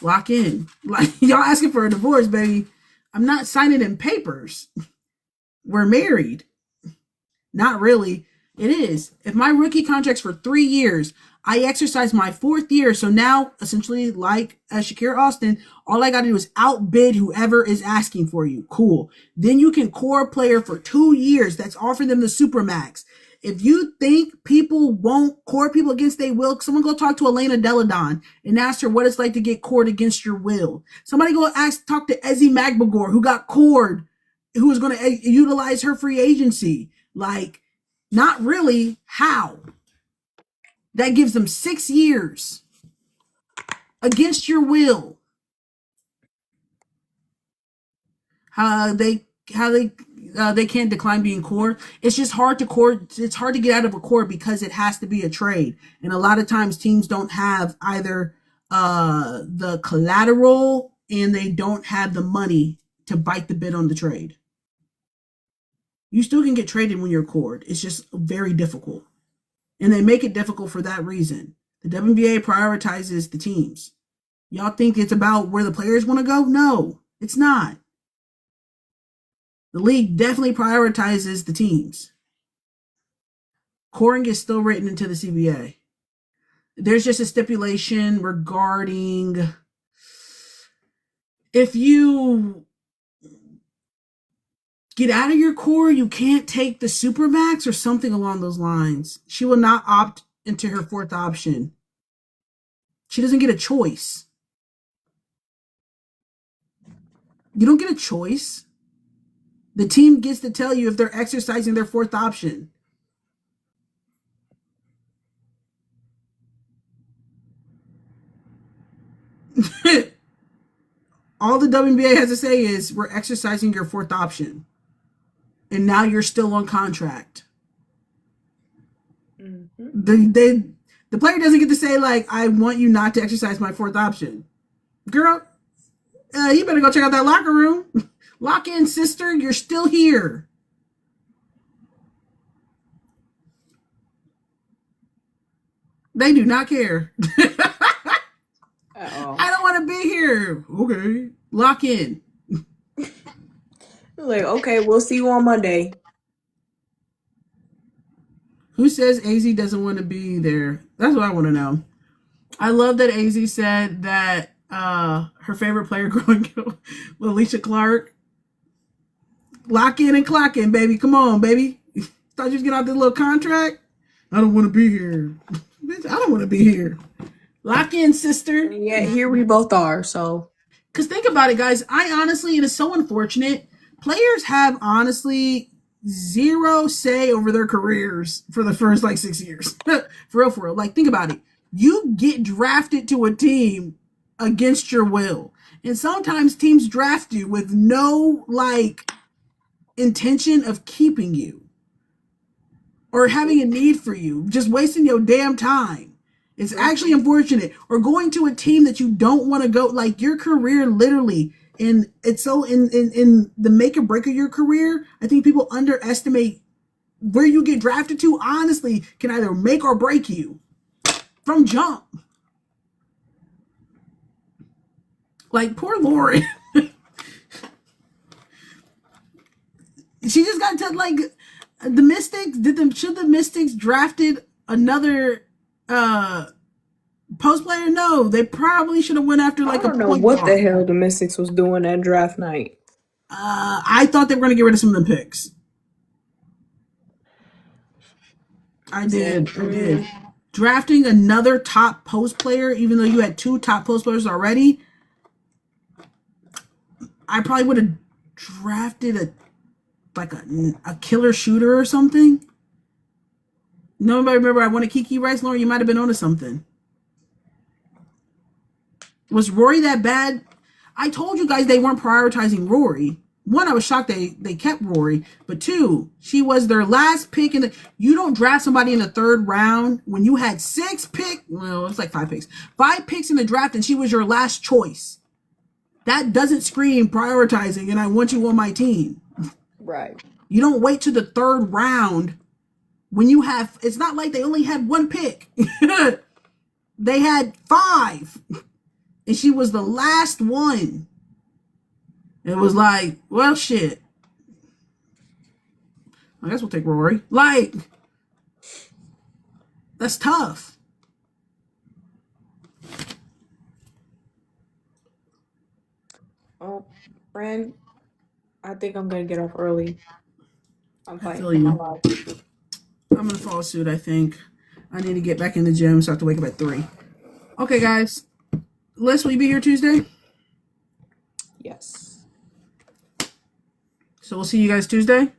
Lock in. Like y'all asking for a divorce, baby. I'm not signing in papers. We're married. Not really. It is. If my rookie contract's for 3 years, I exercise my 4th year. So now, essentially, like Shakira Austin, all I got to do is outbid whoever is asking for you. Cool. Then you can core a player for 2 years. That's offering them the supermax. If you think people won't core people against their will, someone go talk to Elena Deladon and ask her what it's like to get cored against your will. Somebody go talk to Ezzy Magbagor, who got cored, who was going to utilize her free agency. Like, not really. How? That gives them 6 years against your will. How they can't decline being core. It's just hard to core. It's hard to get out of a core because it has to be a trade, and a lot of times teams don't have either the collateral and they don't have the money to bite the bid on the trade. You still can get traded when you're cored. It's just very difficult. And they make it difficult for that reason. The WNBA prioritizes the teams. Y'all think it's about where the players want to go? No, it's not. The league definitely prioritizes the teams. Coring is still written into the CBA. There's just a stipulation regarding if you get out of your core, you can't take the supermax or something along those lines. She will not opt into her 4th option. She doesn't get a choice. You don't get a choice. The team gets to tell you if they're exercising their 4th option. All the WNBA has to say is we're exercising your 4th option. And now you're still on contract. Mm-hmm. The player doesn't get to say, like, I want you not to exercise my 4th option. Girl, you better go check out that locker room. Lock in, sister. You're still here. They do not care. I don't want to be here. Okay. Lock in. Like, okay, we'll see you on Monday. Who says AZ doesn't want to be there? That's what I want to know. I love that AZ said that her favorite player growing up was Alicia Clark. Lock in and clock in, baby. Come on, baby. Thought you was getting out this little contract? I don't want to be here. Bitch, I don't want to be here. Lock in, sister. Yeah, here we both are, so. Because think about it, guys. I honestly, it is so unfortunate. Players have honestly zero say over their careers for the first, 6 years. For real. Like, think about it. You get drafted to a team against your will. And sometimes teams draft you with no, intention of keeping you or having a need for you, just wasting your damn time. It's actually unfortunate. Or going to a team that you don't want to go, your career literally, and it's so in the make or break of your career, I think people underestimate where you get drafted to, honestly, can either make or break you from jump. Like, poor Lauren. She just got to, the Mystics, should the Mystics drafted another post player? No, they probably should have went after, I don't know what the hell the Mystics was doing that draft night. I thought they were going to get rid of some of the picks. I did. Drafting another top post player, even though you had 2 top post players already, I probably would have drafted a killer shooter or something. Nobody remember I wanted Kiki Rice? Lauren, you might have been onto something. Was Rory that bad? I told you guys they weren't prioritizing Rory. 1, I was shocked they kept Rory. But 2, she was their last pick. You don't draft somebody in the 3rd round when you had 6 picks. Well, it's 5 picks. 5 picks in the draft and she was your last choice. That doesn't scream prioritizing and I want you on my team. Right. You don't wait to the 3rd round when you have, it's not like they only had 1 pick. They had 5. And she was the last one. It was well, shit. I guess we'll take Rory. That's tough. Oh, friend, I think I'm gonna get off early. I'm I fighting feel for my you. life. I'm gonna follow suit, I think. I need to get back in the gym, so I have to wake up at 3. Okay, guys. Liz, will you be here Tuesday? Yes. So we'll see you guys Tuesday.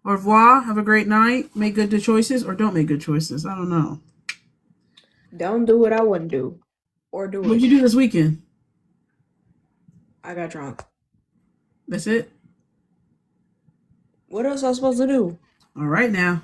Au revoir. Have a great night. Make good choices or don't make good choices. I don't know. Don't do what I wouldn't do. Or do What'd it. you do this weekend? I got drunk. That's it? What else am I supposed to do? All right now.